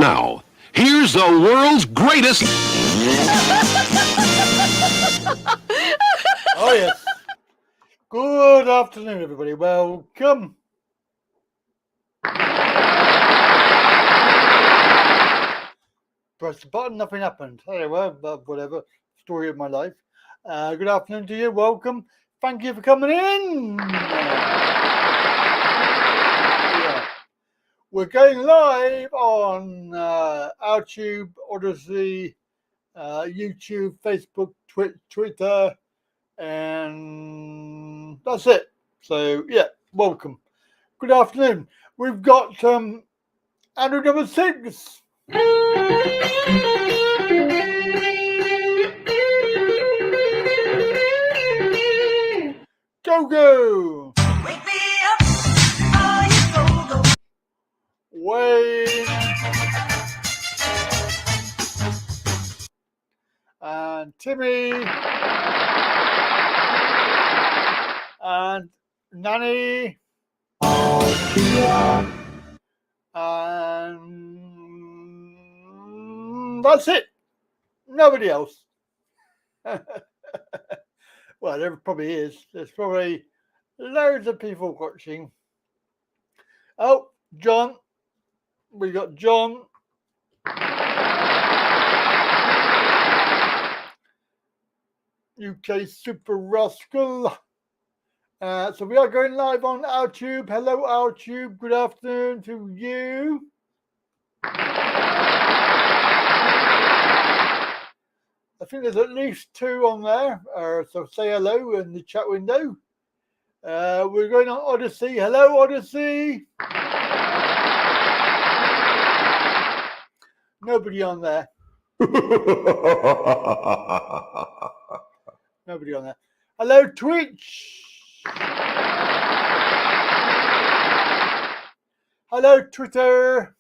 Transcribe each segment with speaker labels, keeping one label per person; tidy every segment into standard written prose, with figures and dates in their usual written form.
Speaker 1: now, here's the world's greatest...
Speaker 2: Oh, yes. Good afternoon, everybody. Welcome. Press the button, nothing happened. Anyway, whatever. Story of my life. Good afternoon to you. Welcome. Thank you for coming in. Yeah. We're going live on YouTube, Odyssey, YouTube, Facebook, Twitter, and that's it. So, yeah, welcome. Good afternoon. We've got Andrew number 6. Go!
Speaker 3: Wake me up before you go.
Speaker 2: Wayne. And Timmy. And Nanny. And that's it. Nobody else. Well, there probably is. There's probably loads of people watching. Oh, John. We got John. UK Super Rascal. So we are going live on YouTube. Hello, YouTube. Good afternoon to you. I think there's at least 2 on there. So say hello in the chat window. We're going on Odyssey. Hello, Odyssey. Nobody on there. Nobody on there. Hello, Twitch. Hello, Twitter.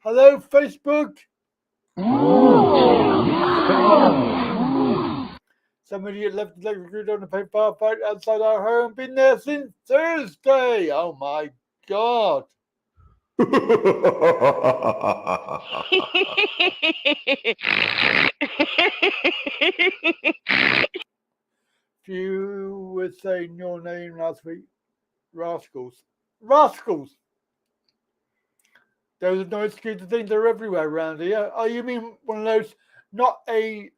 Speaker 2: Hello, Facebook. Somebody left the grid on the paper fight outside our home. Been there since Thursday. Oh my God. You were saying your name last week. Rascals. Rascals. Those are no excuse things. They're everywhere around here. Oh, you mean one of those, not a...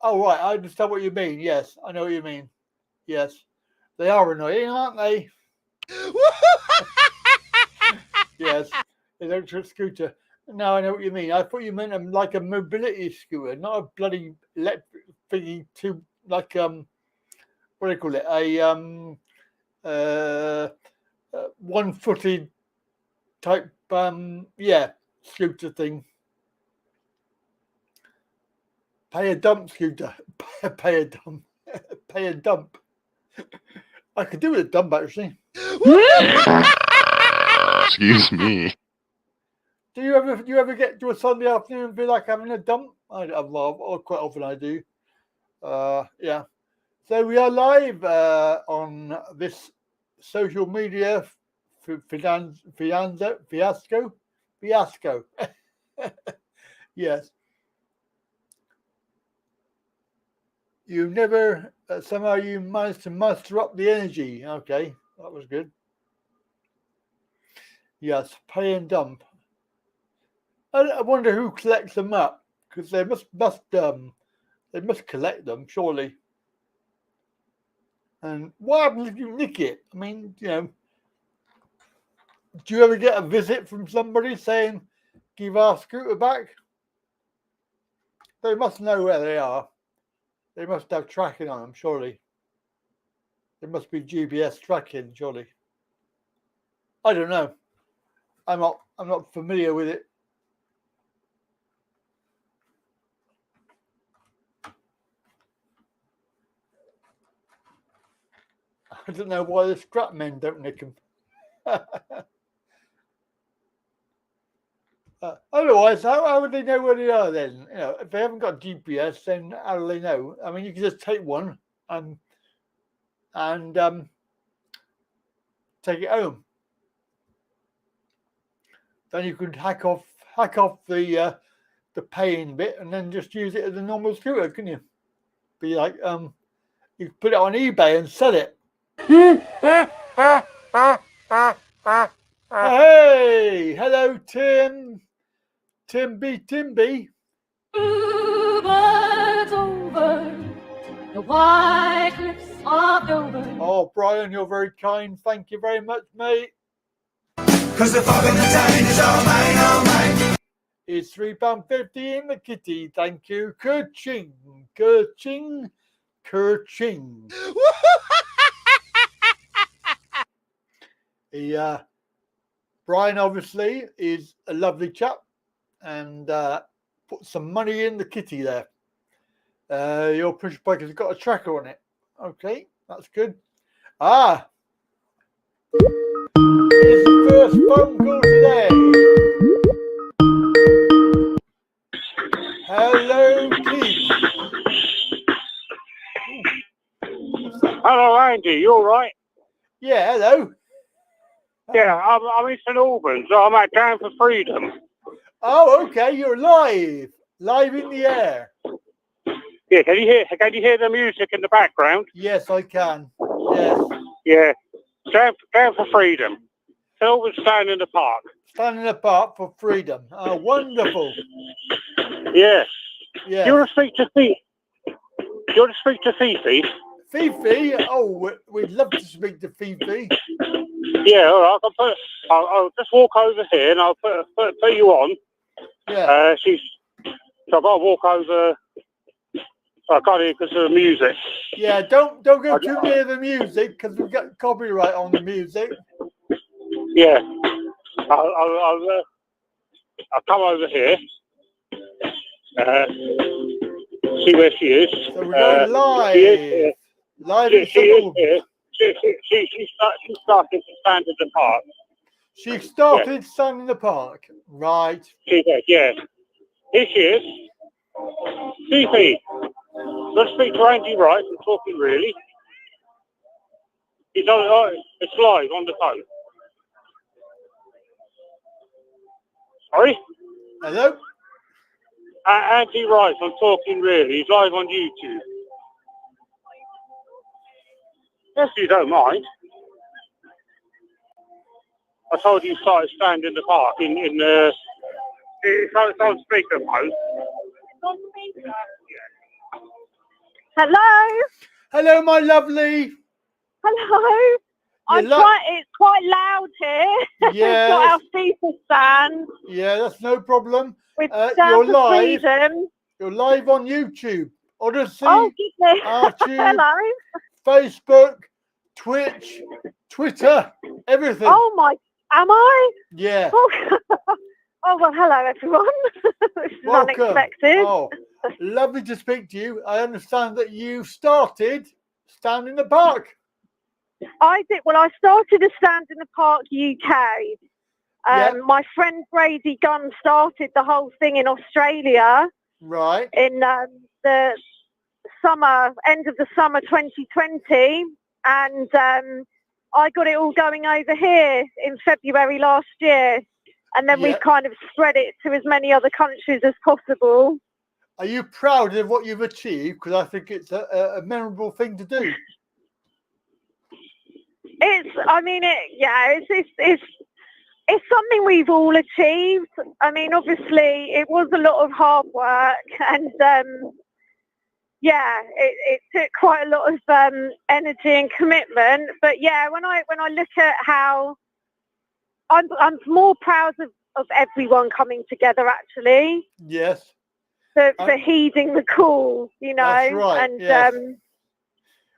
Speaker 2: Oh, right. I understand what you mean. Yes, I know what you mean. Yes. They are annoying, aren't they? Yes. Electric scooter. Now I know what you mean. I thought you meant like a mobility scooter, not a bloody electric thingy to like what do you call it? A one-footed type scooter thing. Pay a dump scooter. Pay a dump. Pay a dump. I could do with a dump actually.
Speaker 4: Excuse me.
Speaker 2: Do you ever get to a Sunday afternoon and feel like having a dump? Well, quite often I do. Yeah. So we are live on this social media fiasco. Yes. You never somehow you managed to muster up the energy. Okay, that was good. Yes, pay and dump. I wonder who collects them up, because they must collect them surely. And what happens if you nick it? I mean, do you ever get a visit from somebody saying, "Give our scooter back"? They must know where they are. They must have tracking on them, surely. There must be GPS tracking, surely. I don't know. I'm not familiar with it. I don't know why the scrap men don't nick them. Otherwise, how would they know where they are then? If they haven't got GPS, then how do they know? I mean, you can just take one and take it home. then you could hack off the paying bit and then just use it as a normal scooter, can you? Be like you could put it on eBay and sell it. Hey, hello Tim. Timby.
Speaker 4: Bluebirds over the white cliffs of Dover.
Speaker 2: Oh, Brian, you're very kind. Thank you very much, mate.
Speaker 3: 'Cause the fog in the town is all mine, all mine.
Speaker 2: It's £3.50 in the kitty. Thank you. Kerching. Kerching. Kerching. Brian obviously is a lovely chap and put some money in the kitty there. Your push bike has got a tracker on it. Okay, that's good. Here's the first phone call today. Hello, Keith.
Speaker 5: Hello, Andy. You all right?
Speaker 2: Yeah, hello.
Speaker 5: Yeah, I'm in St Albans. I'm at Down for Freedom.
Speaker 2: Oh, okay. You're live in the air.
Speaker 5: Yeah, can you hear the music in the background?
Speaker 2: Yes, I can. Yes.
Speaker 5: Yeah, Down for Freedom. St Albans stand in the park.
Speaker 2: Standing apart for freedom. Oh, wonderful.
Speaker 5: Yeah.
Speaker 2: Yeah.
Speaker 5: You want to speak to Fifi? You want to speak to Fifi?
Speaker 2: Fifi? Oh, we'd love to speak to Fifi.
Speaker 5: Yeah, all right. I'll just walk over here and I'll put you on.
Speaker 2: Yeah.
Speaker 5: So I've got to walk over. I can't hear because of the music.
Speaker 2: Yeah, don't go too near the music because we've got copyright on the music.
Speaker 5: Yeah. I'll come over here. See where she is.
Speaker 2: So we're going live.
Speaker 5: She is here.
Speaker 2: Live in
Speaker 5: She is
Speaker 2: St.
Speaker 5: here. She started to stand in the park.
Speaker 2: She started standing in the park. Right.
Speaker 5: She did, yeah. Here she is. Fifi. Let's speak to Andy Wright. I'm talking really. It's live on the phone. Sorry?
Speaker 2: Hello?
Speaker 5: Andy Wright, I'm talking really. He's live on YouTube. Yes, you don't mind. I told you started standing in the park it's on speakerphone.
Speaker 6: Hello.
Speaker 2: Hello, my lovely.
Speaker 6: Hello. It's quite loud here.
Speaker 2: Yes.
Speaker 6: Got our FIFA stand.
Speaker 2: Yeah, that's no problem.
Speaker 6: With
Speaker 2: You're
Speaker 6: Down for
Speaker 2: live.
Speaker 6: Freedom.
Speaker 2: You're live on YouTube, Odyssey,
Speaker 6: Oh, goodness.
Speaker 2: YouTube,
Speaker 6: Hello.
Speaker 2: Facebook, Twitch, Twitter, everything.
Speaker 6: Oh, am I?
Speaker 2: Yeah.
Speaker 6: Oh, well, hello, everyone. This is
Speaker 2: Welcome.
Speaker 6: unexpected.
Speaker 2: Oh, lovely to speak to you. I understand that you started Stand in the Park.
Speaker 6: I did. Well, I started a Stand in the Park UK. My friend Brady Gunn started the whole thing in Australia.
Speaker 2: Right.
Speaker 6: In the end of the summer 2020. And I got it all going over here in February last year. And then we've kind of spread it to as many other countries as possible.
Speaker 2: Are you proud of what you've achieved? Because I think it's a memorable thing to do.
Speaker 6: It's something we've all achieved. I mean, obviously, it was a lot of hard work, and it took quite a lot of energy and commitment. But yeah, when I look at how I'm more proud of everyone coming together, actually.
Speaker 2: Yes.
Speaker 6: For heeding the call, you know.
Speaker 2: That's right.
Speaker 6: And
Speaker 2: yes.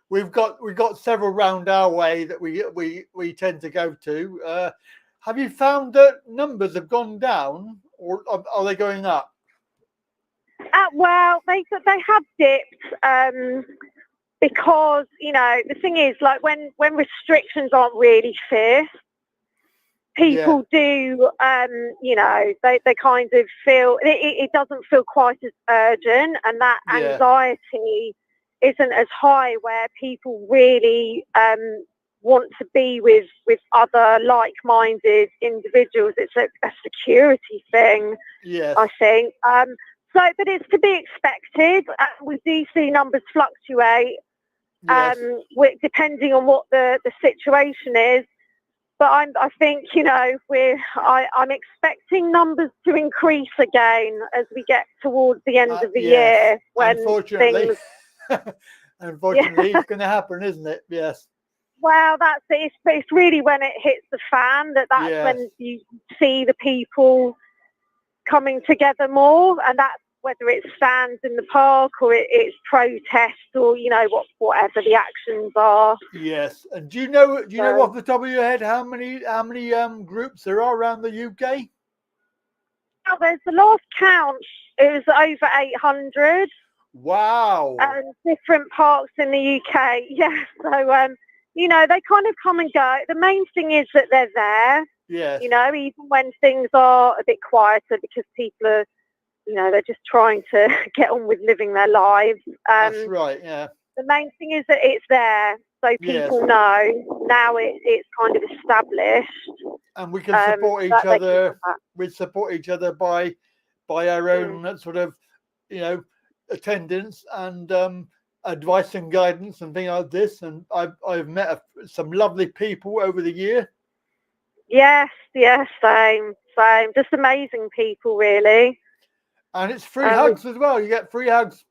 Speaker 2: We've got several round our way that we tend to go to. Have you found that numbers have gone down, or are they going up?
Speaker 6: Well, they have dipped because, you know, the thing is, like when restrictions aren't really fierce, people do, you know, they kind of feel it doesn't feel quite as urgent, and that anxiety isn't as high where people really want to be with other like-minded individuals. It's a security thing,
Speaker 2: Yes.
Speaker 6: I think. But it's to be expected. We do see numbers fluctuate,
Speaker 2: Yes.
Speaker 6: depending on what the situation is. But I think, you know, I'm expecting numbers to increase again as we get towards the end of the year. When
Speaker 2: unfortunately,
Speaker 6: things,
Speaker 2: unfortunately, it's going to happen, isn't it? Yes.
Speaker 6: well, that's it. It's really when it hits the fan that's
Speaker 2: Yes.
Speaker 6: when you see the people coming together more, and that's whether it stands in the park or it's protest or, you know, whatever the actions are.
Speaker 2: Yes. And do you know off the top of your head how many groups there are around the UK?
Speaker 6: Now, there's the last count. It was over 800.
Speaker 2: Wow.
Speaker 6: And different parks in the UK. Yeah. So you know, they kind of come and go. The main thing is that they're there.
Speaker 2: Yes.
Speaker 6: You know, even when things are a bit quieter because people are, you know, they're just trying to get on with living their lives.
Speaker 2: That's right, yeah.
Speaker 6: The main thing is that it's there, so people know. Now it's kind of established.
Speaker 2: And we can support each other. We support each other by our own sort of, you know, attendance and advice and guidance and things like this. And I've met some lovely people over the year.
Speaker 6: Yes, same. Just amazing people, really.
Speaker 2: And it's free hugs as well. You get free hugs.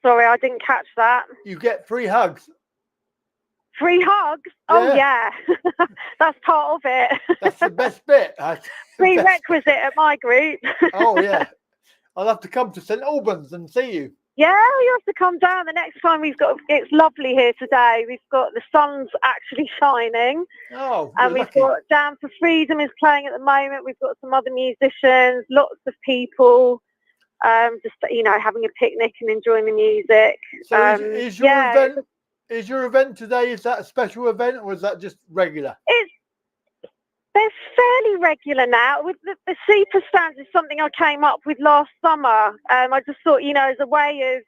Speaker 6: Sorry, I didn't catch that.
Speaker 2: You get free hugs.
Speaker 6: Free hugs? Oh, yeah. That's part of it.
Speaker 2: That's the best bit.
Speaker 6: Prerequisite at my group.
Speaker 2: Oh, yeah. I'll have to come to St Albans and see you.
Speaker 6: Yeah, you have to come down the next time. It's lovely here today. We've got the sun's actually shining.
Speaker 2: Oh,
Speaker 6: and we've got Down for Freedom is playing at the moment. We've got some other musicians, lots of people, just, you know, having a picnic and enjoying the music.
Speaker 2: So is your event today? Is that a special event or is that just regular?
Speaker 6: They're fairly regular now. With the super stands is something I came up with last summer. I just thought, you know, as a way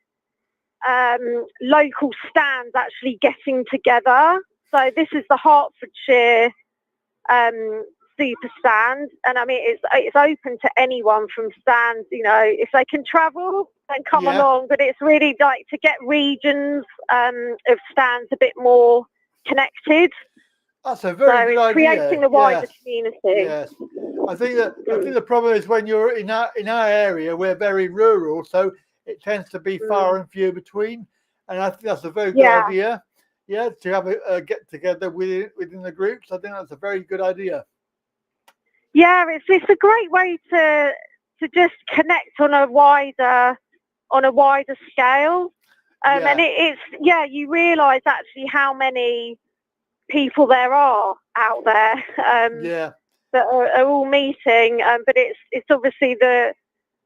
Speaker 6: of local stands actually getting together. So this is the Hertfordshire super stand, and I mean it's open to anyone from stands. You know, if they can travel, then come along. But it's really like to get regions of stands a bit more connected.
Speaker 2: That's a very good idea.
Speaker 6: Creating a wider community.
Speaker 2: Yes, I think the problem is when you're in our area, we're very rural, so it tends to be far and few between. And I think that's a very good idea. Yeah, to have a get together within the groups. I think that's a very good idea.
Speaker 6: Yeah, it's a great way to just connect on a wider scale. And it's you realise actually how many people there are out there that are all meeting, but it's obviously the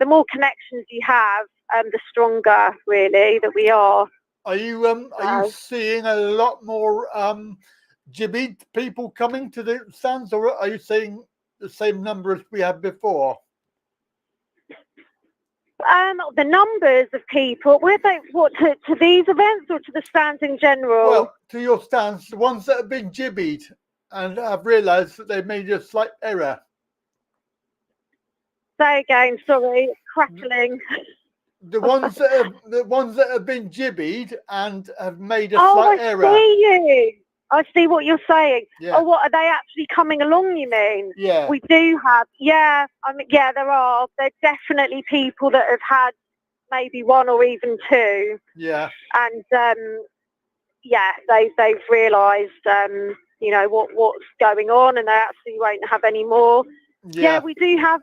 Speaker 6: more connections you have, the stronger really that we are.
Speaker 2: Are you seeing a lot more Jibby people coming to the stands, or are you seeing the same number as we had before?
Speaker 6: The numbers of people, were they to these events or to the stands in general?
Speaker 2: Well, to your stands, the ones that have been jibbied and have realised that they've made a slight error.
Speaker 6: Say again, sorry, crackling.
Speaker 2: The ones that have been jibbied and have made a slight error.
Speaker 6: I see what you're saying.
Speaker 2: Yeah.
Speaker 6: Oh, what are they actually coming along? You mean?
Speaker 2: Yeah.
Speaker 6: We do have. Yeah. I mean, yeah, there are. There's definitely people that have had maybe one or even two.
Speaker 2: Yeah.
Speaker 6: And they've realised you know what's going on, and they actually won't have any more. Yeah, we do have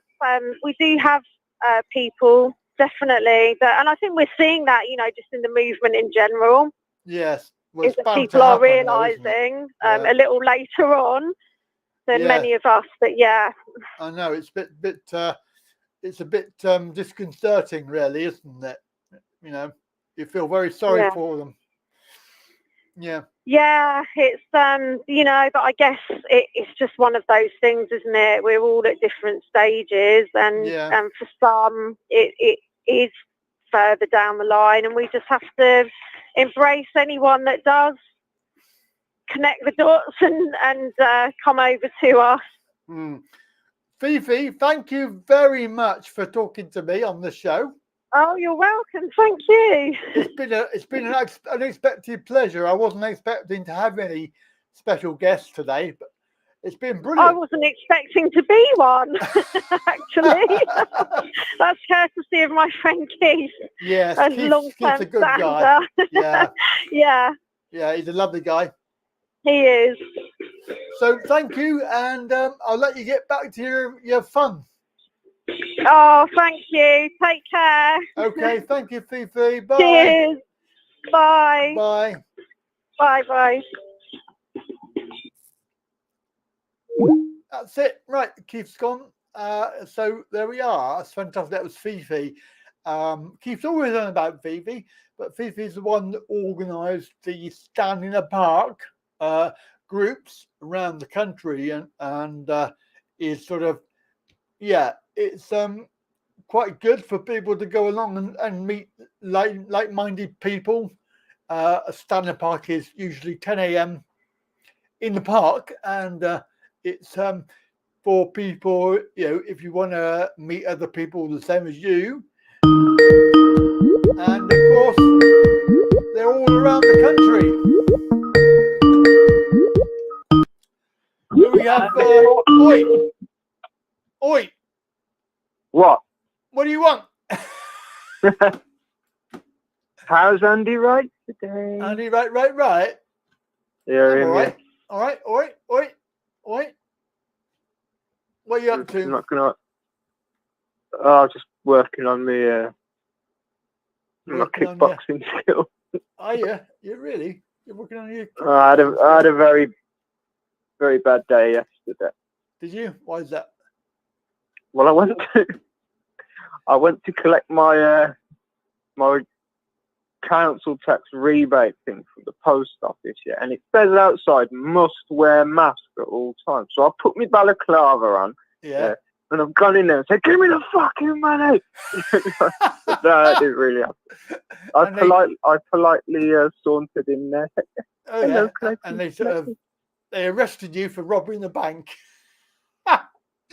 Speaker 6: people definitely, and I think we're seeing that, you know, just in the movement in general.
Speaker 2: Yes. Well,
Speaker 6: is that people are realising a little later on than many of us, but
Speaker 2: I know it's a bit disconcerting, really, isn't it? You know, you feel very sorry for them. Yeah. Yeah,
Speaker 6: it's you know, but I guess it's just one of those things, isn't it? We're all at different stages, and for some it is further down the line, and we just have to embrace anyone that does connect the dots and come over to us.
Speaker 2: Fifi, thank you very much for talking to me on the show.
Speaker 6: Oh, you're welcome. Thank you.
Speaker 2: It's been an unexpected pleasure. I wasn't expecting to have any special guests today, but it's been brilliant.
Speaker 6: I wasn't expecting to be one, actually. That's courtesy of my friend Keith.
Speaker 2: Yes,
Speaker 6: a
Speaker 2: Keith's
Speaker 6: long-term
Speaker 2: a good guy. Yeah.
Speaker 6: Yeah.
Speaker 2: Yeah, he's a lovely guy.
Speaker 6: He is.
Speaker 2: So thank you, and I'll let you get back to your fun.
Speaker 6: Oh, thank you. Take care.
Speaker 2: Okay, thank you, Fifi. Bye.
Speaker 6: Cheers. Bye.
Speaker 2: Bye.
Speaker 6: Bye. Bye.
Speaker 2: That's it. Right, Keith's gone. So there we are. That's fantastic. That was Fifi. Keith's always on about Fifi, but Fifi's the one that organised the Stand in the Park groups around the country, and is sort of, yeah, it's quite good for people to go along and meet like-minded people. A Stand in the Park is usually 10 a.m. in the park, and it's for people, you know, if you want to meet other people the same as you. And of course, they're all around the country. So we have Oi.
Speaker 7: What?
Speaker 2: What do you want?
Speaker 7: How's Andy Wright today?
Speaker 2: Andy, right.
Speaker 7: Yeah,
Speaker 2: All right. Oi. What are you up to?
Speaker 7: I'm not gonna. Oh, just working on my kickboxing skill.
Speaker 2: Are you? You're working on your.
Speaker 7: I had a very, very bad day yesterday.
Speaker 2: Did you? Why is that?
Speaker 7: Well, I went to collect my my council tax rebate thing from the post office, yeah, and it says outside must wear mask at all times. So I put my balaclava on,
Speaker 2: yeah,
Speaker 7: and I've gone in there and said, "Give me the fucking money." No, I didn't really happen. I politely sauntered in there.
Speaker 2: Oh, yeah. And they arrested you for robbing the bank.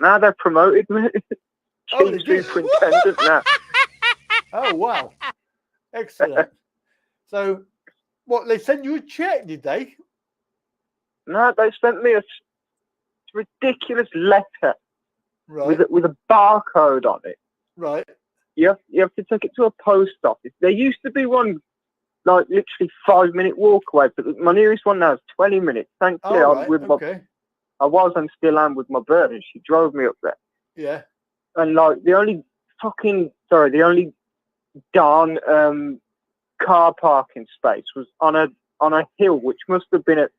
Speaker 7: Now they've promoted me.
Speaker 2: Oh,
Speaker 7: Chief superintendent now.
Speaker 2: Oh, wow. Excellent. So, what, they sent you a check, did they?
Speaker 7: No, they sent me a ridiculous letter
Speaker 2: Right.
Speaker 7: with a barcode on it.
Speaker 2: Right.
Speaker 7: You have to take it to a post office. There used to be one, like, literally 5-minute walk away, but my nearest one now is 20 minutes. Thankfully, I was and still am with my bird, and she drove me up there.
Speaker 2: Yeah.
Speaker 7: And, like, the only darn car parking space was on a hill, which must have been at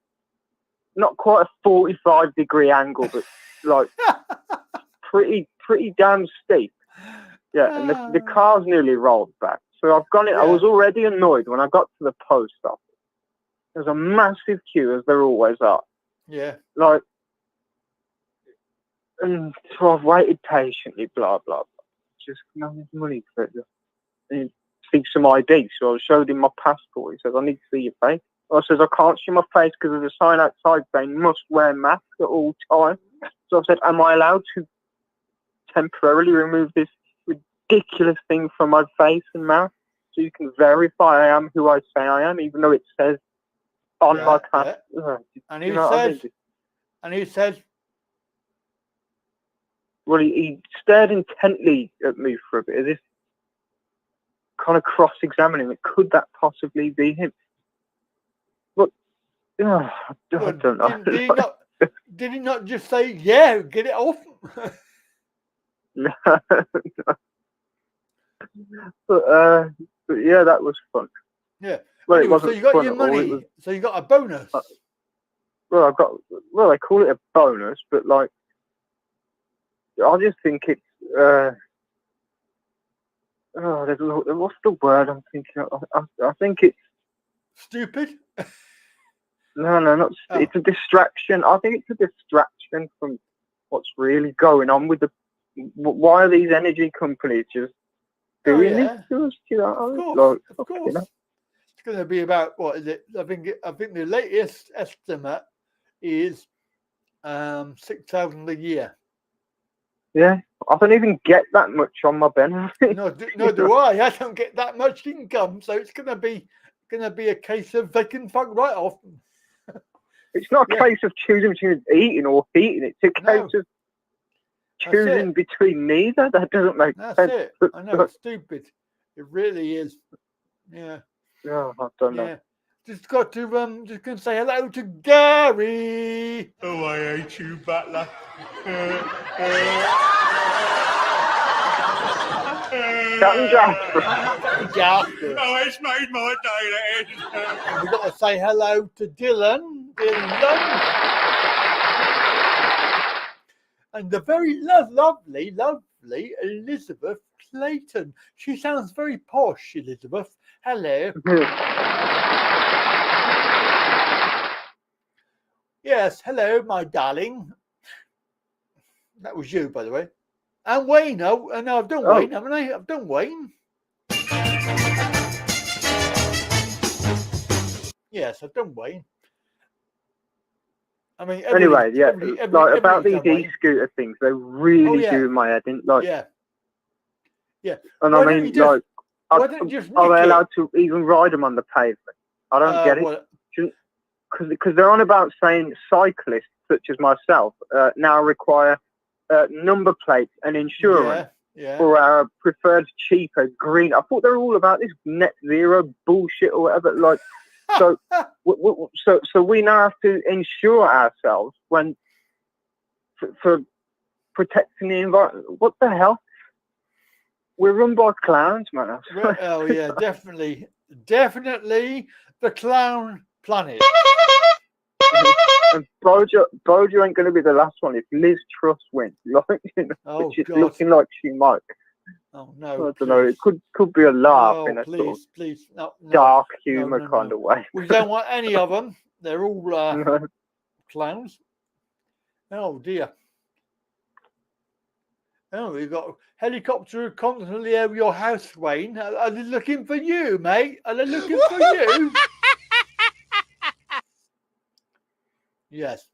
Speaker 7: not quite a 45-degree angle, but like pretty damn steep. Yeah, and the car's nearly rolled back. So I've gone in.
Speaker 2: Yeah.
Speaker 7: I was already annoyed when I got to the post office. There's a massive queue, as there always are.
Speaker 2: Yeah.
Speaker 7: Like, and so I've waited patiently, blah blah blah. Just no money for it. And see some ID, so I showed him my passport. He says, "I need to see your face." I says, "I can't see my face because there's a sign outside saying must wear mask at all times." So I said, "Am I allowed to temporarily remove this ridiculous thing from my face and mouth so you can verify I am who I say I am, even though it says on my passport?"
Speaker 2: Yeah. And he said,
Speaker 7: well, he stared intently at me for a bit, as if kind of cross-examining it. Could that possibly be him? But I don't know.
Speaker 2: Did he not just say, "Yeah, get it off"?
Speaker 7: No. But yeah, that was fun.
Speaker 2: Yeah.
Speaker 7: Well,
Speaker 2: Anyway,
Speaker 7: it wasn't
Speaker 2: so you got
Speaker 7: fun
Speaker 2: your
Speaker 7: at all.
Speaker 2: money. So you got a bonus.
Speaker 7: Well, they call it a bonus, but like, I just think it's what's the word I'm thinking of? I think it's
Speaker 2: Stupid.
Speaker 7: no, not.
Speaker 2: Oh.
Speaker 7: It's a distraction. I think it's a distraction from what's really going on with why are these energy companies just doing this to us?
Speaker 2: Of course. It's going to be about, what is it? I think the latest estimate is 6,000 a year.
Speaker 7: Yeah, I don't even get that much on my benefit.
Speaker 2: No, do I. I don't get that much income, so it's going to be a case of they can fuck right off.
Speaker 7: It's not a case of choosing between eating or heating. It's a case of choosing between neither. That doesn't make sense.
Speaker 2: That's it. I know, it's stupid. It really is. Yeah.
Speaker 7: Yeah, I don't know.
Speaker 2: Yeah. Just got to just gonna say hello to Gary.
Speaker 3: Oh, I hate you, Butler.
Speaker 2: Jasper.
Speaker 3: Oh, it's made my day, that is.
Speaker 2: We've got to say hello to Dylan. And the very lovely Elizabeth Clayton. She sounds very posh, Elizabeth. Hello. Yes, hello, my darling. That was you, by the way. And Wayne. No, I've done Wayne, haven't I? I've done Wayne. Yes, I've done Wayne. I mean,
Speaker 7: anyway, about these e-scooter things, they really do my head in. Like,
Speaker 2: yeah.
Speaker 7: And I mean, like, are they allowed to even ride them on the pavement? I don't get it. Because they're on about saying cyclists, such as myself, now require number plates and insurance for our preferred cheaper green. I thought they were all about this net zero bullshit or whatever. Like, so we now have to insure ourselves for protecting the environment. What the hell? We're run by clowns, man.
Speaker 2: Oh yeah, definitely the clown planet.
Speaker 7: And Bojo ain't going to be the last one if Liz Truss wins. Like, which is looking like she might.
Speaker 2: Oh no!
Speaker 7: I don't know. It could be a laugh in a sort of dark humour kind of way.
Speaker 2: We don't want any of them. They're all clowns. Oh dear. Oh, we've got a helicopter constantly over your house, Wayne. Are they looking for you, mate? Are they looking for you? Yes.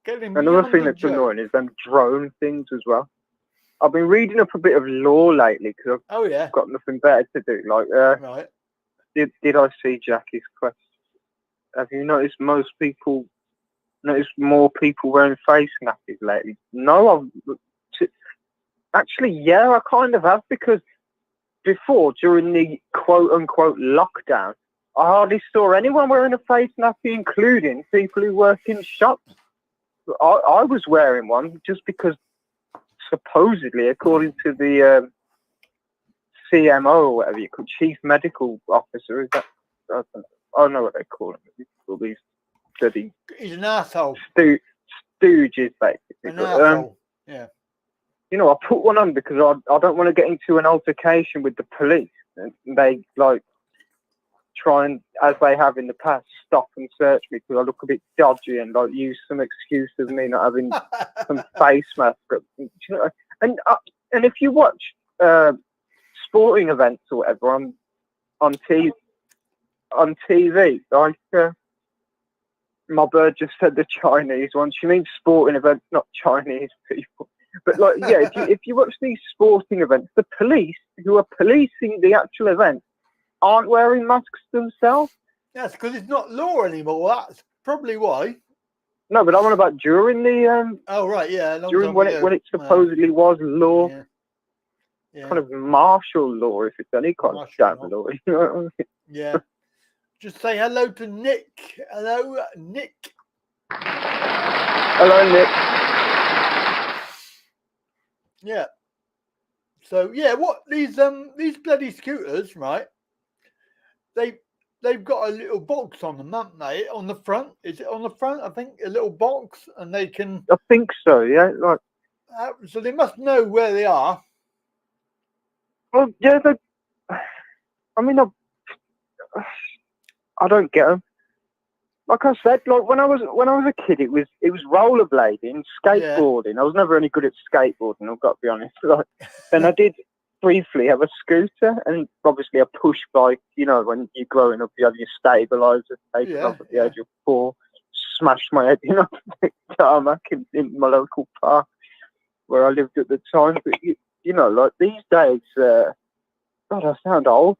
Speaker 7: Another thing that's annoying is them drone things as well. I've been reading up a bit of law lately because I've got nothing better to do. Like,
Speaker 2: right.
Speaker 7: Did I see Jackie's question? Have you noticed more people wearing face nappies lately? No, actually, yeah, I kind of have, because before, during the quote-unquote lockdown, I hardly saw anyone wearing a face nappy, including people who work in shops. I was wearing one just because, supposedly, according to the CMO or whatever you call, Chief Medical Officer, is that? I don't know what they call him. All these bloody.
Speaker 2: He's an asshole.
Speaker 7: Stooges, basically.
Speaker 2: An asshole. Yeah.
Speaker 7: You know, I put one on because I don't want to get into an altercation with the police, and they try and, as they have in the past, stop and search me because I look a bit dodgy and use some excuse of me not having some face mask. You know, and if you watch sporting events or whatever on TV, like my bird just said the Chinese one. She means sporting events, not Chinese people. But if you watch these sporting events, the police who are policing the actual event aren't wearing masks themselves.
Speaker 2: Yes, because it's not law anymore. That's probably why.
Speaker 7: No, but I want about during the
Speaker 2: oh right, yeah.
Speaker 7: During when it supposedly was law, kind of martial law, if it's any kind of damn law. You know what I mean?
Speaker 2: Yeah. Just say hello to Nick. Hello, Nick.
Speaker 7: Hello, Nick.
Speaker 2: Yeah. So what these bloody scooters, right? They've got a little box on them, haven't they? On the front, is it on the front? I think a little box, and they can.
Speaker 7: I think so. Yeah. Like.
Speaker 2: So they must know where they are.
Speaker 7: Well, yeah. I mean, I don't get them. Like I said, like when I was a kid, it was rollerblading, skateboarding. Yeah. I was never any good at skateboarding. I've got to be honest. Like, then I did briefly have a scooter, and obviously a push bike. You know, when you're growing up, you have your stabilizer taken off at the age of 4. Smashed my head in the tarmac in my local park where I lived at the time. But you know, like these days, God, I sound old.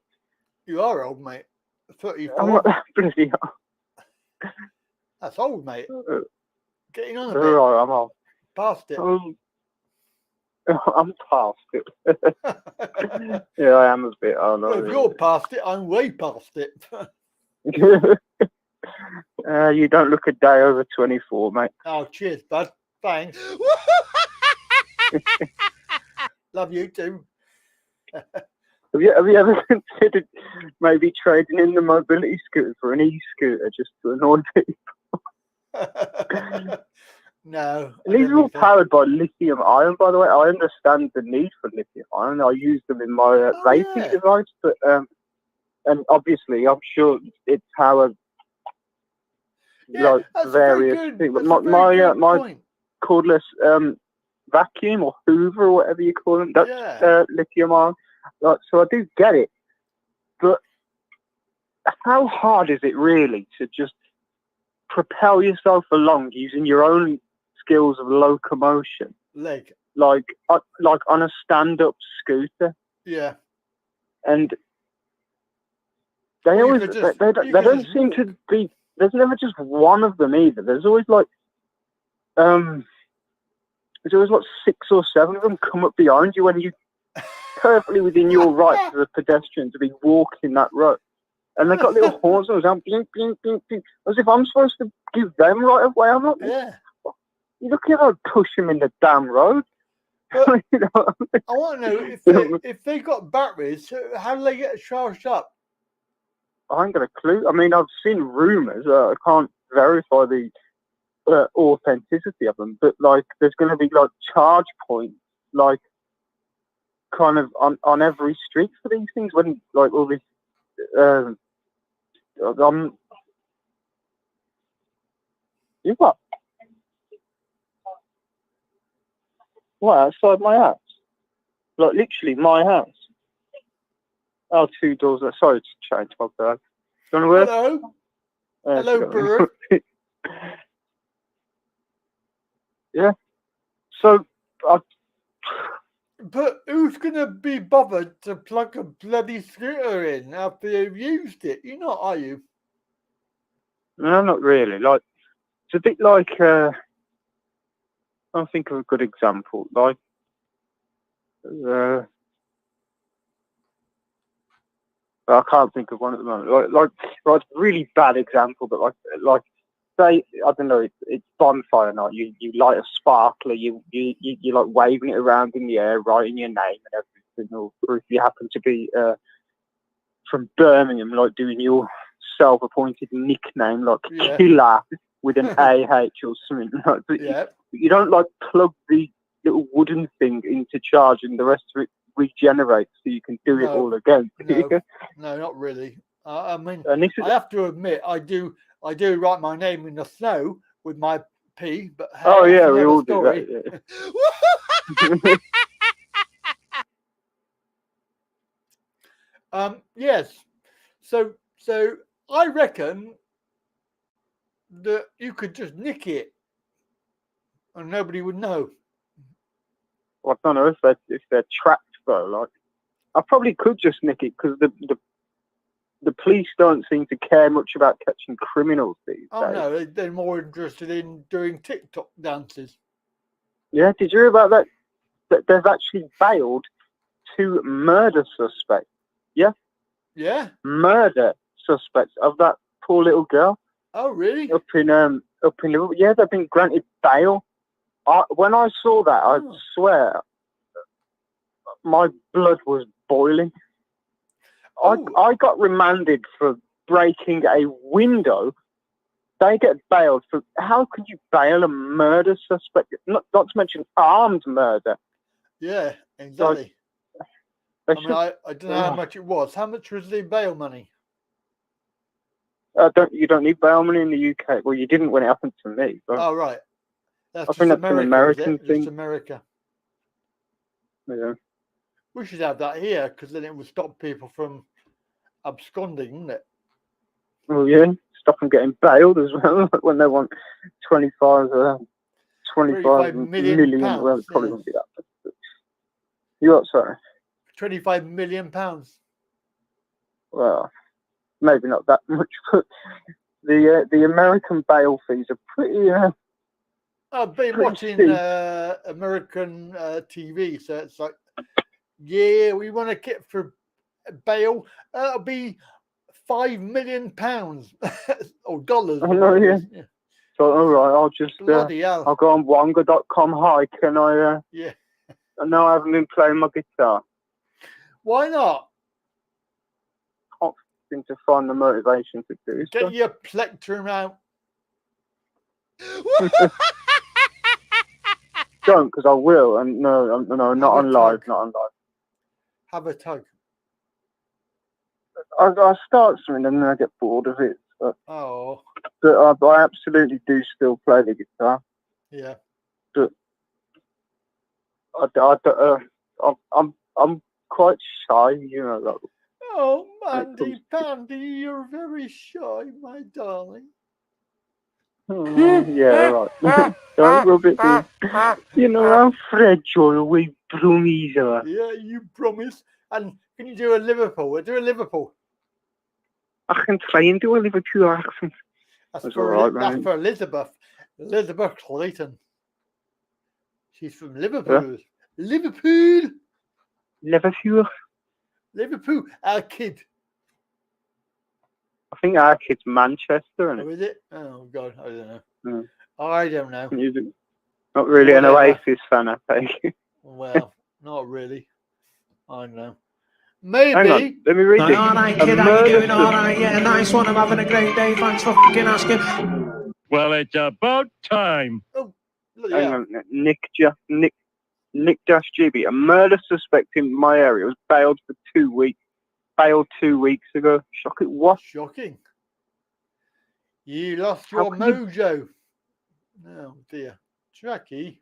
Speaker 2: You are old, mate. 34.
Speaker 7: I'm not that bloody old.
Speaker 2: That's old, mate. Getting on a bit.
Speaker 7: Right, I'm old.
Speaker 2: Past it.
Speaker 7: I'm past it. Yeah, I am a bit old.
Speaker 2: Well, if you're past it, I'm way past it.
Speaker 7: You don't look a day over 24, mate.
Speaker 2: Oh, cheers, bud. Thanks. Love you too.
Speaker 7: Have you ever considered maybe trading in the mobility scooter for an e-scooter just to annoy people?
Speaker 2: No.
Speaker 7: And these are all powered by lithium ion, by the way. I understand the need for lithium ion. I use them in my vaping device, but and obviously I'm sure it's powered like various things. But my cordless vacuum or Hoover or whatever you call them, that's lithium ion. Like, so I do get it, but how hard is it really to just propel yourself along using your own skills of locomotion, like on a stand-up scooter?
Speaker 2: Yeah.
Speaker 7: And they always they don't seem to be. There's never just one of them either. There's always like 6 or 7 of them come up behind you when you perfectly within your right as a pedestrian to be walking that road. And they've got little horns on them, blink, blink, blink, blink, as if I'm supposed to give them right away. I'm not.
Speaker 2: Yeah.
Speaker 7: You look at how I push them in the damn road.
Speaker 2: But
Speaker 7: you know?
Speaker 2: I want to know if they got batteries, how do they get charged up?
Speaker 7: I ain't got a clue. I mean, I've seen rumours. I can't verify the authenticity of them, but like, there's going to be like charge points, like kind of on every street for these things. When like all these, you what? What, outside my house? Like literally my house. Oh, 2 doors. Sorry to change my bag. Do you want to work?
Speaker 2: Hello. Hello, bird.
Speaker 7: Yeah. So,
Speaker 2: but who's going to be bothered to plug a bloody scooter in after you've used it? You're not, are you?
Speaker 7: No, not really. Like, it's a bit like, I'll think of a good example. Like, I can't think of one at the moment. Like really bad example, but like say, I don't know, it's bonfire night. You light a sparkler, you like waving it around in the air, writing your name and everything. Or if you happen to be from Birmingham, like doing your self-appointed nickname, like Killer with an AH or something. Like, but you don't like plug the little wooden thing into charge and the rest of it regenerates so you can do it all again.
Speaker 2: No, not really. I mean, I have to admit, I do write my name in the snow with my P, but hey,
Speaker 7: we all do that.
Speaker 2: Yeah. Yes. So I reckon that you could just nick it and nobody would know.
Speaker 7: Well, I don't know if they're tracked though. Like, I probably could just nick it because the police don't seem to care much about catching criminals these days.
Speaker 2: Oh no, they're more interested in doing TikTok dances.
Speaker 7: Yeah, did you hear about that? That they've actually bailed 2 murder suspects. Yeah. Yeah. Murder suspects of that poor little girl.
Speaker 2: Oh really?
Speaker 7: Up in Liverpool. Yeah, they've been granted bail. When I saw that, I swear, my blood was boiling. I got remanded for breaking a window. They get bailed for. How could you bail a murder suspect? Not to mention armed murder.
Speaker 2: Yeah, exactly. I don't know how much it was. How much was the bail money?
Speaker 7: You don't need bail money in the UK. Well, you didn't when it happened to me. But
Speaker 2: oh right.
Speaker 7: I think that's an American thing.
Speaker 2: Just America.
Speaker 7: Yeah.
Speaker 2: We should have that here because then it would stop people from absconding, wouldn't it?
Speaker 7: Oh yeah, stop them getting bailed as well when they want 25 million.
Speaker 2: pounds,
Speaker 7: Well, it probably
Speaker 2: yeah.
Speaker 7: won't be that. But you what? Sorry.
Speaker 2: £25 million.
Speaker 7: Well, maybe not that much, but the American bail fees are pretty.
Speaker 2: I've been
Speaker 7: pretty
Speaker 2: watching
Speaker 7: steep.
Speaker 2: American TV, so it's like, yeah, we want to get for bail. That'll be £5 million or dollars.
Speaker 7: I know, yeah. So all right, I'll just
Speaker 2: Bloody hell.
Speaker 7: I'll go on wonga.com hike and
Speaker 2: yeah.
Speaker 7: I know I haven't been playing my guitar.
Speaker 2: Why not?
Speaker 7: Can't seem to find the motivation to do so.
Speaker 2: Get your plectrum out.
Speaker 7: Don't, because I will. And no, not on live, not on live.
Speaker 2: Have a tug.
Speaker 7: I start something and then I get bored of it. But I absolutely do still play the guitar.
Speaker 2: Yeah.
Speaker 7: But I'm quite shy, you know. Like,
Speaker 2: oh, Mandy Pandy, you're very shy, my darling.
Speaker 7: Yeah, right. Don't rub it in. You know how fragile we brummies are.
Speaker 2: Yeah, you promise. And can you do a Liverpool? Do a Liverpool.
Speaker 7: I can try and do a Liverpool accent.
Speaker 2: That's for Elizabeth. Elizabeth Clayton. She's from Liverpool.
Speaker 7: Yeah.
Speaker 2: Liverpool.
Speaker 7: Liverpool.
Speaker 2: Our kid.
Speaker 7: I think our kid's Manchester, isn't it?
Speaker 2: Oh, is it? Oh, God. I don't know.
Speaker 7: Mm.
Speaker 2: I don't know.
Speaker 7: Not really an Oasis fan, I think.
Speaker 2: Well, not really. I don't know. Maybe.
Speaker 7: Hang on, let me read this.
Speaker 8: All right, kid, how you doing? All right, yeah, nice one. I'm having a great day. Thanks for fucking asking.
Speaker 1: Well, it's about time.
Speaker 2: Oh,
Speaker 7: hang on, Nick Dash GB. A murder suspect in my area was bailed for 2 weeks. Bailed 2 weeks ago. Shocking. What?
Speaker 2: Shocking. You lost your mojo. Oh dear. Tracky.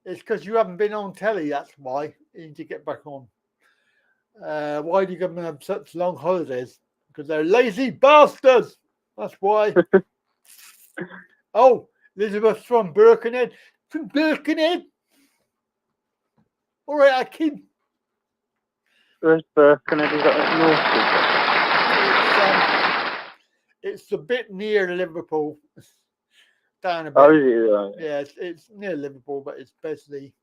Speaker 2: It's because you haven't been on telly, that's why. You need to get back on. Why do you government have such long holidays? Because they're lazy bastards. That's why. Oh, Elizabeth from Birkenhead. From Birkenhead. All right, I kid.
Speaker 7: Where's Birkenhead? Is that North?
Speaker 2: It's a bit near Liverpool. Down a bit.
Speaker 7: Oh, yeah.
Speaker 2: Yeah, it's near Liverpool, but it's basically,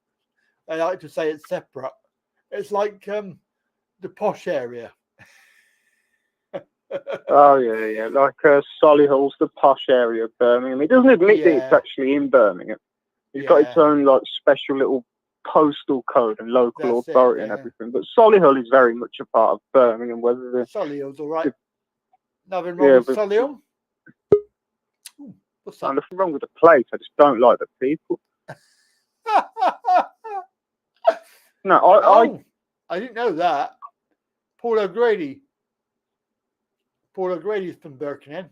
Speaker 2: I like to say it's separate. It's like the posh area.
Speaker 7: Oh, yeah. Like Solihull's the posh area of Birmingham. He doesn't admit that it's actually in Birmingham. He's got its own like special little postal code and local authority and everything. But Solihull is very much a part of Birmingham. Whether the
Speaker 2: Solihull's all right. Nothing wrong with Solihull. What's that?
Speaker 7: Nothing wrong with the place. I just don't like the people. No,
Speaker 2: I didn't know that. Paul O'Grady. Paul O'Grady's from Birkenhead.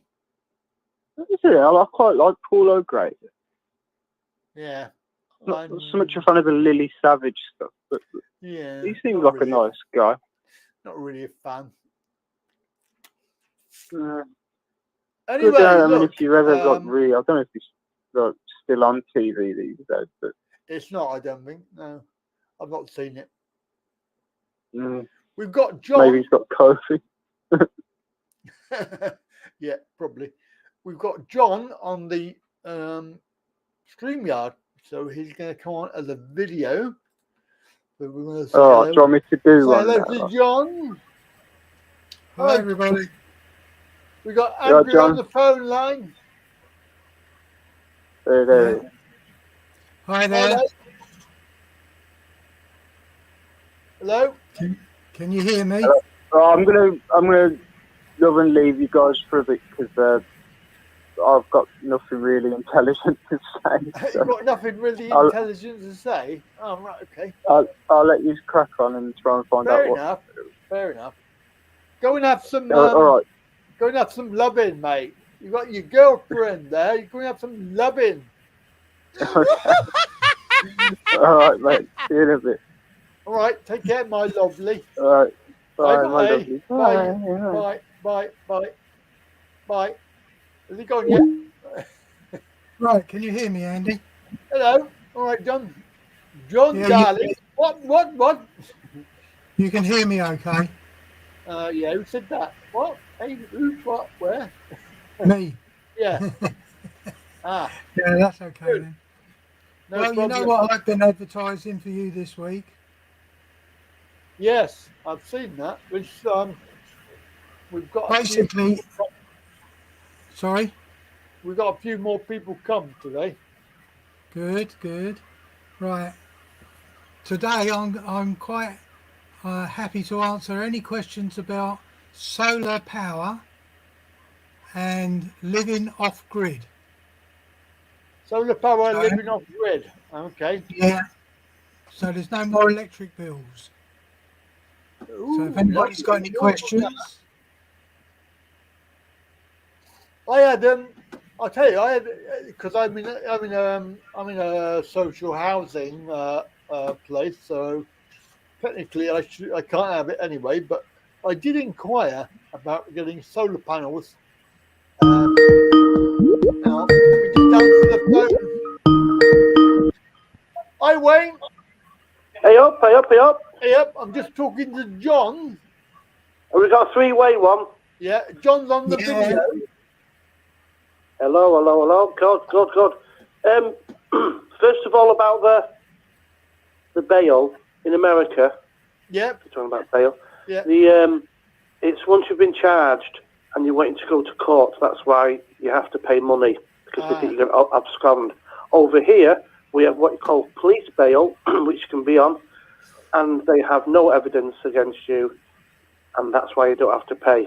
Speaker 7: Is it? I quite like Paul O'Grady.
Speaker 2: Yeah.
Speaker 7: Not so much a fan of the Lily Savage stuff, but
Speaker 2: yeah,
Speaker 7: he seems like a nice guy.
Speaker 2: Not really a fan.
Speaker 7: Anyway,
Speaker 2: Look,
Speaker 7: I mean, if you ever got I don't know if he's still on TV these days, but
Speaker 2: it's not. I don't think. No, I've not seen it.
Speaker 7: Mm.
Speaker 2: We've got John.
Speaker 7: Maybe he's got Kofi.
Speaker 2: Yeah, probably. We've got John on the Streamyard, so he's going to come on as a video. So we're going to say
Speaker 7: do you want me to do one?
Speaker 2: Hello to John.
Speaker 9: Hi, everybody.
Speaker 2: We got Andrew on the phone line.
Speaker 7: There.
Speaker 9: Hi there.
Speaker 2: Hello.
Speaker 9: Can you hear me?
Speaker 7: Hello. Oh, I'm gonna love and leave you guys for a bit because I've got nothing really intelligent to say. So
Speaker 2: You've got nothing really intelligent to say. Oh, right, okay.
Speaker 7: I'll let you crack on and try and find out.
Speaker 2: Fair enough. Go and have some.
Speaker 7: All right.
Speaker 2: Go and have some loving, mate. You got your girlfriend there. You go and have some loving.
Speaker 7: Okay. All right, mate. See you in a bit.
Speaker 2: All right, take care, my lovely.
Speaker 7: All right. Bye,
Speaker 2: Bye,
Speaker 7: my
Speaker 2: bye.
Speaker 7: lovely.
Speaker 2: Bye. Bye. Has he gone yet?
Speaker 9: Right, can you hear me, Andy?
Speaker 2: Hello. All right, John. John,
Speaker 9: Yeah,
Speaker 2: darling. What?
Speaker 9: You can hear me okay?
Speaker 2: Yeah, who said that? What? Hey, who? What? Where?
Speaker 9: Me?
Speaker 2: Yeah.
Speaker 9: Yeah, that's okay
Speaker 2: Good.
Speaker 9: then.
Speaker 2: No
Speaker 9: Well,
Speaker 2: problem.
Speaker 9: you know what I've been advertising for you this week?
Speaker 2: Yes, I've seen that. Which we've got
Speaker 9: Basically, sorry?
Speaker 2: we've got a few more people come today.
Speaker 9: Good. Right. Today I'm quite happy to answer any questions about solar power and living off grid.
Speaker 2: Solar power living off grid. Okay.
Speaker 9: Yeah. So there's no more electric bills. So if anybody's got any questions,
Speaker 2: I had I'll tell you, I had because I'm in a social housing place, so technically I can't have it anyway. But I did inquire about getting solar panels. Now, let me just answer the phone. Hi, Wayne.
Speaker 10: Hey up.
Speaker 2: Yep, I'm just talking to John.
Speaker 10: Have we got a three-way one?
Speaker 2: Yeah, John's on the video.
Speaker 10: Hello. Good. First of all, about the bail in America.
Speaker 2: Yep.
Speaker 10: You're talking about bail.
Speaker 2: Yeah.
Speaker 10: It's once you've been charged and you're waiting to go to court. That's why you have to pay money because they think you're going to abscond. Over here, we have what you call police bail, which can be on, and they have no evidence against you, and that's why you don't have to pay.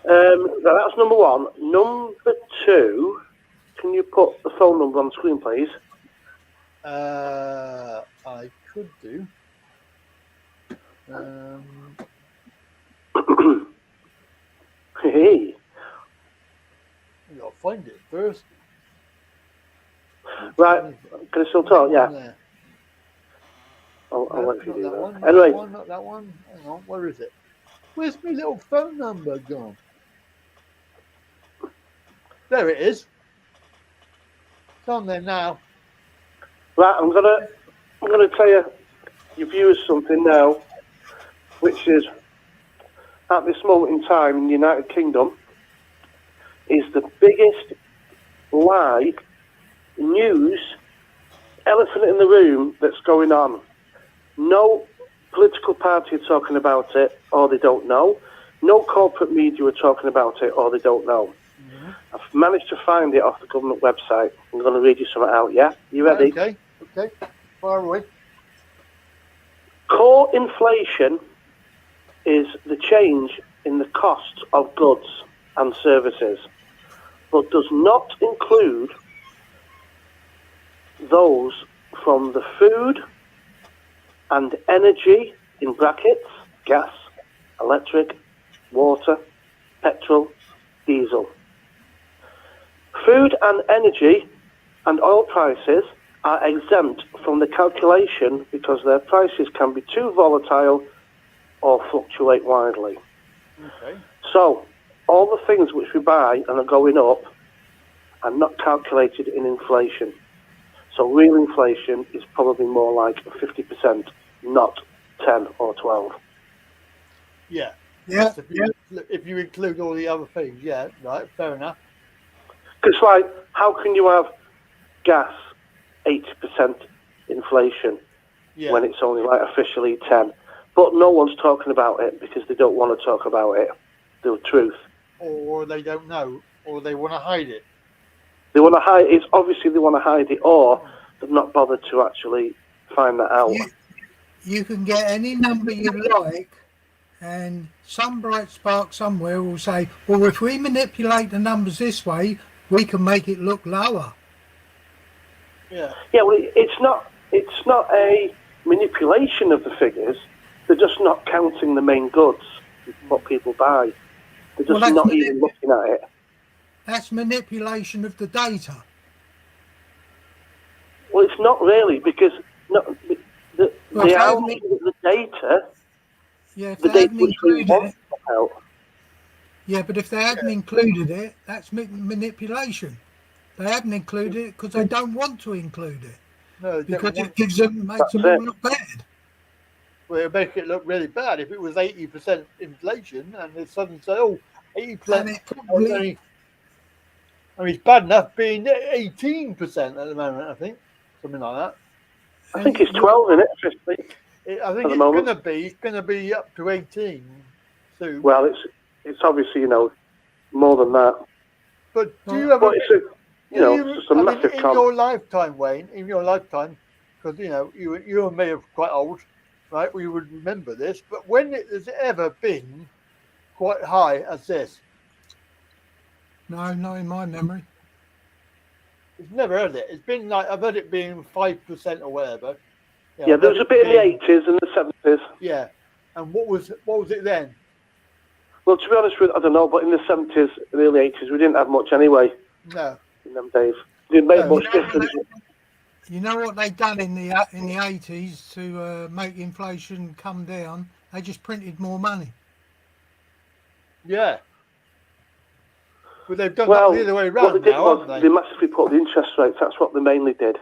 Speaker 10: That's number one. Number two, can you put the phone number on the screen, please?
Speaker 2: I could do.
Speaker 10: Hey.
Speaker 2: You gotta find it first.
Speaker 10: Right, can I still talk? Yeah.
Speaker 2: There.
Speaker 10: I'll
Speaker 2: No,
Speaker 10: let you
Speaker 2: not
Speaker 10: do
Speaker 2: that
Speaker 10: that.
Speaker 2: one,
Speaker 10: Anyway.
Speaker 2: not that one. Hang on, where is it? Where's my little phone number gone? There it is. It's on there now.
Speaker 10: Right, I'm gonna tell your viewers something now, which is at this moment in time in the United Kingdom is the biggest lie, news, elephant in the room that's going on. No political party are talking about it, or they don't know. No corporate media are talking about it, or they don't know. I've managed to find it off the government website. I'm going to read you something out, yeah? You ready?
Speaker 2: Okay. Far away.
Speaker 10: Core inflation is the change in the cost of goods and services, but does not include those from the food and energy, in brackets, gas, electric, water, petrol, diesel. Food and energy and oil prices are exempt from the calculation because their prices can be too volatile or fluctuate widely.
Speaker 2: Okay.
Speaker 10: So, all the things which we buy and are going up are not calculated in inflation. So real inflation is probably more like 50%, not 10 or 12.
Speaker 2: Yeah.
Speaker 9: Yeah.
Speaker 2: If you include all the other things, yeah, right, fair enough.
Speaker 10: Because, like, how can you have gas 80% inflation when it's only, like, officially 10? But no one's talking about it because they don't want to talk about it, the truth.
Speaker 2: Or they don't know, or they want to hide it.
Speaker 10: They want to hide it. It's obviously they want to hide it, or they've not bothered to actually find that out.
Speaker 9: You can get any number you like, and some bright spark somewhere will say, well, if we manipulate the numbers this way, we can make it look lower.
Speaker 2: Yeah.
Speaker 10: Yeah, well, it's not a manipulation of the figures. They're just not counting the main goods, what people buy. They're just not even looking at it.
Speaker 9: That's manipulation of the data.
Speaker 10: Well, it's not really, because
Speaker 9: Well,
Speaker 10: they
Speaker 9: if they
Speaker 10: are
Speaker 9: hadn't,
Speaker 10: looking at the data.
Speaker 9: yeah, if
Speaker 10: The
Speaker 9: they
Speaker 10: data
Speaker 9: hadn't
Speaker 10: which we
Speaker 9: included
Speaker 10: want
Speaker 9: it,
Speaker 10: to put out.
Speaker 9: yeah, but if they hadn't included it, that's manipulation. They haven't included it because they don't want to include it
Speaker 2: No, they
Speaker 9: because
Speaker 2: don't want
Speaker 9: it gives them makes
Speaker 10: That's
Speaker 9: them all
Speaker 10: it.
Speaker 9: look bad.
Speaker 2: well, it'll make it look really bad if it was 80% inflation and they suddenly say, oh, 80%.
Speaker 9: And it probably,
Speaker 2: I mean, it's bad enough being 18% at the moment, I think. Something like that.
Speaker 10: I think it's 12, isn't it? 50.
Speaker 2: I think
Speaker 10: At the moment.
Speaker 2: it's going to be up to 18 soon.
Speaker 10: Well, it's obviously, more than that.
Speaker 2: But do you ever,
Speaker 10: But it's it's a massive
Speaker 2: in
Speaker 10: con.
Speaker 2: your lifetime, Wayne, in your lifetime, because you and me are quite old, right? We would remember this. But when it has ever been quite high as this,
Speaker 9: no, not in my memory.
Speaker 2: it's never heard it. It's been like I've heard it being 5% or whatever.
Speaker 10: Yeah, there was a bit in the 80s and the 70s.
Speaker 2: Yeah, and what was it then?
Speaker 10: Well, to be honest with you, I don't know, but in the 70s and early 80s, we didn't have much anyway
Speaker 2: No.
Speaker 10: in them days. It didn't make
Speaker 2: No,
Speaker 10: much difference.
Speaker 9: You know what they done in the 80s to make inflation come down? They just printed more money.
Speaker 2: Yeah. But they've done
Speaker 10: Well,
Speaker 2: that the other way
Speaker 10: what
Speaker 2: around
Speaker 10: they did
Speaker 2: now,
Speaker 10: was
Speaker 2: haven't they?
Speaker 10: they massively put the interest rates. That's what they mainly did.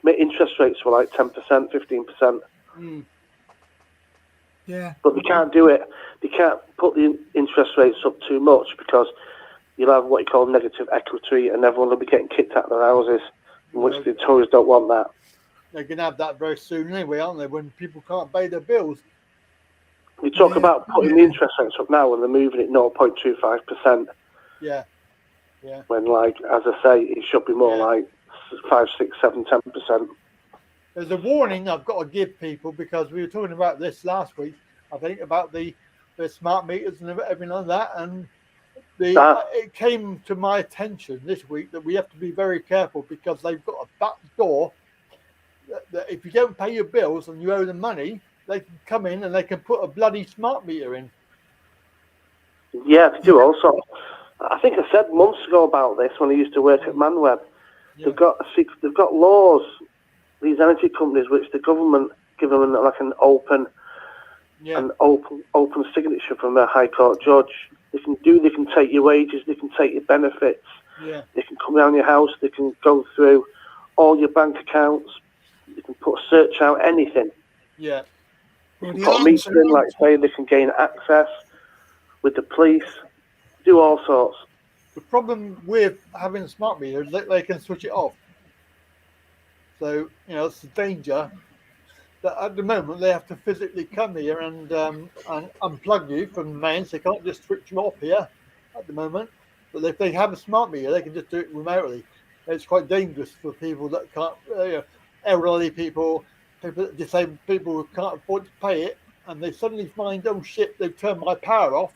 Speaker 10: Interest rates were like 10%, 15%.
Speaker 2: Mm.
Speaker 9: Yeah.
Speaker 10: But they can't do it. They can't put the interest rates up too much because you'll have what you call negative equity and everyone will be getting kicked out of their houses, in which the Tories don't want that.
Speaker 2: They're going to have that very soon anyway, aren't they, when people can't pay their bills?
Speaker 10: You talk about putting the interest rates up now and they're moving it 0.25%.
Speaker 2: Yeah. Yeah.
Speaker 10: When, like, as I say, it should be more like 5, 6, 7, 10%.
Speaker 2: There's a warning I've got to give people because we were talking about this last week, I think, about the smart meters and everything like that. And it came to my attention this week that we have to be very careful because they've got a back door that if you don't pay your bills and you owe them money, they can come in and they can put a bloody smart meter in.
Speaker 10: Yeah, they do also. I think I said months ago about this when I used to work at ManWeb. Yeah. They've got laws, these energy companies, which the government give them like an open signature from their High Court judge. They can take your wages, they can take your benefits, they can come around your house, they can go through all your bank accounts, they can put a search out, anything.
Speaker 2: Yeah.
Speaker 10: They can put a meter in, like say, they can gain access with the police, do all sorts.
Speaker 2: The problem with having a smart meter is that they can switch it off. So, it's the danger that at the moment they have to physically come here and unplug you from the mains. They can't just switch you off here at the moment. But if they have a smart meter, they can just do it remotely. It's quite dangerous for people that can't, elderly people, disabled people who can't afford to pay it, and they suddenly find, oh shit, they've turned my power off.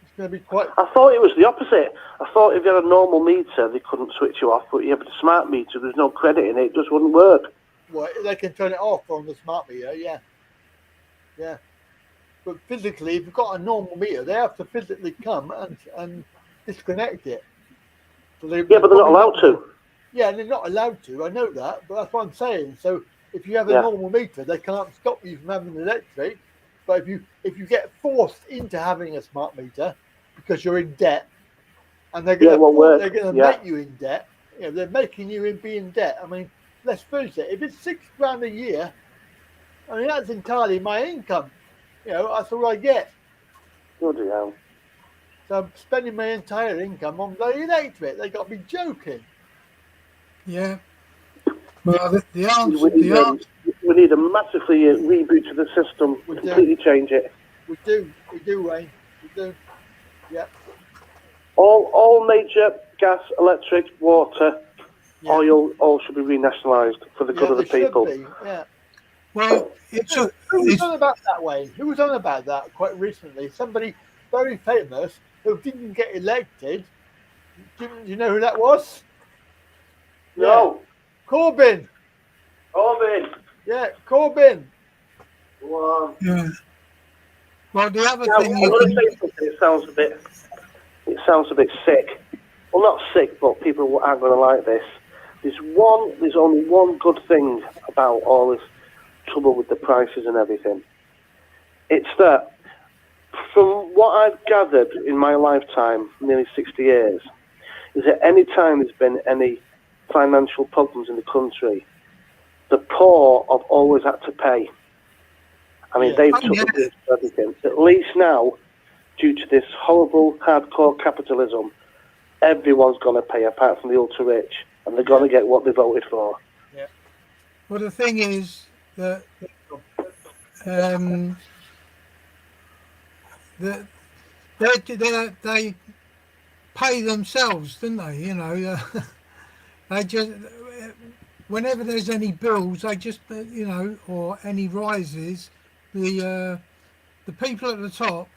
Speaker 2: It's going to be quite...
Speaker 10: I thought it was the opposite. I thought if you had a normal meter, they couldn't switch you off, but you have a smart meter, there's no credit in it, it just wouldn't work.
Speaker 2: Well, they can turn it off on the smart meter, yeah. Yeah. But physically, if you've got a normal meter, they have to physically come and disconnect it. So but
Speaker 10: they're not allowed to.
Speaker 2: Yeah, they're not allowed to. I know that, but that's what I'm saying. So if you have a normal meter, they can't stop you from having electric. But if you get forced into having a smart meter because you're in debt, and they're going to make you in debt, they're making you be in debt. I mean, let's face it. If it's £6,000 a year, I mean that's entirely my income. That's all I get.
Speaker 10: Bloody hell.
Speaker 2: So I'm spending my entire income on the electric. They got to be joking.
Speaker 9: Yeah. Well, the answer.
Speaker 10: We need a massively reboot to the system. Completely change it.
Speaker 2: We do, Wayne. We do. Yeah.
Speaker 10: All major gas, electric, water, oil, all should be renationalised for the good of the people.
Speaker 2: Should be, yeah.
Speaker 9: Well,
Speaker 2: who was on about that, Wayne? Who was on about that quite recently? Somebody very famous who didn't get elected. Do you know who that was?
Speaker 10: No.
Speaker 2: Corbyn. Yeah, Corbyn.
Speaker 10: Wow.
Speaker 9: Yeah. Well, the other thing
Speaker 10: I'm going to say something. It sounds a bit sick. Well, not sick, but people aren't going to like this. There's only one good thing about all this trouble with the prices and everything. It's that, from what I've gathered in my lifetime, nearly 60 years, is that any time there's been any financial problems in the country, the poor have always had to pay. I mean, they've took the risk for everything. At least now, due to this horrible, hardcore capitalism, everyone's going to pay apart from the ultra-rich, and they're going to get what they voted for.
Speaker 2: Yeah.
Speaker 9: Well, the thing is that they pay themselves, don't they? You know, they just, whenever there's any bills, they just, you know, or any rises, the people at the top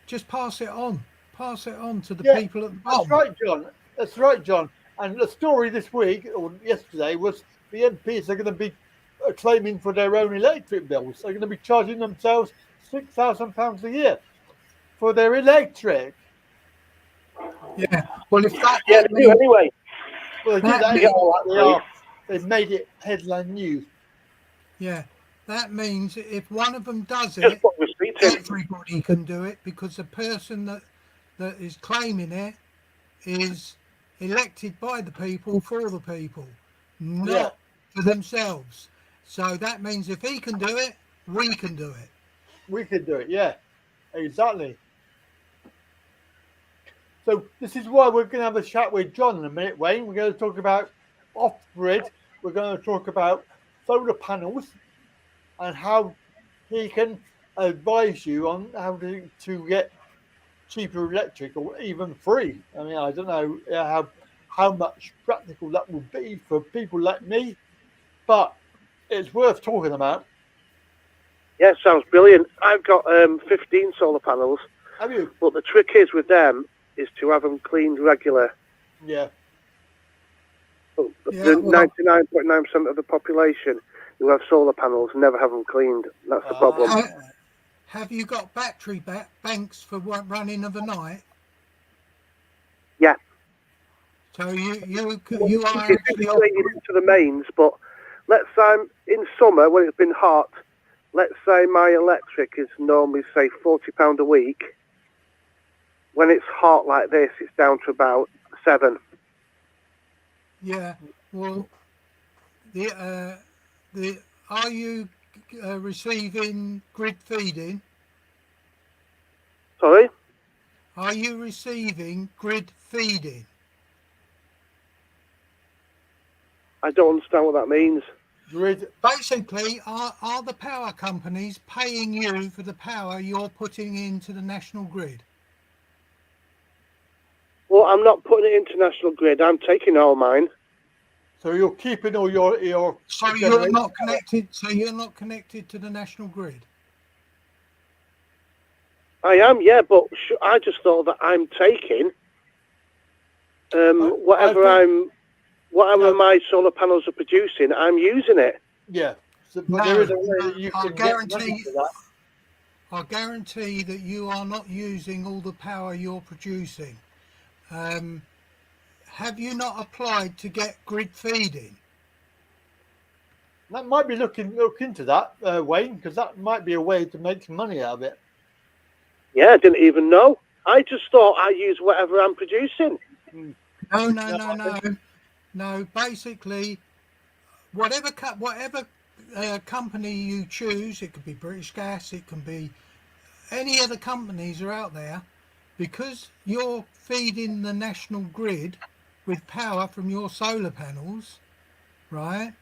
Speaker 9: just pass it on to the people at the bottom.
Speaker 2: That's right, John. That's right, John. And the story this week or yesterday was the MPs are going to be claiming for their own electric bills. They're going to be charging themselves £6,000 a year for their electric.
Speaker 9: Yeah. Well, if that
Speaker 10: they do anyway.
Speaker 2: Well, they do that anyway. They've made it headline news.
Speaker 9: Yeah. That means if one of them does it, everybody can do it, because the person that is claiming it is elected by the people for the people, not for themselves. So that means if he can do it, we can do it.
Speaker 2: We can do it, yeah. Exactly. So this is why we're going to have a chat with John in a minute, Wayne. We're going to talk about off-grid. We're going to talk about solar panels and how he can advise you on how to get cheaper electric or even free. I mean, I don't know how much practical that would be for people like me, but it's worth talking about.
Speaker 10: Yeah, sounds brilliant. I've got 15 solar panels.
Speaker 2: Have you?
Speaker 10: But the trick is with them is to have them cleaned regular.
Speaker 2: Yeah.
Speaker 10: The 99.9% of the population who have solar panels never have them cleaned. That's the problem.
Speaker 9: Have you got battery banks for running of the night?
Speaker 10: Yeah.
Speaker 9: So you are
Speaker 10: actually into the mains, but let's say in summer when it's been hot, let's say my electric is normally say £40 a week. When it's hot like this, it's down to about £7.
Speaker 9: Yeah. Well, are you receiving grid feeding?
Speaker 10: Sorry?
Speaker 9: Are you receiving grid feeding?
Speaker 10: I don't understand what that means.
Speaker 2: Grid.
Speaker 9: Basically, are the power companies paying you for the power you're putting into the national grid?
Speaker 10: Well, I'm not putting it into national grid. I'm taking all mine.
Speaker 2: So you're keeping all your.
Speaker 9: So you're not connected. So you're not connected to the national grid.
Speaker 10: I am, yeah, but I just thought that I'm taking whatever my solar panels are producing. I'm using it.
Speaker 2: Yeah, so, but
Speaker 9: No,
Speaker 2: there is a way that you
Speaker 9: I'll
Speaker 2: can get money for that.
Speaker 9: I guarantee that you are not using all the power you're producing. Have you not applied to get grid feeding?
Speaker 2: That might be look into that, Wayne, because that might be a way to make some money out of it.
Speaker 10: Yeah, I didn't even know. I just thought I use whatever I'm producing.
Speaker 9: No. Basically, whatever company you choose, it could be British Gas, it can be any other companies are out there, because you're feeding the national grid with power from your solar panels, right?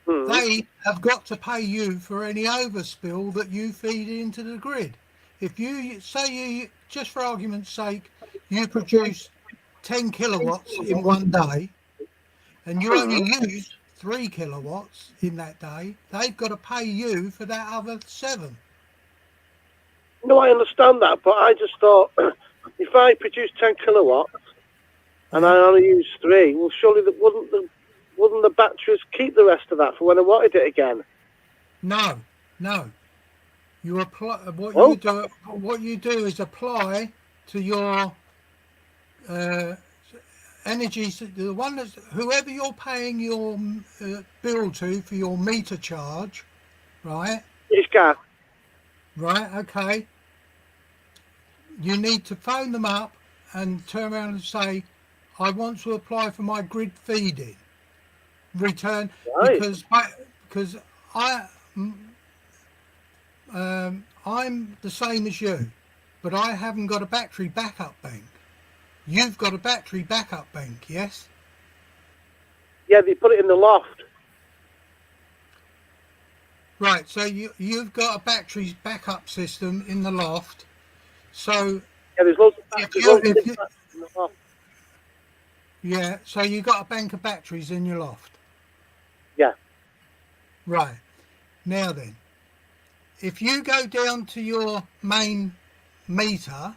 Speaker 9: They have got to pay you for any overspill that you feed into the grid. If you say, just for argument's sake, you produce 10 kilowatts in one day and you only use 3 kilowatts in that day, they've got to pay you for that other 7.
Speaker 10: No, I understand that, but I just thought if I produce 10 kilowatts and I only use 3, well, surely wouldn't the batteries keep the rest of that for when I wanted it again?
Speaker 9: No. You apply what you do is apply to your energy, whoever you're paying your bill to for your meter charge, right?
Speaker 10: It's gas.
Speaker 9: Right, okay. You need to phone them up and turn around and say, I want to apply for my grid feeding return
Speaker 10: Right.
Speaker 9: because I'm the same as you, but I haven't got a battery backup bank. You've got a battery backup bank, yes?
Speaker 10: Yeah, they put it in the loft.
Speaker 9: Right, so you've got a battery backup system in the loft. So
Speaker 10: Yeah, there's loads of batteries in the loft.
Speaker 9: yeah, so you got a bank of batteries in your loft.
Speaker 10: Yeah.
Speaker 9: Right. Now then, if you go down to your main meter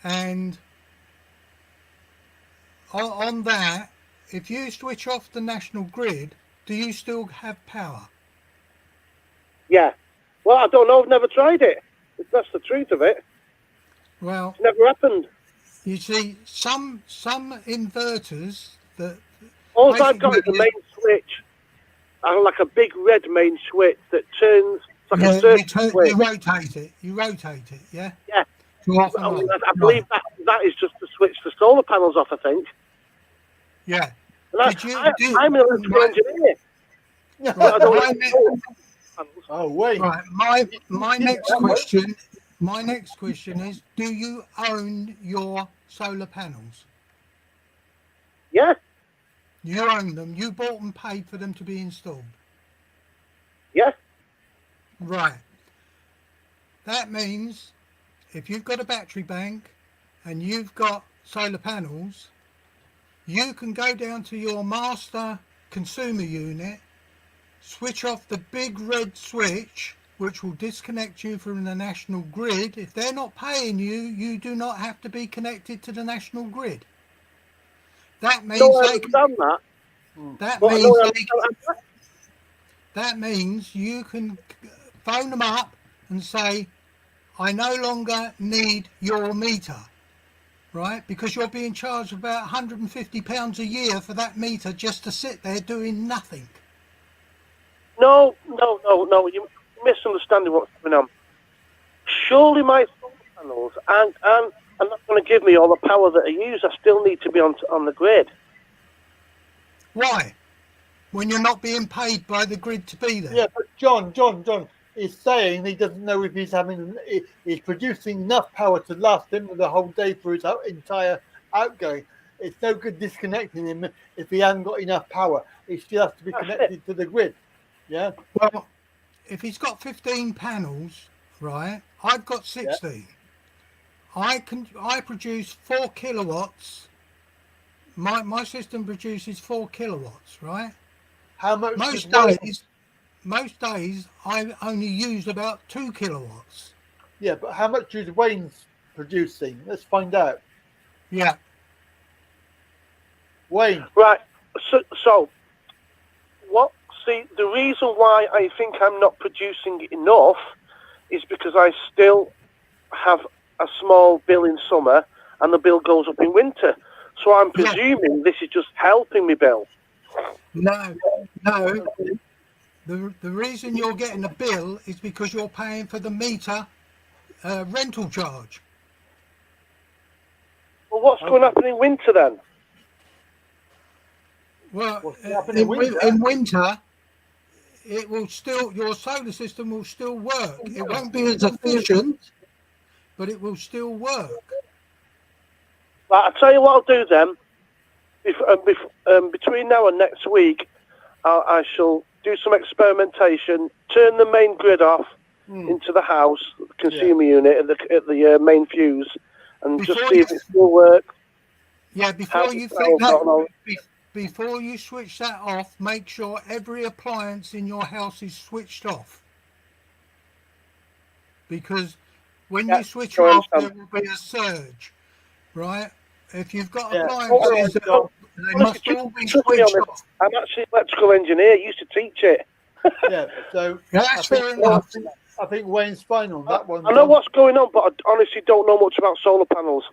Speaker 9: and on that, if you switch off the national grid, do you still have power?
Speaker 10: Yeah. Well, I don't know. I've never tried it. That's the truth of it.
Speaker 9: Well,
Speaker 10: It's never happened.
Speaker 9: you see, some inverters that
Speaker 10: All I've got is a
Speaker 9: basically-
Speaker 10: main switch. Like a big red main switch that turns. It's like a
Speaker 9: you
Speaker 10: circuit switch.
Speaker 9: rotate it. You rotate it, yeah?
Speaker 10: Yeah.
Speaker 9: To off and on.
Speaker 10: I believe that is just to switch the solar panels off, I think.
Speaker 9: Yeah.
Speaker 10: And I'm an electrical engineer. I don't
Speaker 9: Right,
Speaker 10: know.
Speaker 2: Oh, wait.
Speaker 9: right. My next question is, do you own your solar panels?
Speaker 10: Yeah.
Speaker 9: You own them. You bought and paid for them to be installed.
Speaker 10: Yeah.
Speaker 9: Right. That means if you've got a battery bank and you've got solar panels, you can go down to your master consumer unit, switch off the big red switch, which will disconnect you from the national grid. If they're not paying you, you do not have to be connected to the national grid. That means
Speaker 10: No, I
Speaker 9: they can,
Speaker 10: understand that.
Speaker 9: that
Speaker 10: But I
Speaker 9: means
Speaker 10: know I
Speaker 9: they
Speaker 10: understand
Speaker 9: that means you can phone them up and say, I no longer need your meter, right? Because you're being charged about £150 a year for that meter just to sit there doing nothing.
Speaker 10: No. You're misunderstanding what's going on. Surely my solar panels and are not going to give me all the power that I use. I still need to be on the grid.
Speaker 9: Why? When you're not being paid by the grid to be there.
Speaker 2: Yeah, but John is saying he doesn't know if he's producing enough power to last him the whole day for his entire outgoing. It's no good disconnecting him if he hasn't got enough power. He still has to be connected to the grid. Yeah.
Speaker 9: Well, if he's got 15 panels, right? I've got 16. Yeah. I produce 4 kilowatts. My system produces 4 kilowatts, right?
Speaker 2: How much?
Speaker 9: Most days I only use about 2 kilowatts.
Speaker 2: Yeah, but how much is Wayne's producing? Let's find out.
Speaker 9: Yeah.
Speaker 2: Wayne.
Speaker 10: Right. So what? See, the reason why I think I'm not producing enough is because I still have a small bill in summer and the bill goes up in winter. So I'm presuming this is just helping me, Bill.
Speaker 9: No. The reason you're getting a bill is because you're paying for the meter rental charge.
Speaker 10: Well, what's going to happen in winter then?
Speaker 9: Well, in winter, it will still, your solar system will still work. It won't be as efficient, but it will still work.
Speaker 10: Right, I'll tell you what I'll do then. Between now and next week, I shall do some experimentation, turn the main grid off into the house, the consumer unit at the main fuse, and just see if it still works.
Speaker 9: Yeah, before you switch that off, make sure every appliance in your house is switched off. Because when you switch off, there will be a surge, right? If you've got appliances, they must all be switched off.
Speaker 10: I'm actually an electrical engineer. I used to teach it.
Speaker 2: Yeah, so
Speaker 9: that's fair enough.
Speaker 2: I think Wayne's fine on that one.
Speaker 10: I know what's going on, but I honestly don't know much about solar panels.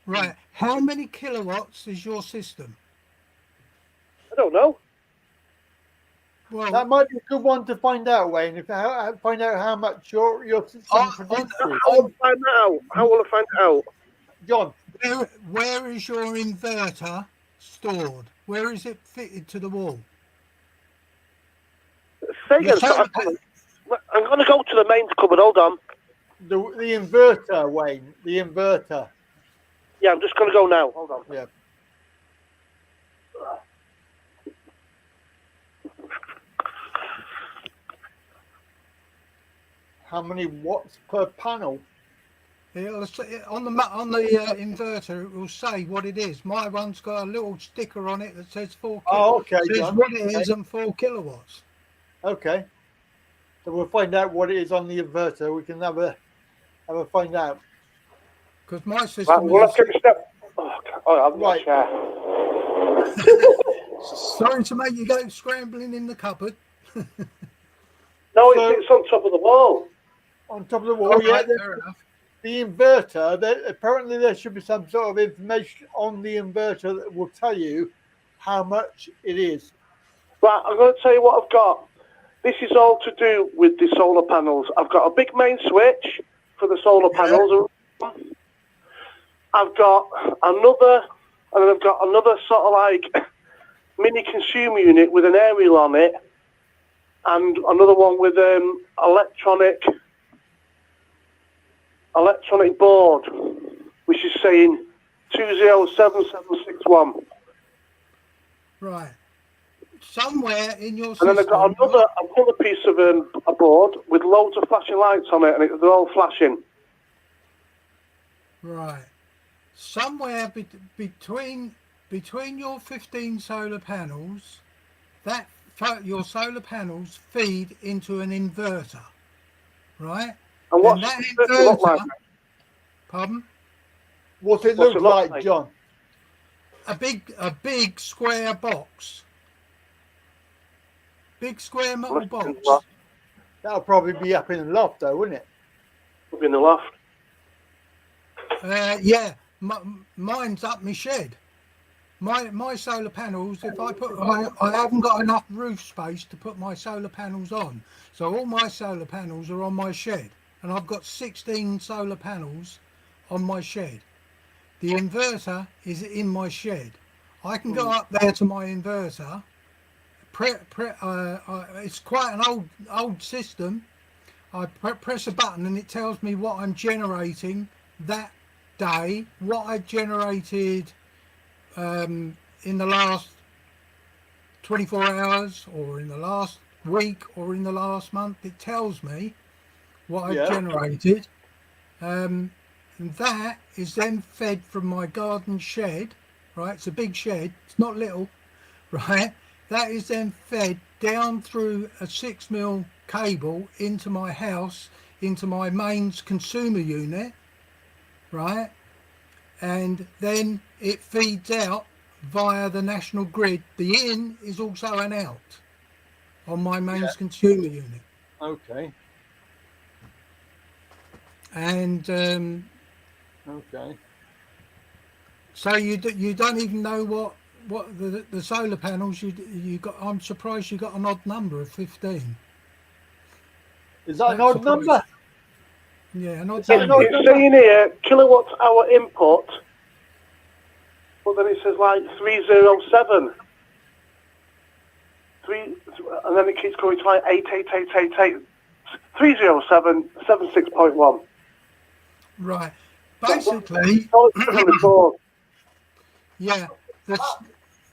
Speaker 9: Right. How many kilowatts is your system?
Speaker 10: I don't know.
Speaker 9: Well,
Speaker 2: That might be a good one to find out, Wayne. Find out how much your system produces.
Speaker 10: How will I find that out? How will I find it out?
Speaker 2: John,
Speaker 9: where is your inverter stored? Where is it fitted to the wall?
Speaker 10: Say again, I'm going to go to the mains cupboard. Hold on.
Speaker 2: the inverter, Wayne. The inverter.
Speaker 10: Yeah, I'm just going to go now. Hold on.
Speaker 2: Yeah. How many watts per panel?
Speaker 9: It'll say, on the inverter, it will say what it is. My one's got a little sticker on it that says 4
Speaker 2: Oh, okay,
Speaker 9: says
Speaker 2: John.
Speaker 9: what it is and 4 kilowatts.
Speaker 2: Okay. So we'll find out what it is on the inverter. We can have a find out.
Speaker 9: Because my system
Speaker 10: Right, we'll
Speaker 9: is...
Speaker 10: have to step. Oh, I'm
Speaker 2: Right.
Speaker 9: Sorry to make you go scrambling in the cupboard.
Speaker 10: No, it's on top of the wall.
Speaker 2: On top of the wall,
Speaker 9: All
Speaker 2: yeah.
Speaker 9: right, fair enough.
Speaker 2: The inverter, apparently there should be some sort of information on the inverter that will tell you how much it is.
Speaker 10: Right, I'm going to tell you what I've got. This is all to do with the solar panels. I've got a big main switch for the solar panels. I've got another sort of like mini consumer unit with an aerial on it, and another one with electronic board, which is saying 207761.
Speaker 9: Right. Somewhere in your
Speaker 10: system. And then I've got another piece of a board with loads of flashing lights on it, and they're all flashing.
Speaker 9: Right. Somewhere between your 15 solar panels, your solar panels feed into an inverter, right?
Speaker 10: And what's
Speaker 9: that
Speaker 10: it look like?
Speaker 9: Pardon?
Speaker 2: What's it look like, John?
Speaker 9: A big square box. Big square metal box.
Speaker 2: That'll probably be up in the loft, though, wouldn't it?
Speaker 10: Up in the loft.
Speaker 9: Yeah, mine's up my shed. My solar panels, if I haven't got enough roof space to put my solar panels on, so all my solar panels are on my shed, and I've got 16 solar panels on my shed. The inverter is in my shed. I can go up there to my inverter. It's quite an old system. I press a button and it tells me what I'm generating that day, what I generated in the last 24 hours, or in the last week, or in the last month. It tells me what I've generated, and that is then fed from my garden shed. Right, it's a big shed, it's not little, right? That is then fed down through a 6mm cable into my house, into my mains consumer unit, right? And then it feeds out via the national grid. The in is also an out on my mains consumer unit.
Speaker 2: Okay.
Speaker 9: And
Speaker 2: okay.
Speaker 9: So you don't even know what the solar panels you got. I'm surprised you got an odd number of 15.
Speaker 2: Is that an odd number?
Speaker 9: Yeah, an odd
Speaker 10: It's
Speaker 9: number.
Speaker 10: saying here kilowatt hour input, but then it says like 307. And then it keeps going to like 88888. 30776.1.
Speaker 9: Right. Basically, yeah.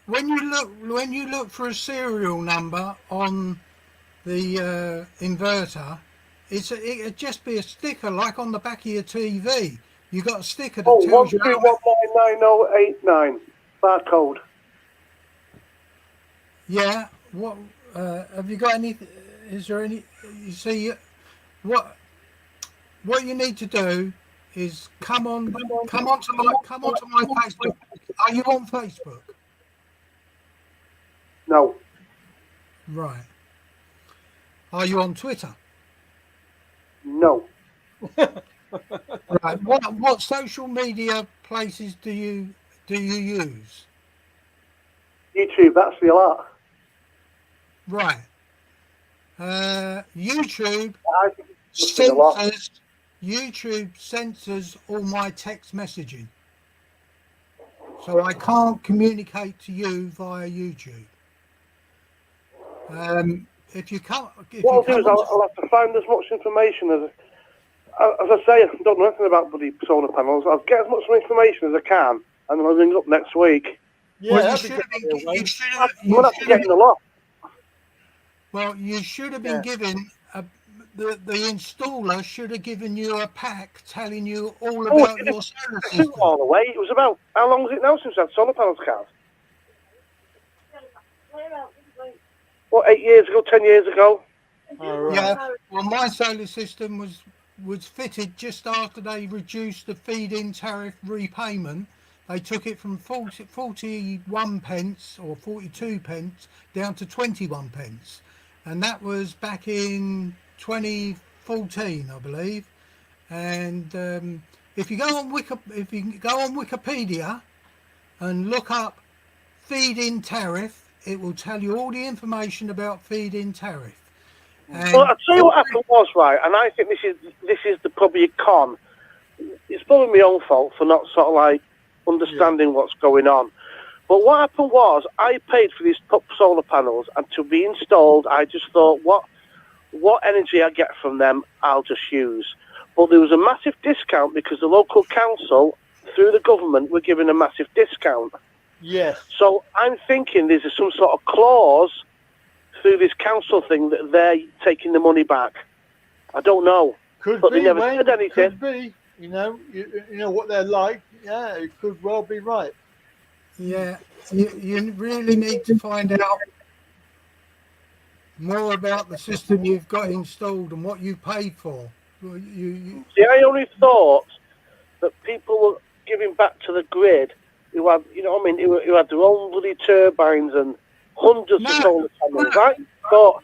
Speaker 9: When you look for a serial number on the inverter, it'd just be a sticker like on the back of your TV. You got a sticker that tells you.
Speaker 10: 121999089 barcode.
Speaker 9: Yeah. What have you got? Any? Is there any? You see, what you need to do is come onto my Facebook. Are you on Facebook?
Speaker 10: No.
Speaker 9: Right. Are you on Twitter?
Speaker 10: No.
Speaker 9: Right. What social media places do you use?
Speaker 10: YouTube. That's the lot.
Speaker 9: Right. YouTube
Speaker 10: I think it's been a lot.
Speaker 9: censors all my text messaging, so I can't communicate to you via YouTube. If you can't,
Speaker 10: What I'll do is I'll have to find as much information as I say. I don't know anything about bloody solar panels. I'll get as much information as I can, and then I'll ring up next week.
Speaker 2: Yeah,
Speaker 9: well,
Speaker 2: that'd be good.
Speaker 10: We'll have to get in a lot.
Speaker 9: Well, you should have been given the installer should have given you a pack telling you all about your solar system.
Speaker 10: All the way. It was about, how long is it now since I had solar panels, Carl? What, 8 years ago, 10 years ago?
Speaker 2: Oh, right.
Speaker 9: Yeah. Well, my solar system was fitted just after they reduced the feed-in tariff repayment. They took it from 41 pence or 42 pence down to 21 pence, and that was back in 2014, I believe. And if you go on Wikipedia and look up feed-in tariff, it will tell you all the information about feed-in tariff. And
Speaker 10: well, I'll tell you what happened was, right, and I think this is probably a con. It's probably my own fault for not sort of like understanding what's going on. But what happened was, I paid for these solar panels, and to be installed, I just thought, what energy I get from them, I'll just use. But there was a massive discount because the local council, through the government, were giving a massive discount.
Speaker 2: Yes.
Speaker 10: So I'm thinking there's some sort of clause through this council thing that they're taking the money back. I don't know.
Speaker 2: Could
Speaker 10: but
Speaker 2: be,
Speaker 10: they never
Speaker 2: Wayne,
Speaker 10: said anything.
Speaker 2: Could be. You know what they're like. Yeah, it could well be right.
Speaker 9: Yeah, you really need to find out more about the system you've got installed and what you paid for.
Speaker 10: See, I only thought that people were giving back to the grid who had, you know what I mean, who had their own bloody turbines and hundreds of solar panels. I thought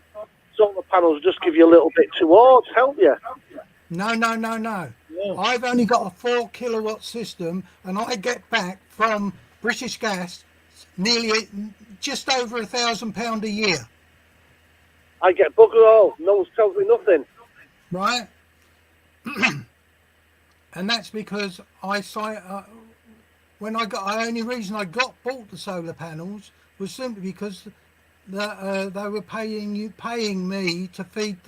Speaker 10: solar panels just give you a little bit towards, help you.
Speaker 9: No. Yeah. I've only got a 4 kilowatt system, and I get back from British Gas nearly just over £1,000 a year.
Speaker 10: I get bugger all. No one tells me nothing.
Speaker 9: Right. And that's because the only reason I bought the solar panels was simply because they were paying me to feed.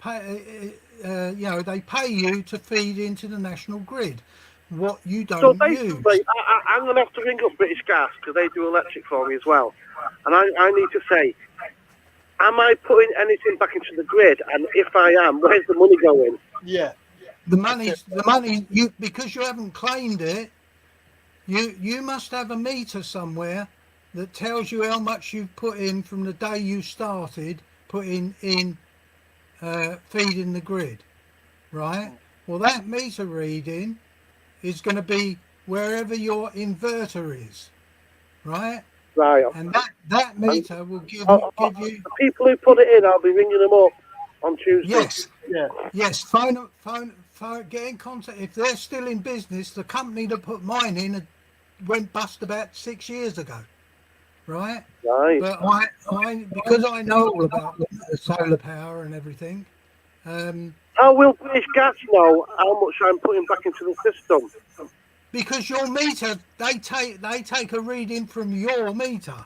Speaker 9: They pay you to feed into the national grid. What you don't
Speaker 10: so basically,
Speaker 9: use.
Speaker 10: I'm going to have to ring up British Gas because they do electric for me as well. And I need to say, am I putting anything back into the grid? And if I am, where's the money going?
Speaker 2: Yeah.
Speaker 9: The money, because you haven't claimed it, you must have a meter somewhere that tells you how much you've put in from the day you started putting in feeding the grid, right? Well, that meter reading is going to be wherever your inverter is, right?
Speaker 10: Right.
Speaker 9: And that meter will give you...
Speaker 10: The people who put it in, I'll be ringing them up on Tuesday.
Speaker 9: Yes.
Speaker 2: Yeah.
Speaker 9: Yes. Phone. Get in contact. If they're still in business, the company that put mine in went bust about 6 years ago, right?
Speaker 10: Right.
Speaker 9: But because I know all about the solar power and everything.
Speaker 10: How will British Gas know how much I'm putting back into the system?
Speaker 9: Because your meter, they take a reading from your meter.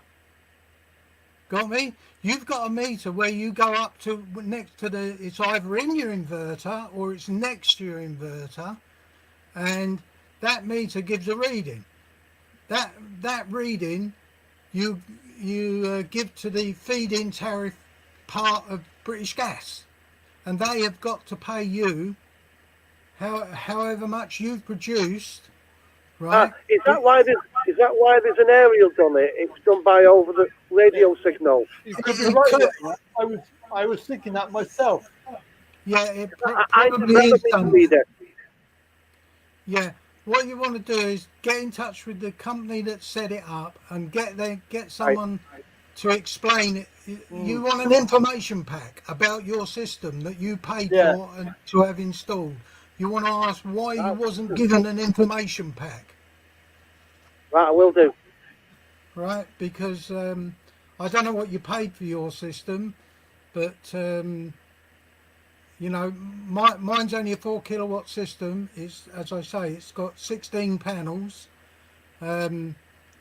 Speaker 9: Got me? You've got a meter where you go up to next to it's either in your inverter or it's next to your inverter, and that meter gives a reading. That reading you give to the feed-in tariff part of British Gas, and they have got to pay you however much you've produced. Right?
Speaker 10: Is that why there's an aerial done it? It's done by over the radio signal.
Speaker 2: I was thinking that myself.
Speaker 9: Yeah, it
Speaker 10: I
Speaker 9: probably
Speaker 10: never
Speaker 9: is done.
Speaker 10: read it.
Speaker 9: Yeah, what you want to do is get in touch with the company that set it up and get someone to explain it. You want an information pack about your system that you paid for and to have installed. You want to ask why you wasn't given an information pack.
Speaker 10: Right, I will do.
Speaker 9: Right, because I don't know what you paid for your system, but you know, mine's only a 4 kilowatt system. It's, as I say, it's got 16 panels. To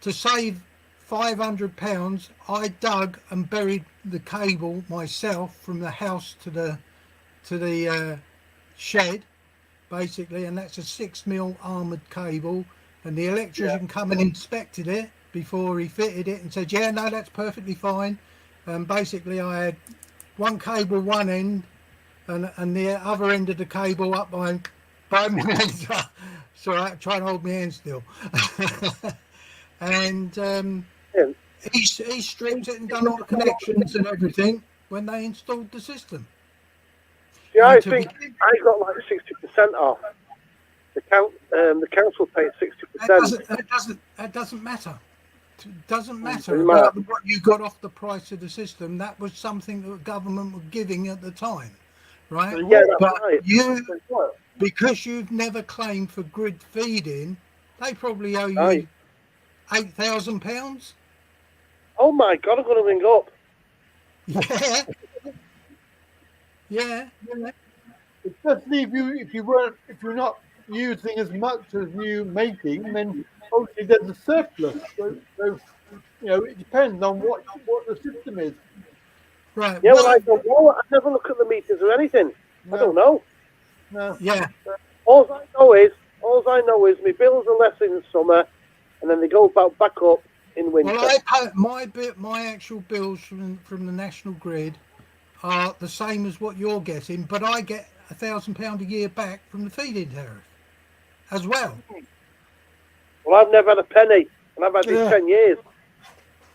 Speaker 9: save £500, I dug and buried the cable myself from the house to the shed, basically, and that's a 6mm armoured cable. And the electrician come and inspected it before he fitted it and said, yeah, no, that's perfectly fine. And basically I had one cable one end and the other end of the cable up by my hands. So I try and hold my hand still. And he stripped it and done all the connections and everything when they installed the system.
Speaker 10: Yeah, I think I got like 60% off. The council paid 60%.
Speaker 9: That doesn't matter. It doesn't matter about what you got off the price of the system. That was something that the government were giving at the time, right?
Speaker 10: Yeah, that's
Speaker 9: but
Speaker 10: right.
Speaker 9: Because you've never claimed for grid feeding, they probably owe you £8,000.
Speaker 10: Oh my God, I'm going to ring up.
Speaker 9: Yeah.
Speaker 2: Especially if you're not using as much as you're making, then obviously there's a surplus. So you know, it depends on what the system is.
Speaker 9: Right.
Speaker 10: Yeah, well, I don't know. I never look at the meters or anything.
Speaker 2: No.
Speaker 10: I don't know.
Speaker 2: No.
Speaker 9: Yeah.
Speaker 10: All I know is my bills are less in the summer, and then they go back up in winter.
Speaker 9: Well, I pay my actual bills from the national grid are the same as what you're getting, but I get £1,000 a year back from the feed-in tariff as well.
Speaker 10: Well, I've never had a penny, and I've had it 10 years.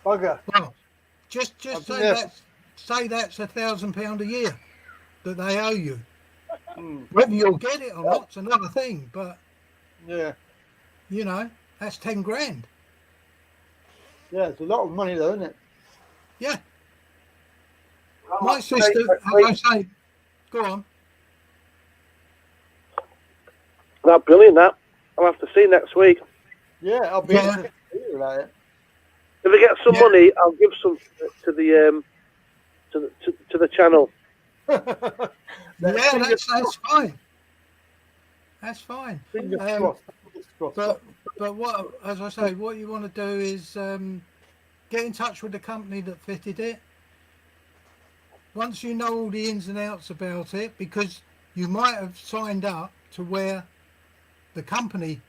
Speaker 2: Bugger.
Speaker 9: Well, just say that's £1,000 a year that they owe you. Whether you'll get it or not's another thing, but you know, that's 10 grand.
Speaker 2: Yeah, it's a lot of money though, isn't it?
Speaker 9: Yeah. My sister, as I say, go on.
Speaker 10: That's brilliant, that. I'll have to see next week.
Speaker 2: Yeah, I'll be interested to hear about it.
Speaker 10: If I get some money, I'll give some to the channel.
Speaker 9: That's fine. That's fine. But what, as I say, what you want to do is get in touch with the company that fitted it. Once you know all the ins and outs about it, because you might have signed up to where the company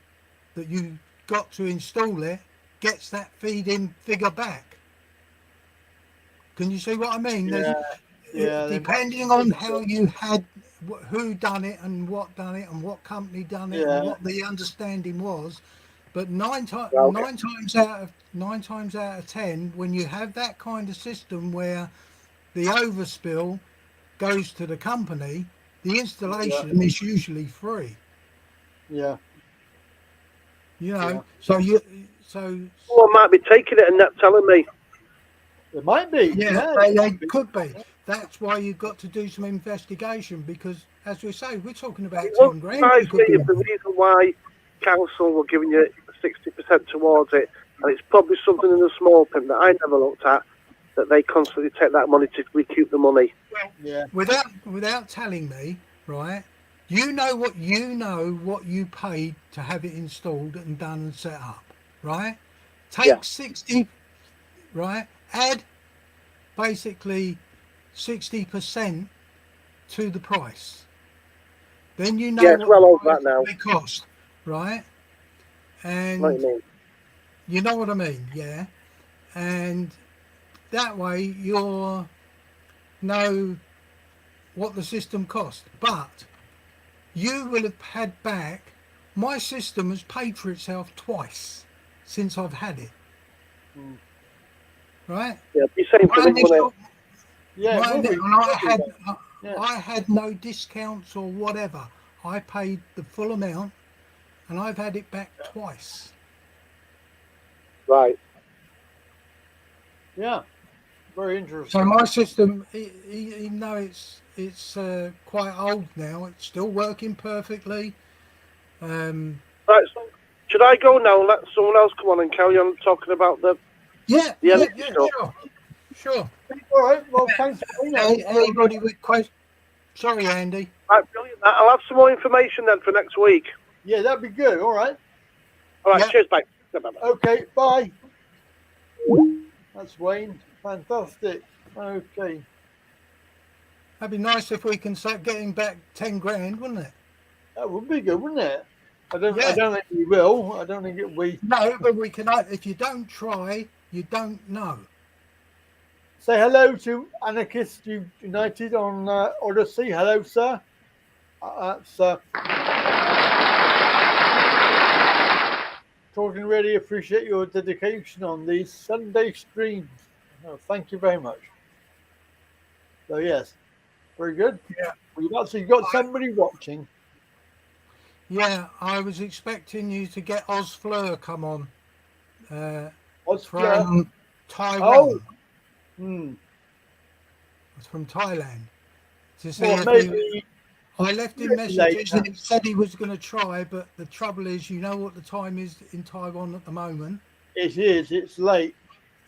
Speaker 9: that you got to install it gets that feed-in figure back. Can you see what I mean? Depending on how you had, who done it and what company done it and what the understanding was, but nine times out of 10, when you have that kind of system where the overspill goes to the company, the installation is usually free.
Speaker 2: Yeah.
Speaker 9: You know,
Speaker 10: Someone might be taking it and not telling me.
Speaker 2: It might be.
Speaker 9: Yeah, they could be. That's why you've got to do some investigation, because, as we say, we're talking about 10 grand.
Speaker 10: The reason why council were giving you 60% towards it, and it's probably something in the small print that I never looked at, that they constantly take that money to recoup the money.
Speaker 2: Yeah.
Speaker 9: Without telling me, right? You know what you paid to have it installed and done and set up, right? Take 60, right? Add basically 60% to the price. Then you know
Speaker 10: it's well over that now.
Speaker 9: They cost, right? And
Speaker 10: what do you mean?
Speaker 9: You know what I mean, yeah. And that way you'll know what the system cost. But you will have had back, my system has paid for itself twice since I've had it. Right?
Speaker 10: Yeah, be saying for the
Speaker 9: I had no discounts or whatever. I paid the full amount and I've had it back twice.
Speaker 10: Right.
Speaker 2: Yeah. Very interesting.
Speaker 9: So my system, even though it's quite old now, it's still working perfectly.
Speaker 10: Right, so should I go now and let someone else come on and carry on talking about the
Speaker 9: sure. Sure.
Speaker 2: All right. Well, thanks.
Speaker 9: Anybody with questions? Sorry, Andy.
Speaker 10: Right, brilliant. I'll have some more information then for next week.
Speaker 2: Yeah, that'd be good. All right.
Speaker 10: All right,
Speaker 9: Yeah.
Speaker 10: cheers, mate. Bye-bye.
Speaker 2: Okay. Bye. That's Wayne. Fantastic. Okay.
Speaker 9: That'd be nice if we can start getting back 10 grand, wouldn't it?
Speaker 2: That would be good, wouldn't it? I don't
Speaker 9: Yeah.
Speaker 2: think we will. I don't think it we.
Speaker 9: No, but we can. If you don't try, you don't know.
Speaker 2: Say hello to Anarchist United on Odyssey. Hello, sir. Talking really appreciate your dedication on these Sunday streams. Oh, thank you very much. So yes, very good.
Speaker 9: Yeah.
Speaker 2: We've actually got somebody watching.
Speaker 9: Yeah, I was expecting you to get Ozfleur come on.
Speaker 2: Ozfleur.
Speaker 9: From Taiwan.
Speaker 2: Oh.
Speaker 9: It's from Thailand. To see
Speaker 2: Well,
Speaker 9: if
Speaker 2: maybe
Speaker 9: I left him
Speaker 2: maybe
Speaker 9: messages
Speaker 2: later.
Speaker 9: and he said he was going to try, but the trouble is, you know what the time is in Taiwan at the moment?
Speaker 2: It is. It's late.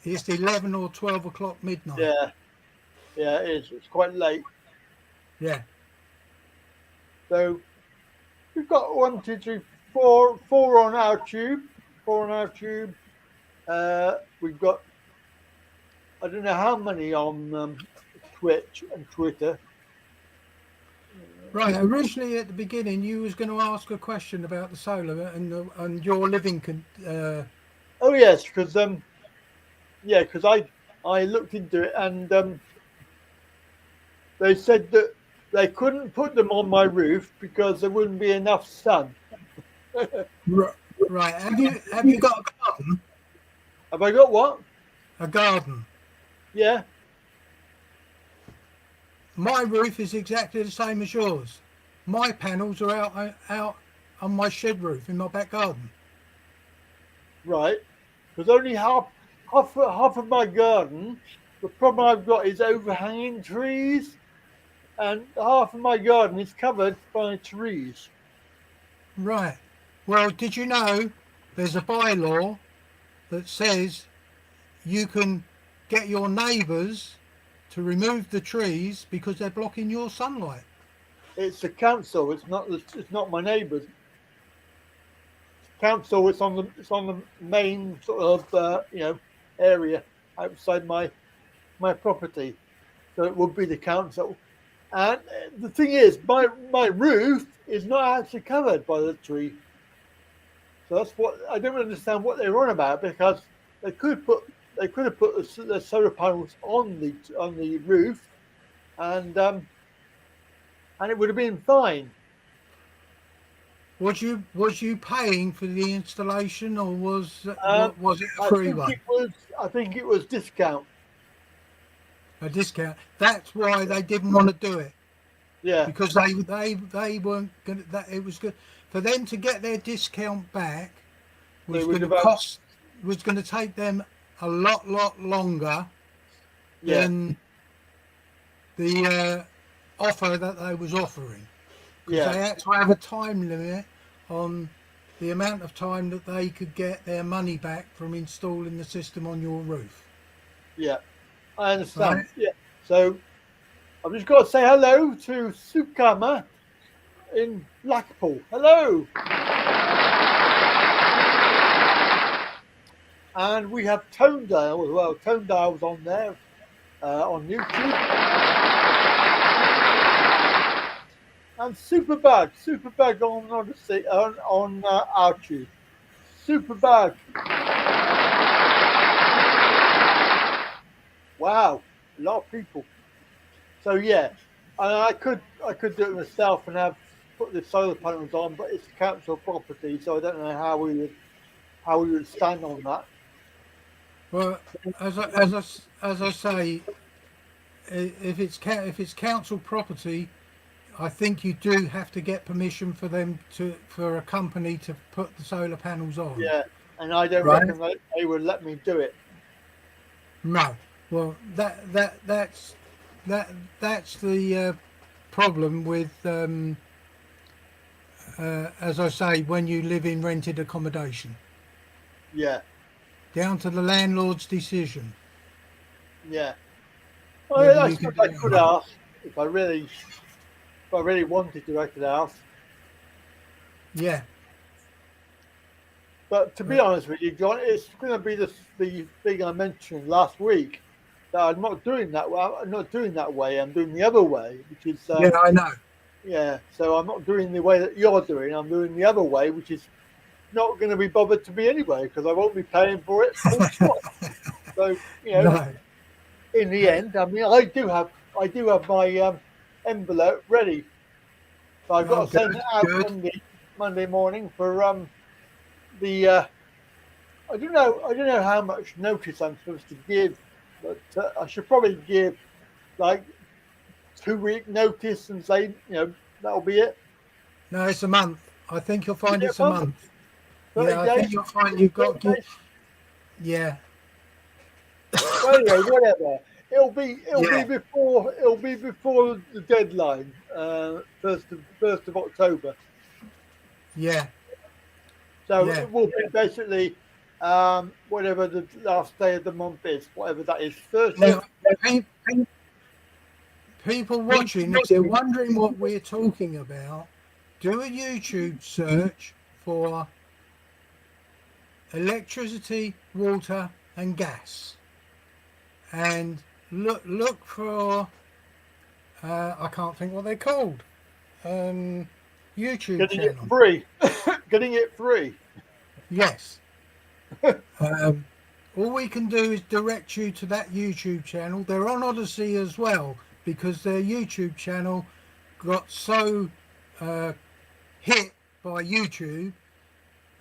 Speaker 9: It's 11 or 12 o'clock midnight.
Speaker 2: Yeah. Yeah, it is. It's quite late.
Speaker 9: Yeah.
Speaker 2: So we've got 1, 2, 3, 4 on our tube. 4 on our tube. We've got I don't know how many on Twitch and Twitter.
Speaker 9: Right. Originally, at the beginning, you was going to ask a question about the solar and your living.
Speaker 2: Oh yes, because I looked into it and they said that they couldn't put them on my roof because there wouldn't be enough sun.
Speaker 9: Right. Have you got a garden?
Speaker 2: Have I got what?
Speaker 9: A garden.
Speaker 2: Yeah.
Speaker 9: My roof is exactly the same as yours. My panels are out on my shed roof in my back garden.
Speaker 2: Right. Because only half of my garden, the problem I've got is overhanging trees, and half of my garden is covered by trees.
Speaker 9: Right. Well, did you know there's a bylaw that says you can get your neighbours to remove the trees because they're blocking your sunlight?
Speaker 2: It's the council. It's not my neighbours. Council. It's on the main sort of area outside my property, so it would be the council. And the thing is, my roof is not actually covered by the tree. So that's what I don't understand what they're on about, because they could have put the solar panels on the roof, and it would have been fine.
Speaker 9: Was you paying for the installation, or was it a free one?
Speaker 2: I think it was discount.
Speaker 9: A discount. That's why they didn't want to do it.
Speaker 2: Yeah.
Speaker 9: Because they weren't going to. It was good for them to get their discount back. Was going to take them a lot longer than the offer that they was offering. Because they had to have a time limit on the amount of time that they could get their money back from installing the system on your roof.
Speaker 2: Yeah, I understand.
Speaker 9: Right.
Speaker 2: Yeah. So I've just got to say hello to Sukama in Blackpool. Hello. And we have Tonedale as well. Tonedale's on there on YouTube. And Superbag on Odyssey on our tube. Superbag. Wow, a lot of people. So yeah, and I could do it myself and put the solar panels on, but it's council property, so I don't know how we would stand on that.
Speaker 9: Well, as I say, if it's council property, I think you do have to get permission for a company to put the solar panels on.
Speaker 2: Yeah, and I don't reckon they would let me do it.
Speaker 9: No. Well, that's the problem with, as I say, when you live in rented accommodation.
Speaker 2: Yeah.
Speaker 9: Down to the landlord's decision.
Speaker 2: Yeah. I could ask if I really wanted to. I could ask.
Speaker 9: Yeah.
Speaker 2: But to be honest with you, John, it's going to be the thing I mentioned last week that I'm not doing that way. I'm not doing that way. I'm doing the other way, which is
Speaker 9: Yeah, I know.
Speaker 2: Yeah, so I'm not doing the way that you're doing. I'm doing the other way, which is not going to be bothered to me anyway because I won't be paying for it. Full stop. So in the end, I mean, I do have my envelope ready. So I've got to send it out Monday morning for the. I don't know how much notice I'm supposed to give, but I should probably give like 2-week notice and say, that'll be it.
Speaker 9: No, it's a month. I think you'll find it's a month.
Speaker 2: 30
Speaker 9: Yeah, I
Speaker 2: days?
Speaker 9: think you'll find you've got to. Yeah.
Speaker 2: Well, anyway, whatever. It'll be before the deadline, 1st of October.
Speaker 9: Yeah.
Speaker 2: So it will be basically whatever the last day of the month is, whatever that is.
Speaker 9: People watching, if they're wondering what we're talking about, do a YouTube search for electricity, water, and gas, and look for I can't think what they're called. YouTube
Speaker 2: Getting
Speaker 9: channel.
Speaker 2: it free. Getting it free.
Speaker 9: Yes. All we can do is direct you to that YouTube channel. They're on Odyssey as well because their YouTube channel got so hit by YouTube.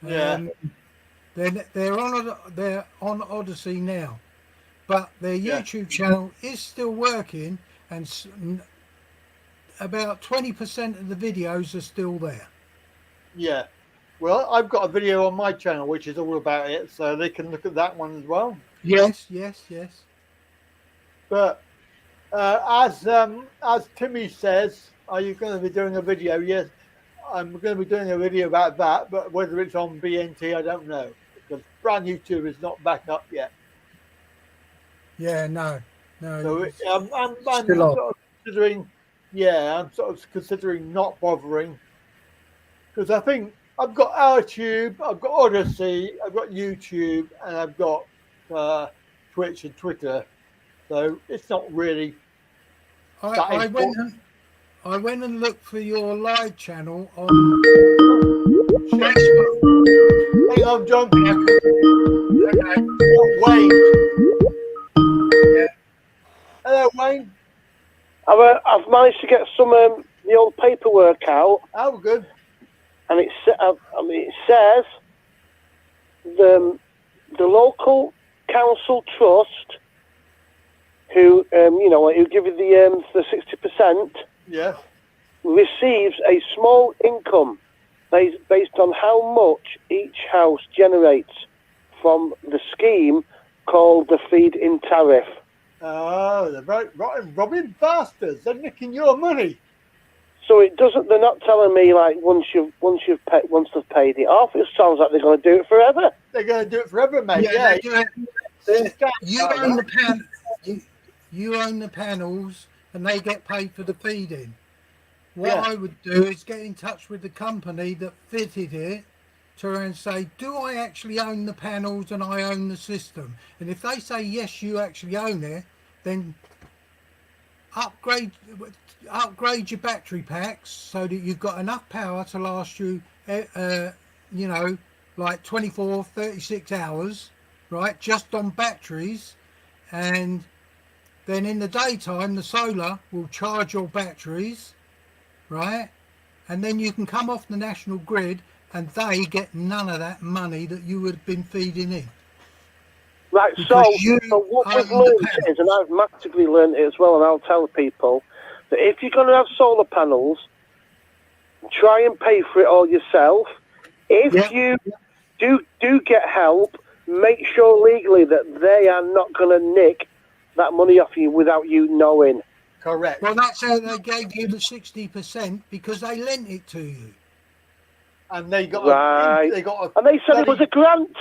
Speaker 9: They're on Odyssey now, but their YouTube channel is still working, and about 20% of the videos are still there.
Speaker 2: Yeah. Well, I've got a video on my channel which is all about it, so they can look at that one as well.
Speaker 9: Yes.
Speaker 2: But as Timmy says, are you going to be doing a video? Yes, I'm going to be doing a video about that, but whether it's on BNT, I don't know. Because brand YouTube is not back up yet.
Speaker 9: Yeah, no.
Speaker 2: So I'm sort of considering, I'm sort of considering not bothering, because I think I've got RTube, I've got Odyssey, I've got YouTube, and I've got Twitch and Twitter. So it's not really.
Speaker 9: I went and looked for your live channel on Facebook.
Speaker 2: Hang on, John. Okay. Wayne. Yeah. Hello, Wayne.
Speaker 10: I've managed to get some the old paperwork out.
Speaker 2: Oh, good.
Speaker 10: And it says the local council trust who who give you the 60%.
Speaker 2: Yeah.
Speaker 10: Receives a small income based on how much each house generates from the scheme called the feed-in tariff.
Speaker 2: Oh, they're robbing bastards! They're nicking your money.
Speaker 10: So it doesn't. They're not telling me like once they've paid it off. It sounds like they're going to do it forever.
Speaker 2: They're going to do it forever, mate.
Speaker 9: Yeah. You own the You own the panels, and they get paid for the feed-in. What I would do is get in touch with the company that fitted it to her and say, do I actually own the panels and I own the system? And if they say, yes, you actually own it, then upgrade your battery packs so that you've got enough power to last you, like 24, 36 hours, right, just on batteries. And then in the daytime, the solar will charge your batteries, right? And then you can come off the national grid and they get none of that money that you would have been feeding in.
Speaker 10: Right, so what we've learned is, and I've massively learned it as well, and I'll tell people, that if you're going to have solar panels, try and pay for it all yourself. If you do get help, make sure legally that they are not going to nick that money off you without you knowing.
Speaker 2: Correct.
Speaker 9: Well, that's how they gave you the 60%, because they lent it to you.
Speaker 2: And they got
Speaker 10: and they said it was a grant.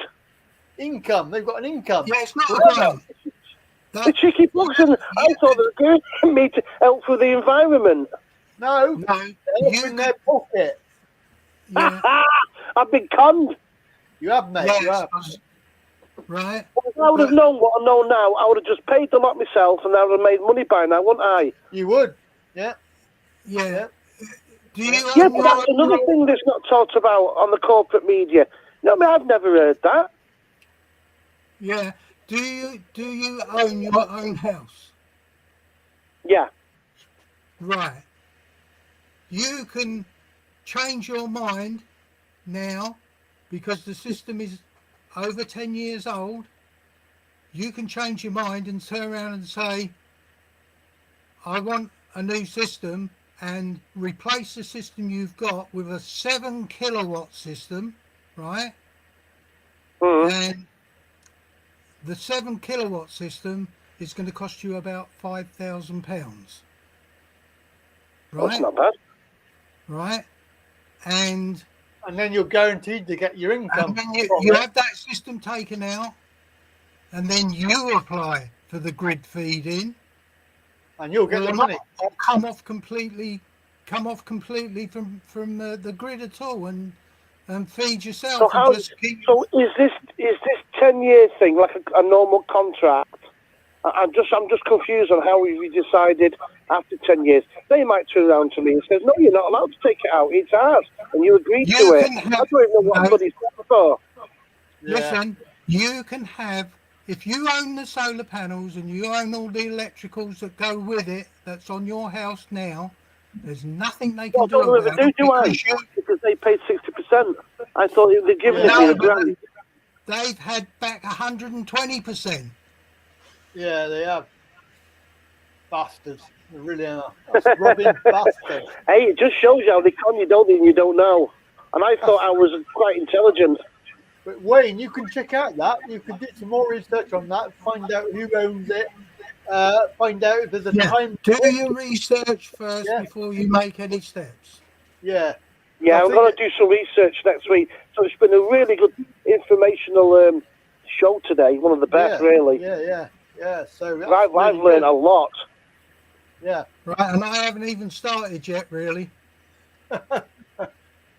Speaker 2: Income. They've got an income.
Speaker 9: Yeah, it's not a grant.
Speaker 10: The cheeky bugs, and I thought they were going me to help with the environment.
Speaker 2: No,
Speaker 9: No,
Speaker 2: they're
Speaker 9: you
Speaker 2: in their pocket.
Speaker 9: yeah,
Speaker 10: I've been conned.
Speaker 2: You have, mate. You
Speaker 9: yes,
Speaker 2: have.
Speaker 9: right.
Speaker 10: Well, if I would have known what I know now, I would have just paid the lot myself, and I would have made money by now, wouldn't I?
Speaker 2: You would. Yeah.
Speaker 9: Yeah. Do you
Speaker 10: Yeah,
Speaker 9: own
Speaker 10: but
Speaker 9: your
Speaker 10: that's
Speaker 9: own
Speaker 10: another thing that's not talked about on the corporate media. No, I mean, I've never heard that.
Speaker 9: Yeah. Do you own your own house?
Speaker 10: Yeah.
Speaker 9: Right. You can change your mind now because the system is over 10 years old. You can change your mind and turn around and say, I want a new system, and replace the system you've got with a 7 kilowatt system, right? And the 7 kilowatt system is going to cost you about £5,000. Right?
Speaker 10: That's not bad.
Speaker 9: Right? And
Speaker 2: then you're guaranteed to get your income.
Speaker 9: And then you have that system taken out, and then you apply for the grid feed-in,
Speaker 2: and you'll get the money.
Speaker 9: Or come off completely from the grid at all, and feed yourself.
Speaker 10: So how? So is this 10-year thing like a normal contract? I'm just confused on how we decided after 10 years. They might turn around to me and say, "No, you're not allowed to take it out. It's ours," and you agreed to it. I don't even know what bloody for.
Speaker 9: Listen, you can have, if you own the solar panels and you own all the electricals that go with it, that's on your house now. There's nothing they can do about it.
Speaker 10: Because they paid 60%. I thought they'd given me a grant.
Speaker 9: They've had back 120%.
Speaker 2: Yeah, they have. Bastards. They really are. That's robbing bastards.
Speaker 10: Hey, it just shows you how they con you, don't they, and you don't know. And I thought I was quite intelligent.
Speaker 2: But Wayne, you can check out that. You can do some more research on that. Find out who owns it. Find out if there's a time.
Speaker 9: Do your research first before you make any steps.
Speaker 2: Yeah.
Speaker 10: Yeah, I'm going to do some research next week. So it's been a really good informational show today. One of the best, really.
Speaker 2: Yeah. So
Speaker 10: I've learned a lot.
Speaker 2: Yeah.
Speaker 9: Right, and I haven't even started yet, really.
Speaker 10: Right,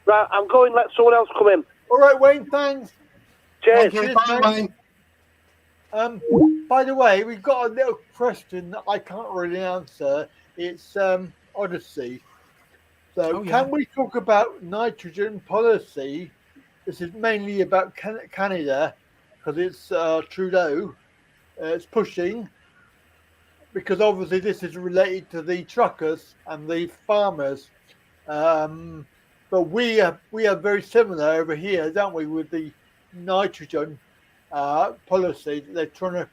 Speaker 10: I'm going. Let someone else come in.
Speaker 2: All right, Wayne. Thanks.
Speaker 10: Cheers.
Speaker 9: Thank you. Bye,
Speaker 2: Wayne. By the way, we've got a little question that I can't really answer. It's Odyssey. So, can we talk about nitrogen policy? This is mainly about Canada because it's Trudeau. It's pushing because obviously this is related to the truckers and the farmers. But we are very similar over here, don't we, with the nitrogen policy. They're trying to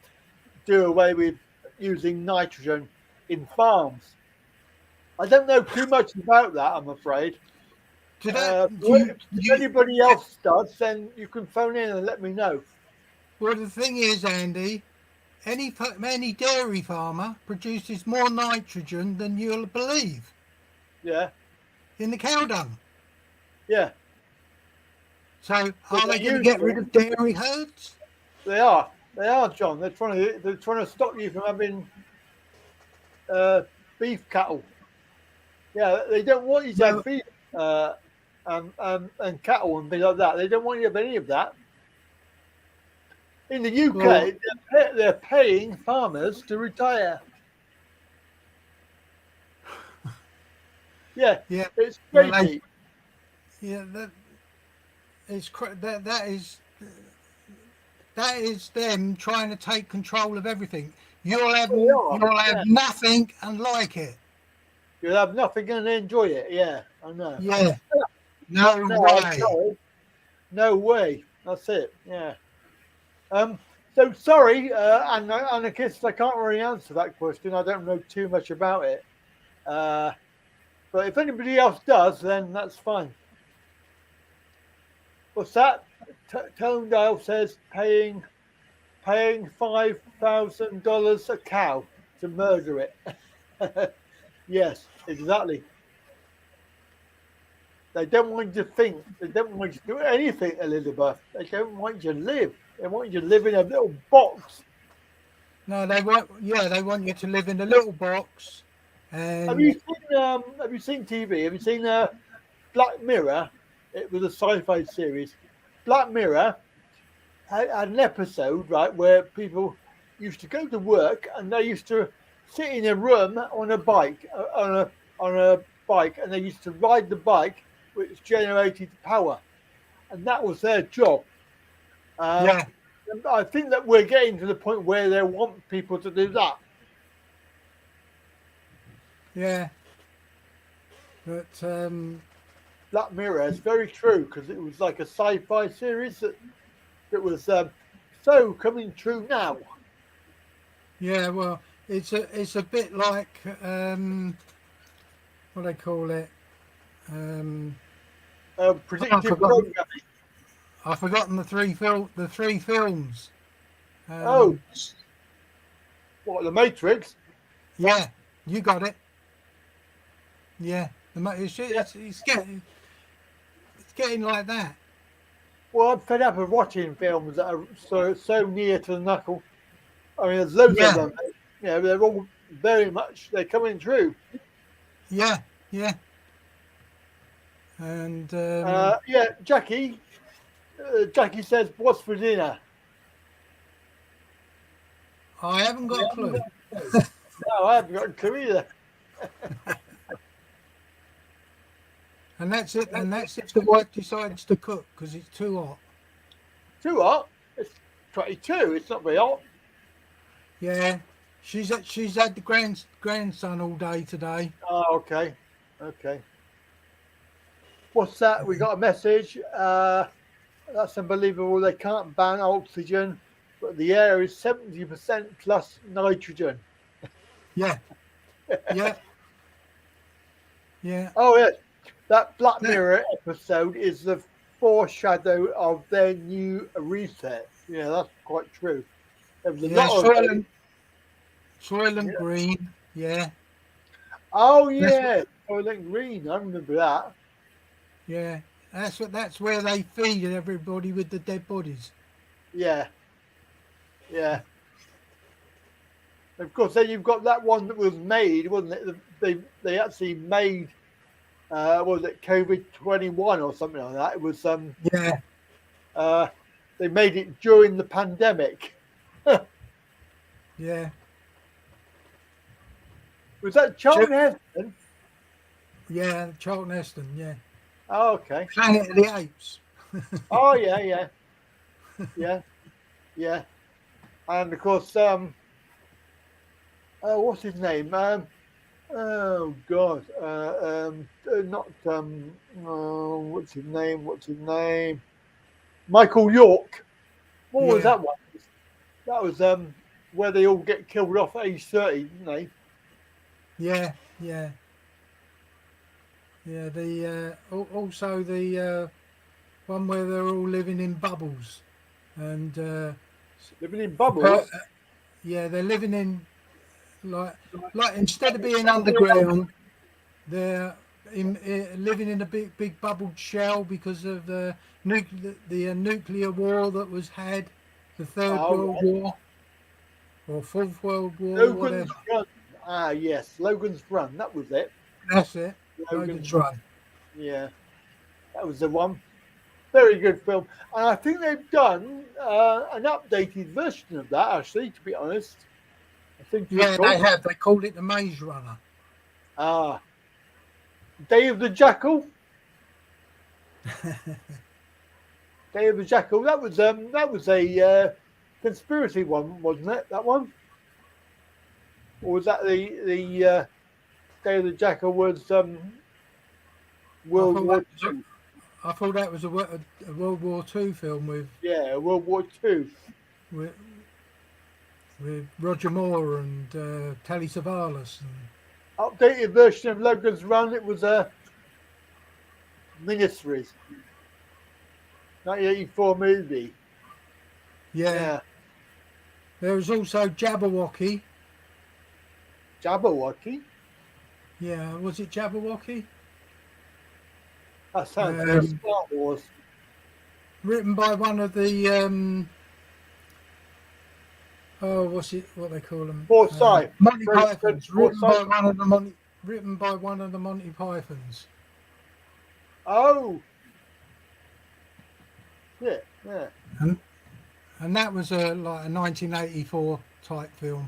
Speaker 2: do away with using nitrogen in farms. I don't know too much about that, I'm afraid. If anybody else does, then you can phone in and let me know.
Speaker 9: Well, the thing is, Andy, any dairy farmer produces more nitrogen than you'll believe.
Speaker 2: Yeah.
Speaker 9: In the cow dung.
Speaker 2: Yeah.
Speaker 9: So are they going to get rid of dairy herds?
Speaker 2: They are, John. They're trying to stop you from having beef cattle. Yeah, they don't want you to have beef and cattle and things like that. They don't want you to have any of that. In the UK, they're paying farmers to retire. Yeah, it's crazy.
Speaker 9: That is them trying to take control of everything. You'll have nothing and like it.
Speaker 2: You'll have nothing and enjoy it. Yeah, I know.
Speaker 9: Yeah. No way.
Speaker 2: No way. That's it. Yeah. So sorry, anarchist, I can't really answer that question. I don't know too much about it. But if anybody else does, then that's fine. What's that? Tone Dial says paying $5,000 a cow to murder it. Yes, exactly. They don't want you to think. They don't want you to do anything, Elizabeth. They don't want you to live. They want you to live in a little box.
Speaker 9: No, they want. Yeah, they want you to live in a little box. And
Speaker 2: Have you seen TV? Have you seen Black Mirror? It was a sci-fi series. Black Mirror had an episode, right, where people used to go to work and they used to sit in a room on a bike, on a bike, and they used to ride the bike, which generated power, and that was their job.
Speaker 9: yeah,
Speaker 2: And I think that we're getting to the point where they want people to do that.
Speaker 9: yeah. But
Speaker 2: Black Mirror is very true because it was like a sci-fi series that was so coming true now.
Speaker 9: yeah, well, it's a bit like what do they call it?
Speaker 2: Predictive programming.
Speaker 9: I've forgotten the three films.
Speaker 2: Oh, what, The Matrix?
Speaker 9: Yeah, you got it. Yeah, it's getting like that.
Speaker 2: Well, I'm fed up of watching films that are so near to the knuckle. I mean, there's loads of them. Yeah, they're all they're coming true.
Speaker 9: Yeah, yeah. And
Speaker 2: yeah, Jackie says, "What's for dinner?"
Speaker 9: I haven't got a clue.
Speaker 2: No, I haven't got a clue either.
Speaker 9: And that's it. And that's if the wife decides to cook because it's too hot.
Speaker 2: Too hot? It's 22. It's not very hot.
Speaker 9: Yeah, she's had the grandson all day today.
Speaker 2: Oh, okay. What's that? We got a message. That's unbelievable. They can't ban oxygen, but the air is 70% plus nitrogen.
Speaker 9: Yeah, yeah, yeah.
Speaker 2: Oh, yeah. That Black Mirror episode is the foreshadow of their new reset. Yeah, that's quite true. There was a lot of
Speaker 9: Soylent Green. Yeah.
Speaker 2: Oh yeah, Soylent Green. I remember that.
Speaker 9: Yeah, that's where they feed everybody with the dead bodies.
Speaker 2: Yeah. Of course, then you've got that one that was made, wasn't it? They actually made. Was it COVID-21 or something like that? It was they made it during the pandemic.
Speaker 9: Yeah.
Speaker 2: Was that Charlton Heston?
Speaker 9: Yeah, Charlton Heston. Yeah.
Speaker 2: Oh, okay.
Speaker 9: Planet of the Apes.
Speaker 2: Oh yeah. And of course, what's his name? Oh God, not what's his name? Michael York. What was that one? That was where they all get killed off at age 30, didn't they?
Speaker 9: Yeah. The also the one where they're all living in bubbles, and
Speaker 2: living in bubbles.
Speaker 9: Yeah, they're living in like instead of being underground, they're living in a big bubbled shell because of the nuclear war that was had, the Third World War or Fourth World War.
Speaker 2: Logan's Run. Ah, yes, Logan's Run. That was it.
Speaker 9: That's it. Logan's Run.
Speaker 2: Yeah, that was the one. Very good film, and I think they've done an updated version of that. Actually, to be honest, I think.
Speaker 9: Yeah, they have. They called it the Maze Runner.
Speaker 2: Ah, Day of the Jackal. Day of the Jackal. That was a conspiracy one, wasn't it? That one, or was that the Day of the Jackal was World War II?
Speaker 9: I thought that was a World War II film with
Speaker 2: World War II
Speaker 9: with Roger Moore and Telly Savalas.
Speaker 2: Updated version of Logan's Run. It was a miniseries, 1984 movie.
Speaker 9: Yeah. There was also Jabberwocky.
Speaker 2: Jabberwocky?
Speaker 9: Yeah, was it Jabberwocky?
Speaker 2: That sounds like Star Wars.
Speaker 9: Written by one of the Oh, what's it? What they call them?
Speaker 2: Forsyth.
Speaker 9: Monty
Speaker 2: Fred
Speaker 9: Pythons, written by
Speaker 2: Forsyth.
Speaker 9: one of the Monty Pythons.
Speaker 2: Oh. Yeah.
Speaker 9: And that was like a 1984 type film.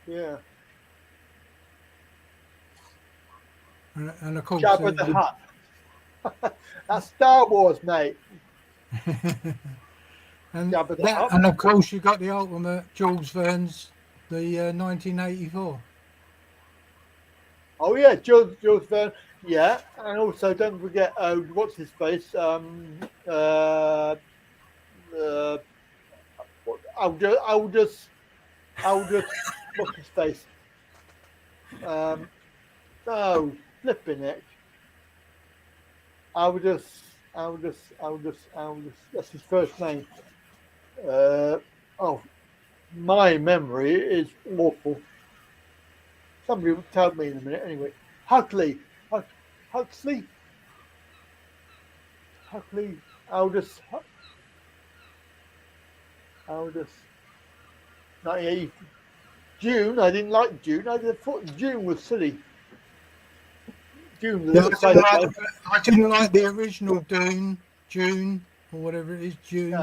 Speaker 2: Yeah.
Speaker 9: And of course,
Speaker 2: Jabba the Hutt. That's Star Wars, mate.
Speaker 9: and
Speaker 2: Jabba the Hutt.
Speaker 9: and of course you got the ultimate Jules Verne's the 1984.
Speaker 2: Oh yeah, Jules Verne. Yeah, and also don't forget what's his face? Aldous. What's his face? No, flipping it. Aldous. That's his first name. My memory is awful. Somebody will tell me in a minute. Anyway, Huxley. Aldous. 98. June. I didn't like June. I thought June was silly. June.
Speaker 9: I didn't like the original June, or whatever it is, Dune.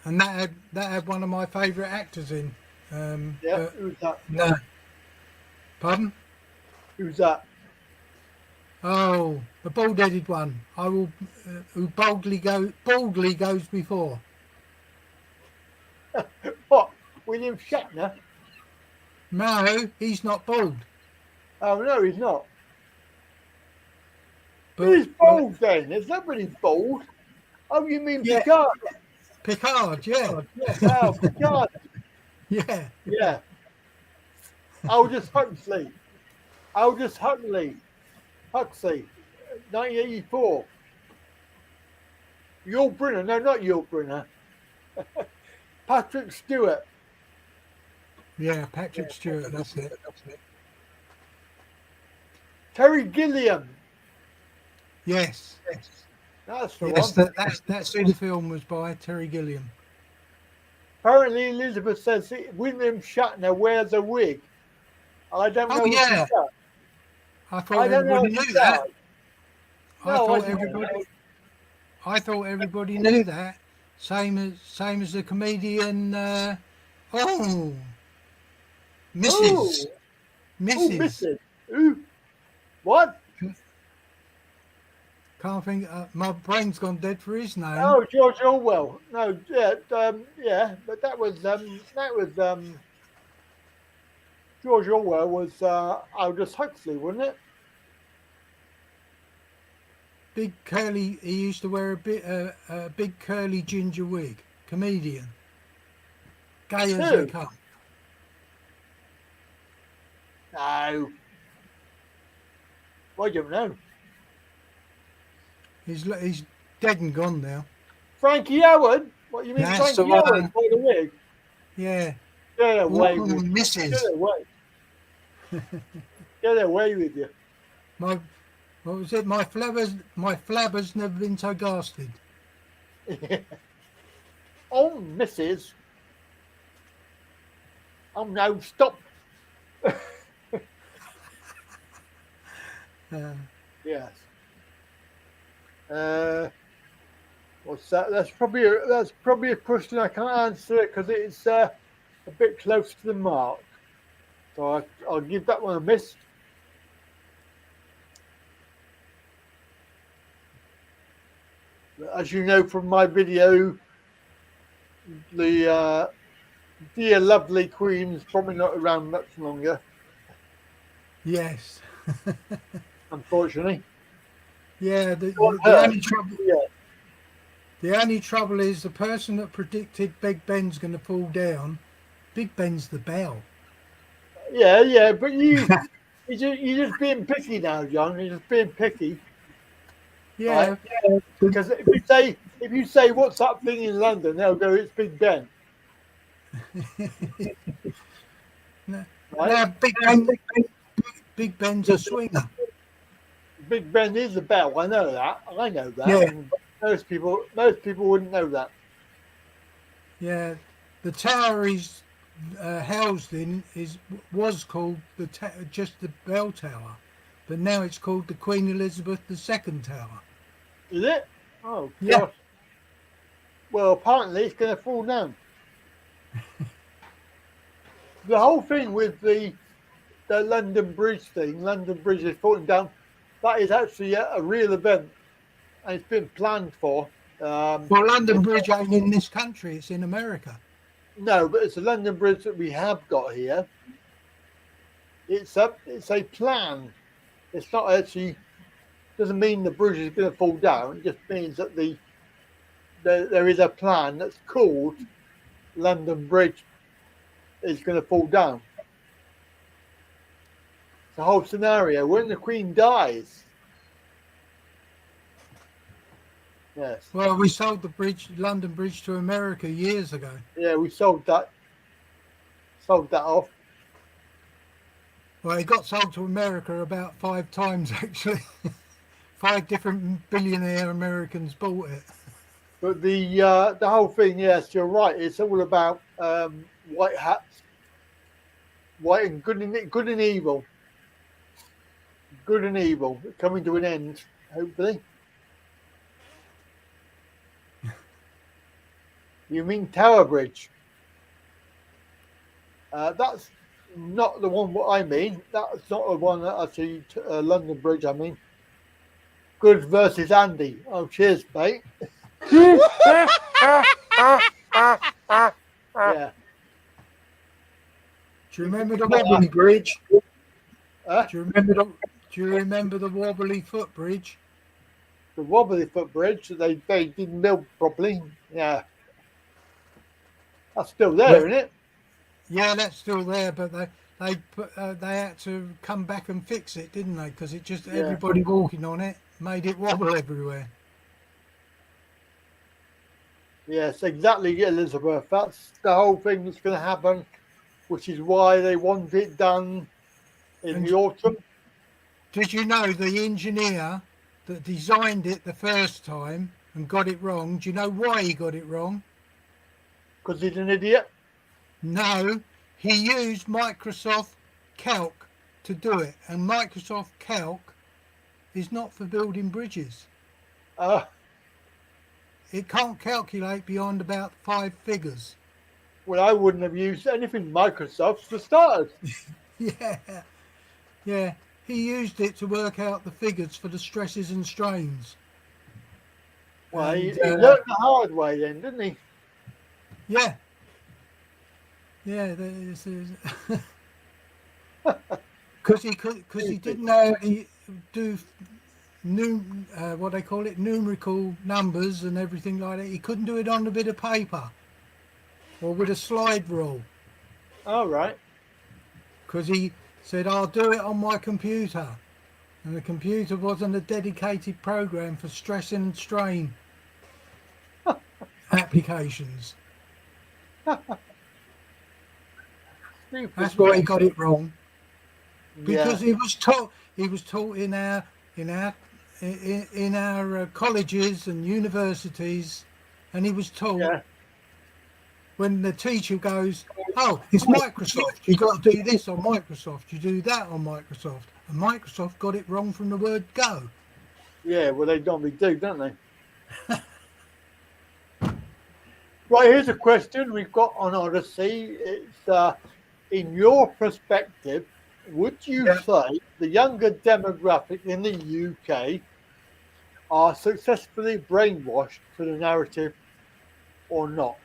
Speaker 9: And that had one of my favourite actors in.
Speaker 2: Who's that?
Speaker 9: No. Pardon?
Speaker 2: Who's that?
Speaker 9: Oh, the bald-headed one. Who boldly goes before.
Speaker 2: What? William Shatner?
Speaker 9: No, he's not bald.
Speaker 2: Oh no, he's not.
Speaker 9: But,
Speaker 2: Who's bald then? There's nobody bald. Oh, you mean Picard?
Speaker 9: Picard, yeah.
Speaker 2: Oh, Picard.
Speaker 9: Yeah.
Speaker 2: Yeah. Aldous Huxley. 1984. Yul Brynner. No, not Yul Brynner. Patrick Stewart.
Speaker 9: Yeah, Patrick Stewart, that's it.
Speaker 2: Terry Gilliam.
Speaker 9: Yes.
Speaker 2: That's the
Speaker 9: Yes,
Speaker 2: one.
Speaker 9: that's who the film was by, Terry Gilliam.
Speaker 2: Apparently, Elizabeth says William Shatner wears a wig. I don't know.
Speaker 9: Oh, yeah. I thought everybody knew that. I thought everybody knew that. Same as the comedian. Mrs.
Speaker 2: Mrs. Who? What?
Speaker 9: Can't think. My brain's gone dead for his name.
Speaker 2: Oh, George Orwell. No, but that was George Orwell was Aldous Huxley, wasn't it?
Speaker 9: Big curly. He used to wear a big curly ginger wig. Comedian. Gay as they come.
Speaker 2: No. I don't know.
Speaker 9: He's dead and gone now.
Speaker 2: Frankie Howard? What you mean,
Speaker 9: That's
Speaker 2: Frankie
Speaker 9: the one.
Speaker 2: Howard? By the wig?
Speaker 9: Yeah.
Speaker 2: Get away with
Speaker 9: Mrs.
Speaker 2: Get away. Get away with you.
Speaker 9: What was it? My flabber's never been so gasted.
Speaker 2: Oh, Mrs. Oh no, stop. Yes. What's that? That's probably a question I can't answer it because it's a bit close to the mark. So I'll give that one a miss. As you know from my video, the dear lovely Queen's probably not around much longer.
Speaker 9: Yes.
Speaker 2: Unfortunately.
Speaker 9: Yeah, the only trouble is the person that predicted Big Ben's going to fall down. Big Ben's the bell.
Speaker 2: Yeah, but you're just being picky now, John. You're just being picky.
Speaker 9: Yeah.
Speaker 2: Right? Because if you say what's that thing in London, they'll go, it's Big Ben.
Speaker 9: Now, Big Ben's a swinger.
Speaker 2: Big Ben is a bell. I know that.
Speaker 9: Yeah.
Speaker 2: Most people wouldn't know that.
Speaker 9: Yeah, the tower is housed in was called just the Bell Tower, but now it's called the Queen Elizabeth II Tower.
Speaker 2: Is it? Oh,
Speaker 9: Yeah.
Speaker 2: gosh. Well, apparently it's going to fall down. The whole thing with the London Bridge thing, London Bridge is falling down, that is actually a real event, and it's been planned for.
Speaker 9: Well, London Bridge ain't in this country; it's in America.
Speaker 2: No, but it's a London Bridge that we have got here. It's a plan. It's not actually, doesn't mean the bridge is going to fall down. It just means that there is a plan that's called London Bridge is going to fall down. It's a whole scenario when the Queen dies. Yes.
Speaker 9: Well, we sold the London Bridge to America years ago.
Speaker 2: Yeah, we sold that off.
Speaker 9: Well, it got sold to America about 5 times, actually. 5 different billionaire Americans bought it.
Speaker 2: But the whole thing, yes, you're right. It's all about white hats, white and good and evil. Good and evil coming to an end, hopefully. You mean Tower Bridge? That's not the one what I mean. That's not the one that I see London Bridge. I mean, Good versus Andy. Oh, cheers, mate. Yeah.
Speaker 9: Do you remember the Wobbly Bridge? Do you remember the Wobbly Foot Bridge?
Speaker 2: The Wobbly Foot Bridge. They didn't build properly. Yeah. That's still there, isn't it?
Speaker 9: Yeah, that's still there, but they had to come back and fix it, didn't they? Because everybody walking on it made it wobble everywhere.
Speaker 2: Yes, exactly, Elizabeth. That's the whole thing that's going to happen, which is why they want it done in the autumn.
Speaker 9: Did you know the engineer that designed it the first time and got it wrong? Do you know why he got it wrong?
Speaker 2: Because he's an idiot?
Speaker 9: No, he used Microsoft Calc to do it, and Microsoft Calc is not for building bridges. It can't calculate beyond about 5 figures.
Speaker 2: Well, I wouldn't have used anything Microsoft for starters.
Speaker 9: Yeah. He used it to work out the figures for the stresses and strains.
Speaker 2: Well, he learned the hard way then, didn't he?
Speaker 9: Yeah. Yeah, because he didn't know how to do what they call it, numerical numbers and everything like that. He couldn't do it on a bit of paper or with a slide rule.
Speaker 2: All right.
Speaker 9: Because he said, I'll do it on my computer. And the computer wasn't a dedicated program for stress and strain applications. That's why he got it wrong. Because he was taught in our colleges and universities, and he was taught when the teacher goes, oh, it's Microsoft, you got to do this on Microsoft, you do that on Microsoft, and Microsoft got it wrong from the word go.
Speaker 2: Yeah, well, they normally do, don't they? Right, here's a question we've got on Odyssey. It's in your perspective, would you say the younger demographic in the UK are successfully brainwashed to the narrative or not?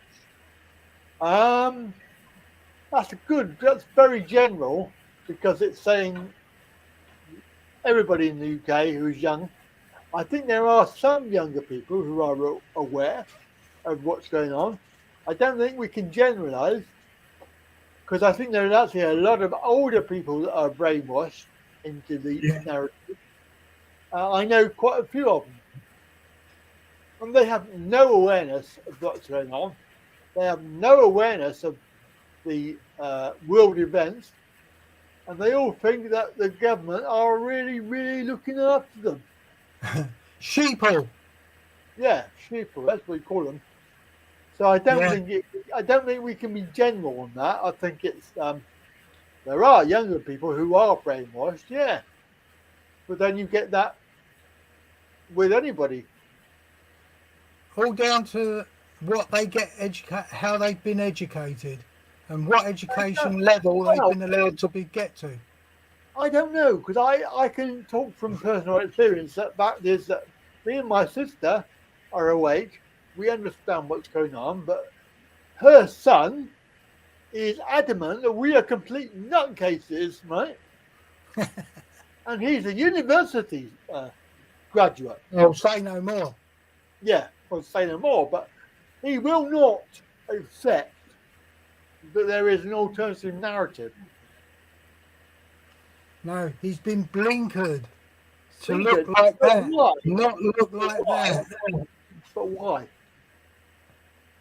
Speaker 2: That's very general, because it's saying everybody in the UK who's young. I think there are some younger people who are aware of what's going on. I don't think we can generalize, because I think there's actually a lot of older people that are brainwashed into the narrative. I know quite a few of them. And they have no awareness of what's going on. They have no awareness of the world events. And they all think that the government are really, really looking after them.
Speaker 9: Sheeple.
Speaker 2: Yeah, sheeple, that's what we call them. So I don't
Speaker 9: Yeah.
Speaker 2: think I don't think we can be general on that. I think it's there are younger people who are brainwashed, yeah, but then you get that with anybody.
Speaker 9: All down to what they get how they've been educated, and what education level they've been allowed to get to.
Speaker 2: I don't know, because I can talk from personal experience that is that me and my sister are awake. We understand what's going on, but her son is adamant that we are complete nutcases, right? And he's a university graduate.
Speaker 9: I'll say no more.
Speaker 2: Yeah, I'll say no more, but he will not accept that there is an alternative narrative.
Speaker 9: No, he's been blinkered to
Speaker 2: Blinkered?
Speaker 9: look like
Speaker 2: But
Speaker 9: that,
Speaker 2: why?
Speaker 9: not look like that.
Speaker 2: But why?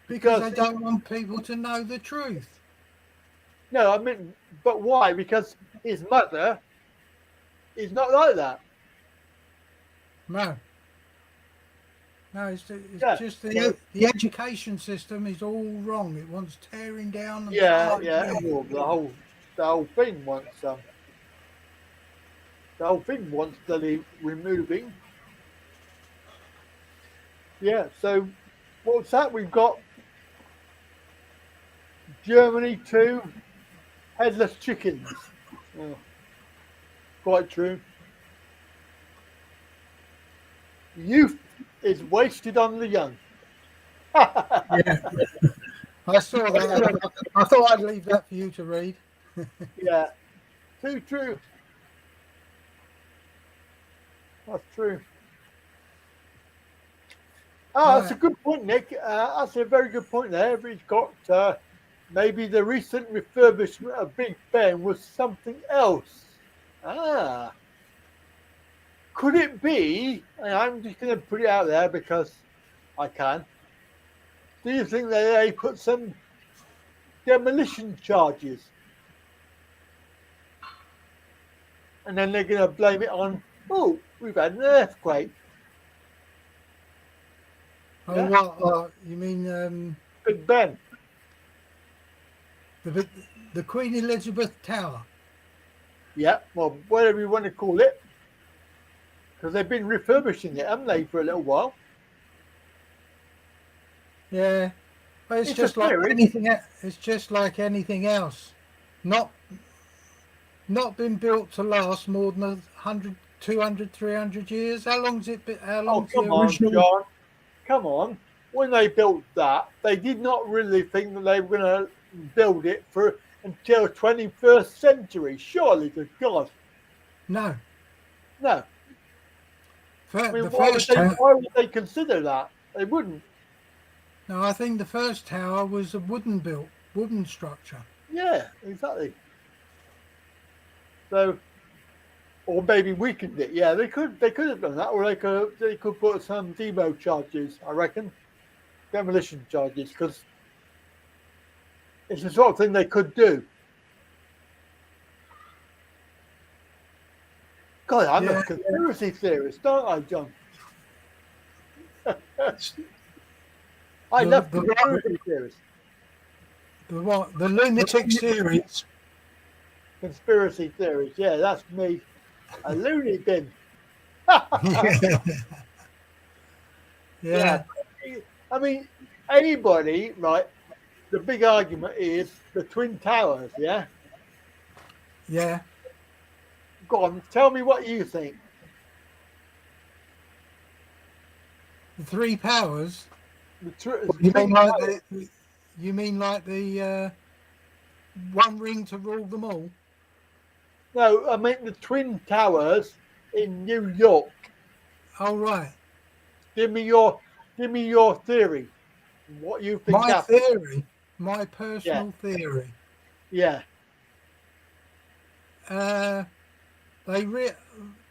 Speaker 9: Because they don't want people to know the truth.
Speaker 2: No, I mean, but why? Because his mother is not like that.
Speaker 9: No. No, it's
Speaker 2: Yeah.
Speaker 9: just the education system is all wrong. It wants tearing down. And
Speaker 2: Yeah,
Speaker 9: starting
Speaker 2: yeah.
Speaker 9: again.
Speaker 2: Well, the whole thing wants the removing. Yeah. So what's that? We've got Germany 2 headless chickens. Oh, quite true. Youth is wasted on the young.
Speaker 9: Yeah. I saw that. I thought I'd leave that for you to read.
Speaker 2: Yeah, too true. That's true. Oh, that's a good point, Nick. That's a very good point there. He's got maybe the recent refurbishment of Big Ben was something else. Ah. Could it be, and I'm just going to put it out there because I can, do you think that they put some demolition charges and then they're going to blame it on, oh, we've had an earthquake?
Speaker 9: Oh,
Speaker 2: Yeah.
Speaker 9: what? You mean
Speaker 2: Big Ben?
Speaker 9: the Queen Elizabeth Tower?
Speaker 2: Yeah, well, whatever you want to call it. Because they've been refurbishing it, haven't they, for a little while?
Speaker 9: Yeah, but it's
Speaker 2: It's
Speaker 9: just
Speaker 2: a
Speaker 9: like
Speaker 2: theory.
Speaker 9: anything. It's just like anything else. Not been built to last more than 100, 200, 300 years. How long's it been? How
Speaker 2: Oh,
Speaker 9: long's
Speaker 2: come
Speaker 9: the
Speaker 2: on,
Speaker 9: original?
Speaker 2: John. Come on. When they built that, they did not really think that they were going to build it for until 21st century. Surely to God.
Speaker 9: No.
Speaker 2: No. I mean,
Speaker 9: The
Speaker 2: why
Speaker 9: first tower.
Speaker 2: would they consider that? They wouldn't.
Speaker 9: No, I think the first tower was a wooden structure.
Speaker 2: Yeah, exactly. So, or maybe weakened it. Yeah, they could have done that, or they could put some demo charges. I reckon, demolition charges, because it's the sort of thing they could do. God, I'm
Speaker 9: Yeah.
Speaker 2: a conspiracy theorist, aren't I, John? I love conspiracy theories.
Speaker 9: The what? The lunatic series.
Speaker 2: Conspiracy theories, yeah, that's me. A loony bin.
Speaker 9: Yeah.
Speaker 2: I mean, anybody, right? The big argument is the Twin Towers, yeah?
Speaker 9: Yeah.
Speaker 2: Go on, tell me what you think.
Speaker 9: The three powers.
Speaker 2: The
Speaker 9: You
Speaker 2: Twin
Speaker 9: mean like
Speaker 2: Towers.
Speaker 9: the one ring to rule them all?
Speaker 2: No, I mean the Twin Towers in New York.
Speaker 9: Oh right.
Speaker 2: Give me your theory. What you think
Speaker 9: My
Speaker 2: happened.
Speaker 9: theory, my personal theory.
Speaker 2: Yeah.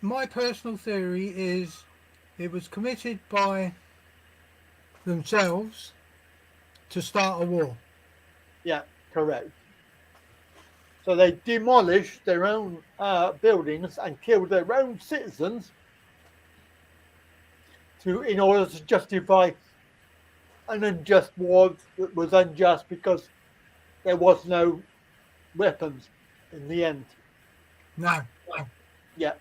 Speaker 9: My personal theory is it was committed by themselves to start a war.
Speaker 2: Yeah, correct. So they demolished their own buildings and killed their own citizens in order to justify an unjust war that was unjust because there was no weapons in the end.
Speaker 9: No.
Speaker 2: Yeah.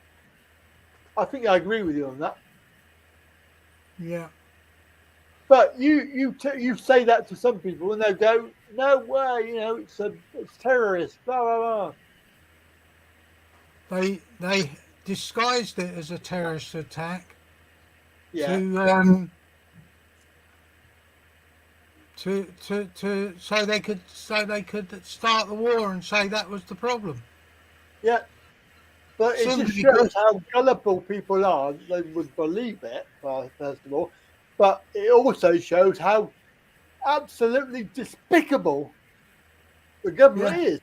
Speaker 2: I think I agree with you on that.
Speaker 9: Yeah.
Speaker 2: But you say that to some people and they'll go, no way, it's terrorists, blah, blah, blah.
Speaker 9: They disguised it as a terrorist attack
Speaker 2: Yeah.
Speaker 9: to so they could start the war and say that was the problem.
Speaker 2: Yeah. But it
Speaker 9: Simply
Speaker 2: just shows
Speaker 9: because-
Speaker 2: how gullible people are. They would believe it, first of all. But it also shows how absolutely despicable the government is.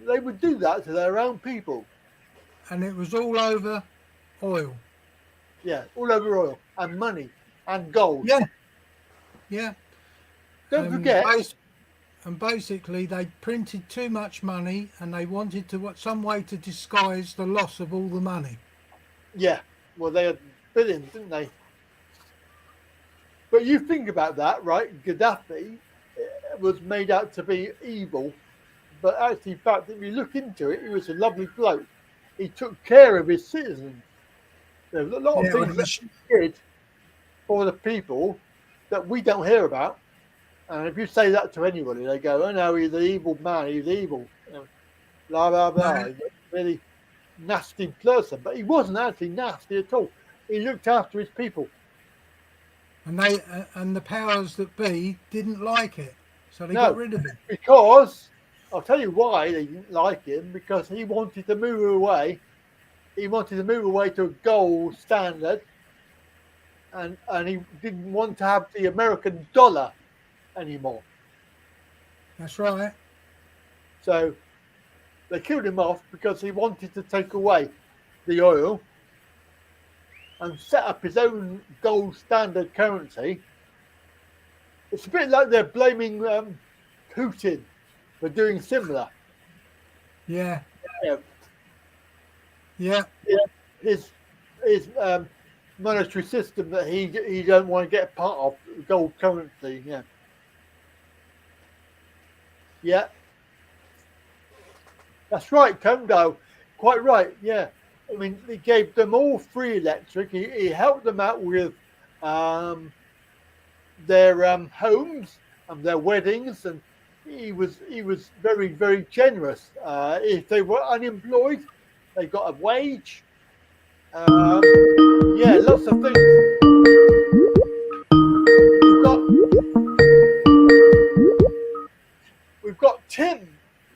Speaker 2: They would do that to their own people.
Speaker 9: And it was all over oil.
Speaker 2: Yeah, all over oil and money and gold.
Speaker 9: Yeah. Yeah.
Speaker 2: Don't forget.
Speaker 9: And basically, they printed too much money, and they wanted some way to disguise the loss of all the money.
Speaker 2: Yeah, well, they had billions, didn't they? But you think about that, right? Gaddafi was made out to be evil, but actually, in fact, if you look into it, he was a lovely bloke. He took care of his citizens. There's a lot of things that he did for the people that we don't hear about. And if you say that to anybody, they go, oh no, he's an evil man, he's evil. Blah, blah, blah. He's a really nasty person. But he wasn't actually nasty at all. He looked after his people.
Speaker 9: And and the powers that be didn't like it. So they got rid of him.
Speaker 2: Because, I'll tell you why they didn't like him, because he wanted to move away. He wanted to move away to a gold standard. And he didn't want to have the American dollar anymore.
Speaker 9: That's right.
Speaker 2: So they killed him off because he wanted to take away the oil and set up his own gold standard currency. It's a bit like they're blaming Putin for doing similar.
Speaker 9: Yeah.
Speaker 2: Yeah. His monetary system that he don't want to get part of, gold currency. Yeah. Yeah. That's right, Kondo. Quite right, yeah. I mean, he gave them all free electric. He helped them out with their homes and their weddings, and he was very, very generous. If they were unemployed, they got a wage. Yeah, lots of things. We've got Tim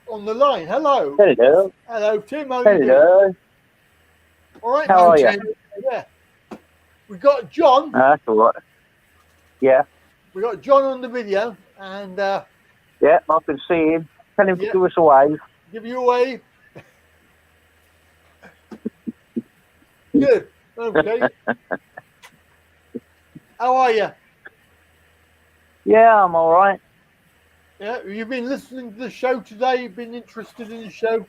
Speaker 2: on the line. Hello.
Speaker 11: Hello.
Speaker 2: Hello, Tim. How are you doing?
Speaker 11: Hello.
Speaker 2: All right.
Speaker 11: How are you?
Speaker 2: Yeah. We got John.
Speaker 11: That's all right. Yeah.
Speaker 2: We got John on the video, and
Speaker 11: yeah, I can see him. Tell him to give us a wave.
Speaker 2: give you a wave. Good. Okay. How are you?
Speaker 11: Yeah, I'm all right.
Speaker 2: Yeah. You've been listening to the show today. You've been interested in the show.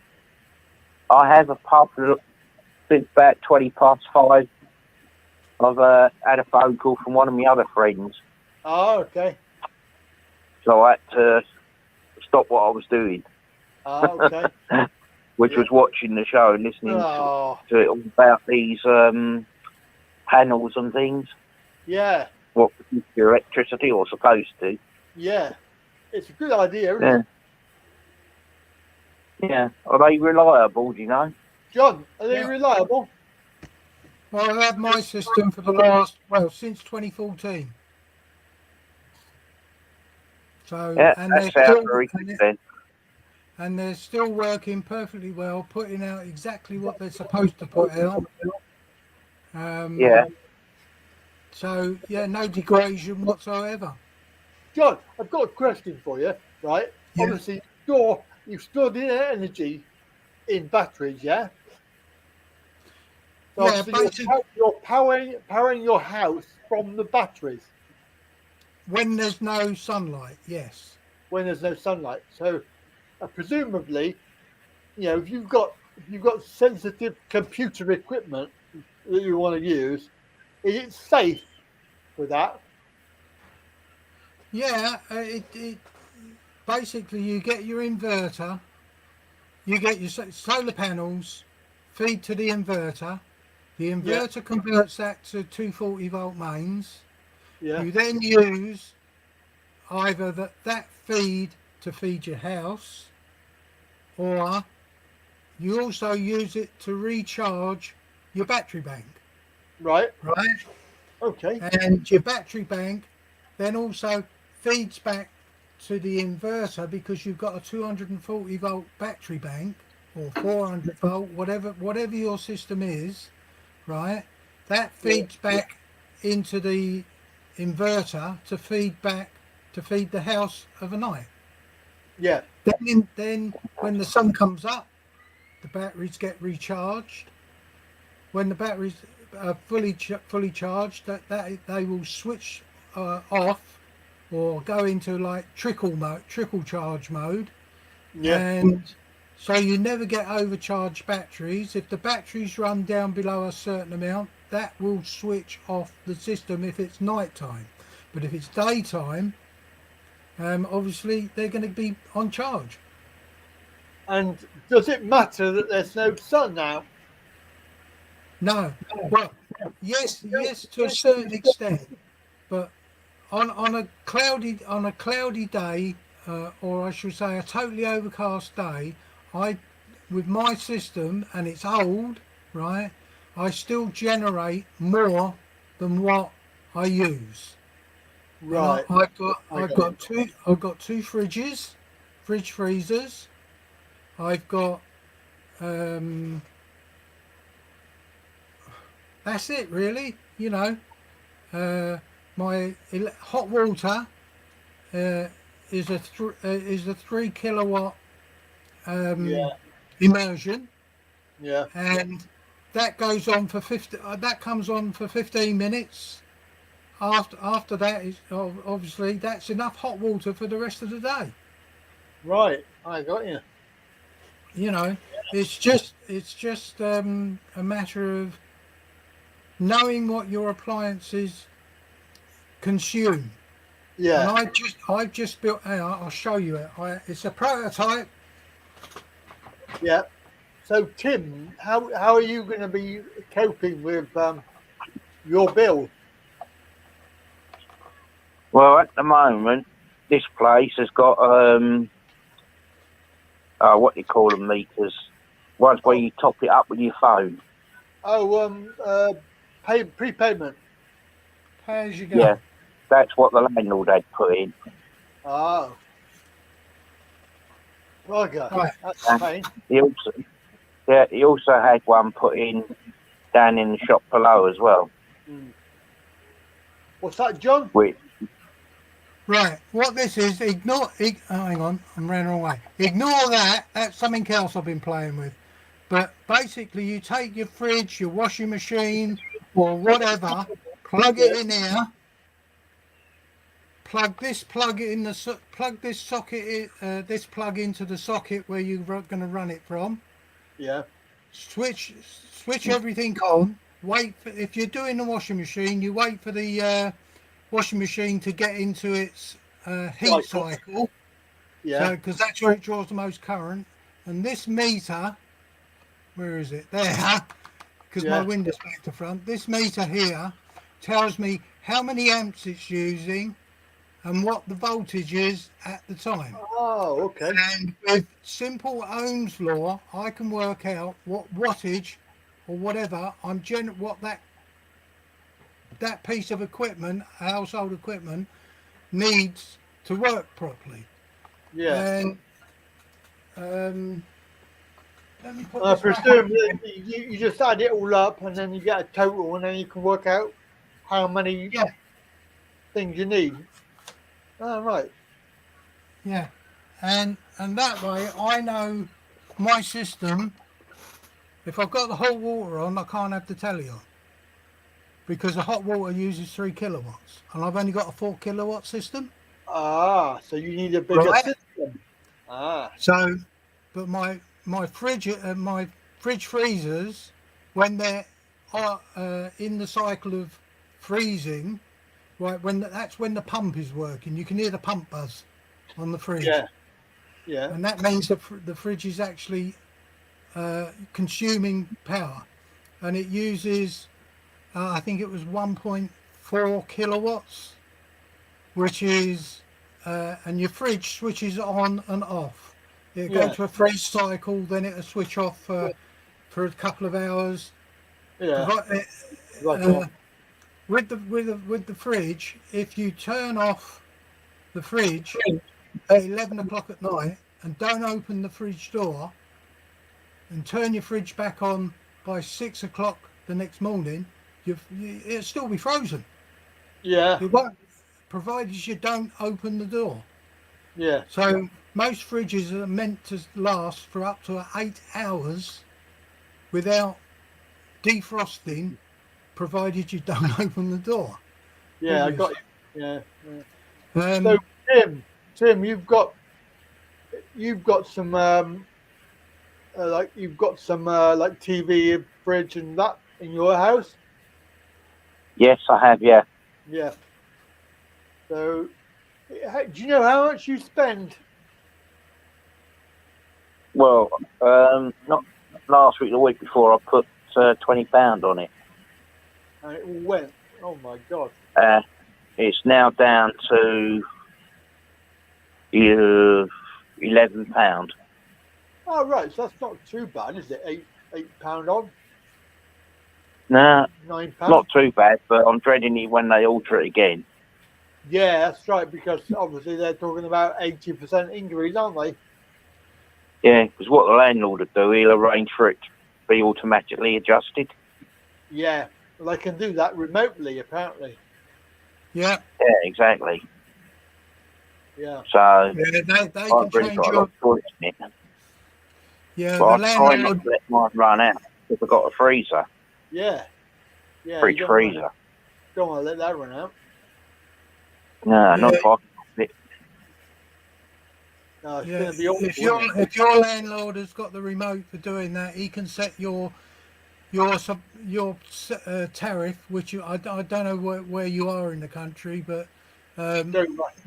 Speaker 11: I have, apart from since about 5:20. I've had a phone call from one of my other friends.
Speaker 2: Oh, okay.
Speaker 11: So I had to stop what I was doing.
Speaker 2: Oh, okay.
Speaker 11: Which was watching the show and listening to it all about these panels and things.
Speaker 2: Yeah.
Speaker 11: What your electricity or supposed to.
Speaker 2: Yeah. It's a good idea, isn't it?
Speaker 11: Yeah. Are they reliable, do you know?
Speaker 2: John, are they reliable?
Speaker 9: Well, I've had my system for since 2014. So,
Speaker 11: Yeah,
Speaker 9: and
Speaker 11: that sounds very good then.
Speaker 9: And they're still working perfectly well, putting out exactly what they're supposed to put out.
Speaker 11: Yeah.
Speaker 9: So, yeah, no degradation whatsoever.
Speaker 2: John, I've got a question for you, right?
Speaker 9: Yeah.
Speaker 2: Obviously, you store the energy in batteries, yeah? So
Speaker 9: Yeah,
Speaker 2: you're powering your house from the batteries.
Speaker 9: When there's no sunlight, yes.
Speaker 2: When there's no sunlight. So presumably, if you've got sensitive computer equipment that you want to use, is it safe for that?
Speaker 9: Yeah, it basically you get your inverter, you get your solar panels, feed to the inverter. The inverter converts that to 240 volt mains.
Speaker 2: Yeah.
Speaker 9: You then use either that feed to feed your house, or you also use it to recharge your battery bank.
Speaker 2: Right.
Speaker 9: Right.
Speaker 2: Okay.
Speaker 9: And your battery bank then also feeds back to the inverter, because you've got a 240 volt battery bank, or 400 volt, whatever your system is, right? That feeds back into the inverter to feed the house overnight.
Speaker 2: Yeah.
Speaker 9: Then when the sun comes up, the batteries get recharged. When the batteries are fully charged, that they will switch off or go into like trickle charge mode.
Speaker 2: Yeah.
Speaker 9: And so you never get overcharged batteries. If the batteries run down below a certain amount, that will switch off the system if it's night time. But if it's daytime, obviously they're going to be on charge.
Speaker 2: And does it matter that there's no sun now?
Speaker 9: No. Well, yes, to a certain extent. But on a cloudy day, or I should say a totally overcast day, with my system, and it's old, right, I still generate more than what I use.
Speaker 2: Right.
Speaker 9: I've got two fridges, fridge freezers. I've got that's it really, you know. My hot water is a 3 kilowatt immersion.
Speaker 2: Yeah.
Speaker 9: And that goes on for 15 minutes. After that is obviously that's enough hot water for the rest of the day.
Speaker 2: Right, I got you.
Speaker 9: You know, it's just a matter of knowing what your appliances consume.
Speaker 2: Yeah.
Speaker 9: And I've just built out. I'll show you it. It's a prototype.
Speaker 2: Yeah. So Tim, how are you going to be coping with your bill?
Speaker 11: Well, at the moment, this place has got what do you call them, meters? Ones where you top it up with your phone.
Speaker 2: Oh, prepayment.
Speaker 9: Pay as you go.
Speaker 11: Yeah, that's what the landlord had put in.
Speaker 2: Oh. Roger.
Speaker 9: Right.
Speaker 2: That's fine.
Speaker 11: He also had one put in down in the shop below as well.
Speaker 2: What's that, John?
Speaker 9: Right, what this is, hang on, I'm running the wrong way. Ignore that, that's something else I've been playing with. But basically you take your fridge, your washing machine, or whatever, plug it in here, plug this plug into the socket where you're going to run it from.
Speaker 2: Yeah.
Speaker 9: Switch everything on, if you're doing the washing machine, you wait for the washing machine to get into its heat cycle.
Speaker 2: Yeah.
Speaker 9: So, because that's where it draws the most current. And this meter, where is it? There. Because my window's back to front. This meter here tells me how many amps it's using and what the voltage is at the time.
Speaker 2: Oh, okay.
Speaker 9: And with simple Ohm's law, I can work out what wattage or whatever what that piece of equipment, household equipment, needs to work properly.
Speaker 2: Yeah.
Speaker 9: And let me put
Speaker 2: I
Speaker 9: this back
Speaker 2: presume
Speaker 9: up.
Speaker 2: that you just add it all up and then you get a total and then you can work out how many things you need. Oh, right.
Speaker 9: Yeah. And that way I know my system. If I've got the hot water on, I can't have the telly on, because the hot water uses 3 kilowatts and I've only got a 4 kilowatt system.
Speaker 2: Ah, so you need a bigger system. Ah.
Speaker 9: So, but my fridge freezers, when they're in the cycle of freezing, right, that's when the pump is working. You can hear the pump buzz on the fridge.
Speaker 2: Yeah. Yeah.
Speaker 9: And that means the fridge is actually consuming power. And it uses, I think it was 1.4 kilowatts, which is, and your fridge switches on and off. It goes to a freeze cycle, then it'll switch off for a couple of hours.
Speaker 2: Yeah.
Speaker 9: With the fridge, if you turn off the fridge at 11 o'clock at night and don't open the fridge door and turn your fridge back on by 6 o'clock the next morning, it'll still be frozen.
Speaker 2: Yeah.
Speaker 9: It won't, provided you don't open the door.
Speaker 2: Yeah.
Speaker 9: So most fridges are meant to last for up to 8 hours without defrosting, provided you don't open the door.
Speaker 2: Yeah, I got you. Yeah.
Speaker 9: So
Speaker 2: Tim, you've got some like TV, fridge, and that in your house.
Speaker 11: Yes, I have. Yeah.
Speaker 2: Yeah. So, do you know how much you spend?
Speaker 11: Well, not last week. The week before, I put £20 on it.
Speaker 2: And it all went. Oh my God.
Speaker 11: It's now down to £11.
Speaker 2: Oh right, so that's not too bad, is it? £8 on.
Speaker 11: No,
Speaker 2: £9.
Speaker 11: not too bad, but I'm dreading it when they alter it again.
Speaker 2: Yeah, that's right, because obviously they're talking about 80% increase, aren't they?
Speaker 11: Yeah, because what the landlord would do, he'll arrange for it to be automatically adjusted.
Speaker 2: Yeah, well, they can do that remotely, apparently.
Speaker 9: Yeah.
Speaker 11: Yeah, exactly.
Speaker 2: Yeah.
Speaker 11: So
Speaker 9: they
Speaker 11: I've
Speaker 9: can
Speaker 11: really
Speaker 9: change
Speaker 11: got a lot of choice in it.
Speaker 9: Yeah,
Speaker 11: But
Speaker 9: the
Speaker 11: I try not
Speaker 9: landlord.
Speaker 11: to let mine run out if I've got a freezer,
Speaker 2: Yeah. Yeah.
Speaker 11: fridge
Speaker 2: you
Speaker 11: freezer.
Speaker 2: Don't want to let that run out.
Speaker 11: No, not if I can.
Speaker 2: No, it's
Speaker 9: Yeah,
Speaker 2: going to be awful.
Speaker 9: if your landlord has got the remote for doing that, he can set your tariff, which I don't know where you are in the country, but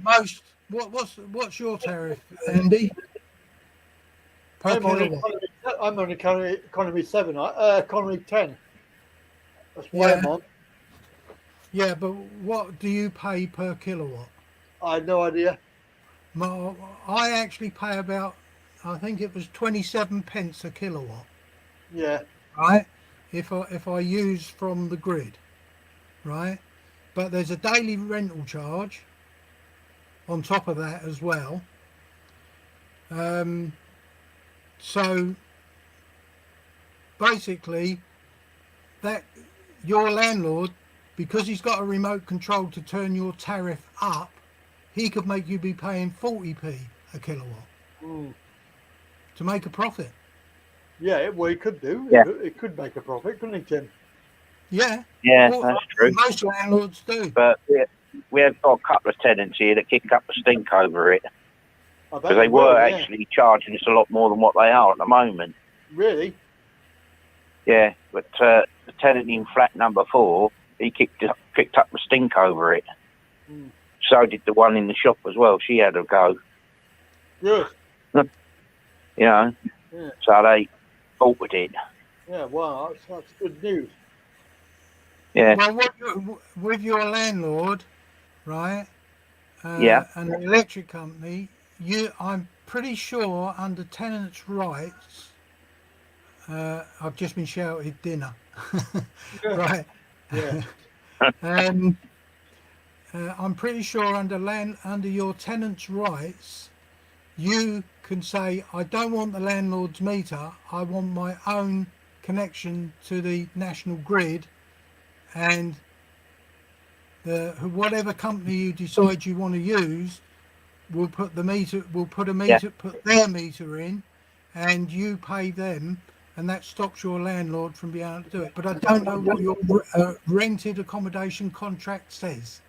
Speaker 9: most what's your tariff, Andy? Per
Speaker 2: I'm on
Speaker 9: kilowatt.
Speaker 2: economy 7, economy 10. That's why I'm on.
Speaker 9: Yeah, but what do you pay per kilowatt?
Speaker 2: I have no idea.
Speaker 9: I actually pay about, I think it was 27 pence a kilowatt.
Speaker 2: Yeah.
Speaker 9: Right? If I use from the grid, right? But there's a daily rental charge on top of that as well. So basically, that your landlord, because he's got a remote control to turn your tariff up, he could make you be paying 40p a kilowatt to make a profit.
Speaker 2: Yeah, well, he could do.
Speaker 11: Yeah.
Speaker 2: It could make a profit, couldn't he, Tim?
Speaker 9: Yeah.
Speaker 11: Yeah,
Speaker 9: Well,
Speaker 11: that's true.
Speaker 9: Most landlords do.
Speaker 11: But we have got a couple of tenants here that kick up a stink over it.
Speaker 2: I bet
Speaker 11: Because they
Speaker 2: will,
Speaker 11: were
Speaker 2: yeah.
Speaker 11: actually charging us a lot more than what they are at the moment.
Speaker 2: Really?
Speaker 11: Yeah, but the tenant in flat number 4, he picked up the stink over it.
Speaker 2: Mm.
Speaker 11: So did the one in the shop as well. She had a go.
Speaker 2: Good.
Speaker 11: You know,
Speaker 2: Yeah.
Speaker 11: so they altered it.
Speaker 2: Yeah, wow, that's good news.
Speaker 11: Yeah.
Speaker 9: Well, with your landlord, right?
Speaker 11: Yeah.
Speaker 9: And the electric company, I'm pretty sure under tenants' rights. I've just been shouted dinner. Right.
Speaker 2: Yeah.
Speaker 9: I'm pretty sure under your tenants' rights, you can say, I don't want the landlord's meter, I want my own connection to the national grid, and whatever company you decide you want to use will put their meter in, and you pay them, and that stops your landlord from being able to do it. But I don't know what your rented accommodation contract says.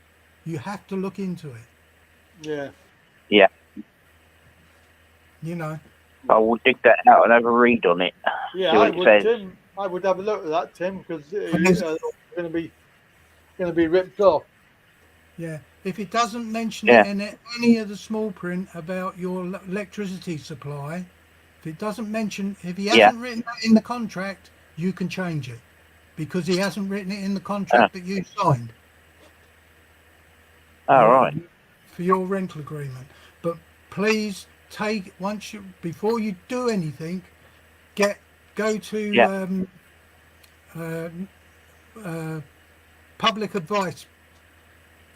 Speaker 9: You have to look into it.
Speaker 2: Yeah.
Speaker 11: Yeah.
Speaker 9: You know.
Speaker 11: I will dig that out and have a read on it.
Speaker 2: Yeah,
Speaker 11: See what it says.
Speaker 2: Tim. I would have a look at that, Tim, because it's going to be ripped off.
Speaker 9: Yeah, if it doesn't mention
Speaker 11: Yeah.
Speaker 9: it in any of the small print about your electricity supply, if it doesn't mention, if he
Speaker 11: Yeah.
Speaker 9: hasn't written that in the contract, you can change it because he hasn't written it in the contract that you signed.
Speaker 11: All right.
Speaker 9: For your rental agreement. But please take before you do anything, go to public advice.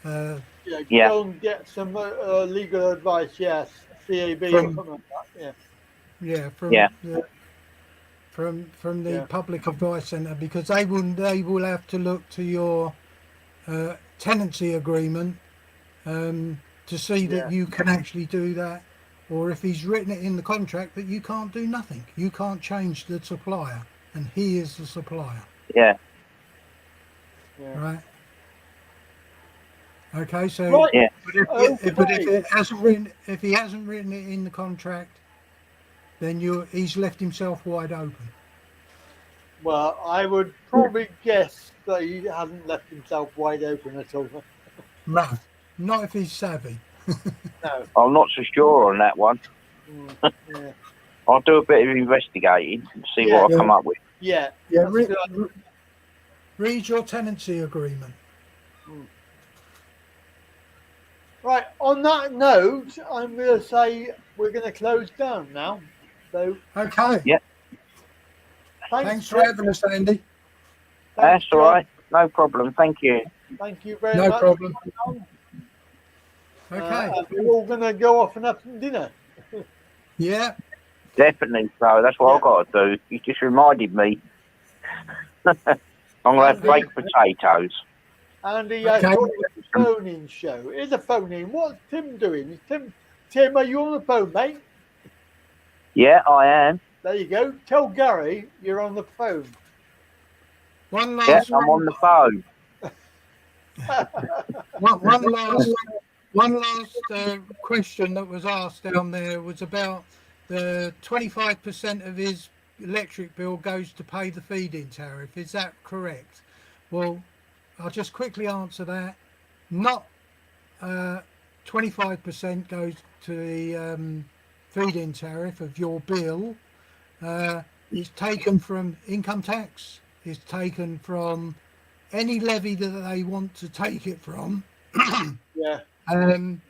Speaker 2: Go and get some legal advice. Yes, CAB or something like that. Yeah.
Speaker 9: From the public advice centre, because they will have to look to your tenancy agreement to see that you can actually do that, or if he's written it in the contract that you can't do nothing, you can't change the supplier, and he is the supplier.
Speaker 11: Yeah.
Speaker 9: Right. Okay. So,
Speaker 2: Right.
Speaker 9: if he hasn't written it in the contract, then he's left himself wide open.
Speaker 2: Well, I would probably guess that he hasn't left himself wide open at all.
Speaker 9: No, not if he's savvy.
Speaker 2: No.
Speaker 11: I'm not so sure on that one.
Speaker 2: Yeah.
Speaker 11: I'll do a bit of investigating and see what I come up with.
Speaker 2: Yeah.
Speaker 9: Read your tenancy agreement.
Speaker 2: Right. On that note, I'm going to say we're going to close down now. So.
Speaker 9: Okay.
Speaker 11: Yeah.
Speaker 9: Thanks for having us, Andy.
Speaker 11: That's all right. No problem. Thank you.
Speaker 2: Thank you very much.
Speaker 9: No problem. Okay.
Speaker 2: We're all going to go off and have some dinner.
Speaker 9: Yeah.
Speaker 11: Definitely so. That's what I've got to do. You just reminded me. I'm going to have baked potatoes.
Speaker 2: Andy, I thought it was a phone-in show. It is a phone-in. What's Tim doing? Tim, are you on the phone, mate?
Speaker 11: Yeah, I am.
Speaker 2: There you go. Tell Gary you're on the phone.
Speaker 9: One last.
Speaker 11: Yeah, I'm on the phone.
Speaker 9: One last question that was asked down there was about the 25% of his electric bill goes to pay the feed-in tariff. Is that correct? Well, I'll just quickly answer that. Not 25% goes to the feed-in tariff of your bill. It's taken from income tax. It's taken from any levy that they want to take it from.
Speaker 2: Yeah.
Speaker 9: And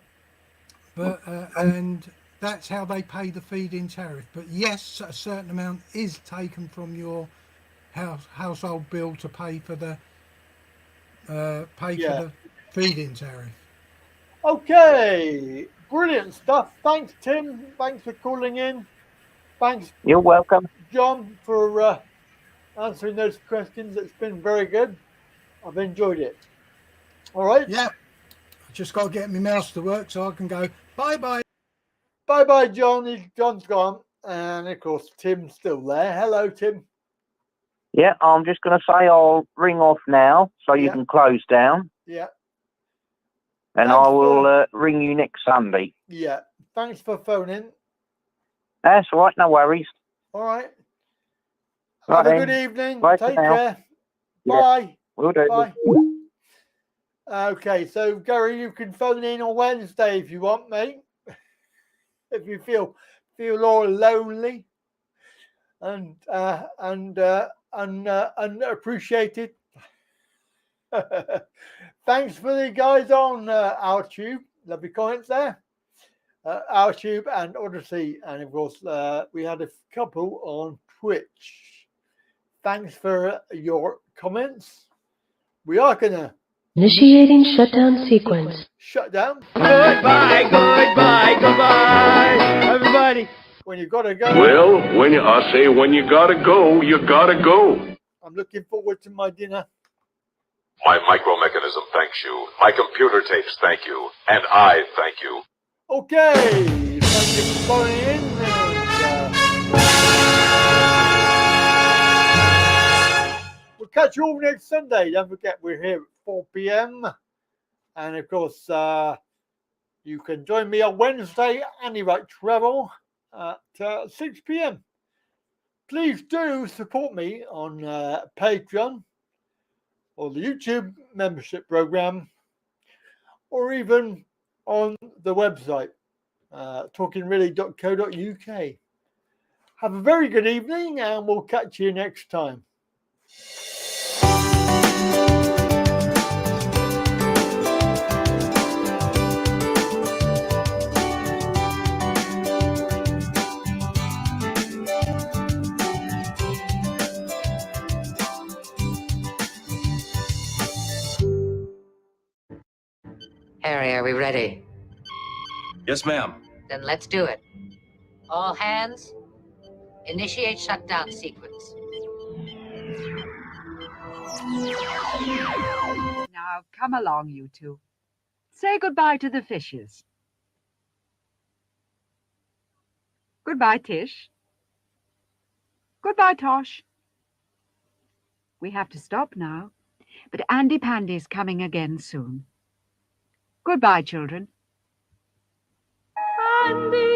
Speaker 9: that's how they pay the feed-in tariff. But yes, a certain amount is taken from your household bill to pay for the for the feed-in tariff.
Speaker 2: Okay, brilliant stuff. Thanks, Tim. Thanks for calling in. Thanks.
Speaker 11: You're welcome,
Speaker 2: John, for answering those questions. It's been very good. I've enjoyed it. All right.
Speaker 9: Yeah. I just got to get my mouse to work so I can go bye-bye.
Speaker 2: Bye-bye, John. John's gone. And, of course, Tim's still there. Hello, Tim.
Speaker 11: Yeah, I'm just going to say I'll ring off now so you can close down.
Speaker 2: Yeah.
Speaker 11: And I will ring you next Sunday.
Speaker 2: Yeah. Thanks for phoning.
Speaker 11: That's all right, no worries.
Speaker 2: All right.
Speaker 11: Right
Speaker 2: Have a
Speaker 11: then.
Speaker 2: good evening.
Speaker 11: Bye
Speaker 2: Take
Speaker 11: for now.
Speaker 2: care.
Speaker 11: Yeah.
Speaker 2: Bye.
Speaker 11: Will do.
Speaker 2: Bye. Okay, so Gary, you can phone in on Wednesday if you want, mate. If you feel all lonely and unappreciated. Thanks for the guys on our tube. Lovely comments there. Our tube and Odyssey, and of course we had a couple on Twitch. Thanks for your comments. We are gonna
Speaker 12: initiating shutdown sequence.
Speaker 2: Shut down.
Speaker 1: Goodbye, goodbye, goodbye, everybody.
Speaker 2: When you gotta go.
Speaker 1: Well, I say when you gotta go, you gotta go.
Speaker 2: I'm looking forward to my dinner.
Speaker 13: My micro mechanism thanks you. My computer tapes thank you. And I thank you.
Speaker 2: Okay, thank you for calling in. We'll catch you all next Sunday. Don't forget, we're here at 4 p.m. And of course, you can join me on Wednesday, Andy Wright Travel, at 6 p.m. Please do support me on Patreon or the YouTube membership program, or even on the website, talkingreally.co.uk. Have a very good evening, and we'll catch you next time.
Speaker 14: Harry, are we ready?
Speaker 15: Yes, ma'am.
Speaker 14: Then let's do it. All hands, initiate shutdown sequence.
Speaker 16: Now, come along, you two. Say goodbye to the fishes. Goodbye, Tish. Goodbye, Tosh. We have to stop now, but Andy Pandy's coming again soon. Goodbye, children.
Speaker 4: Andy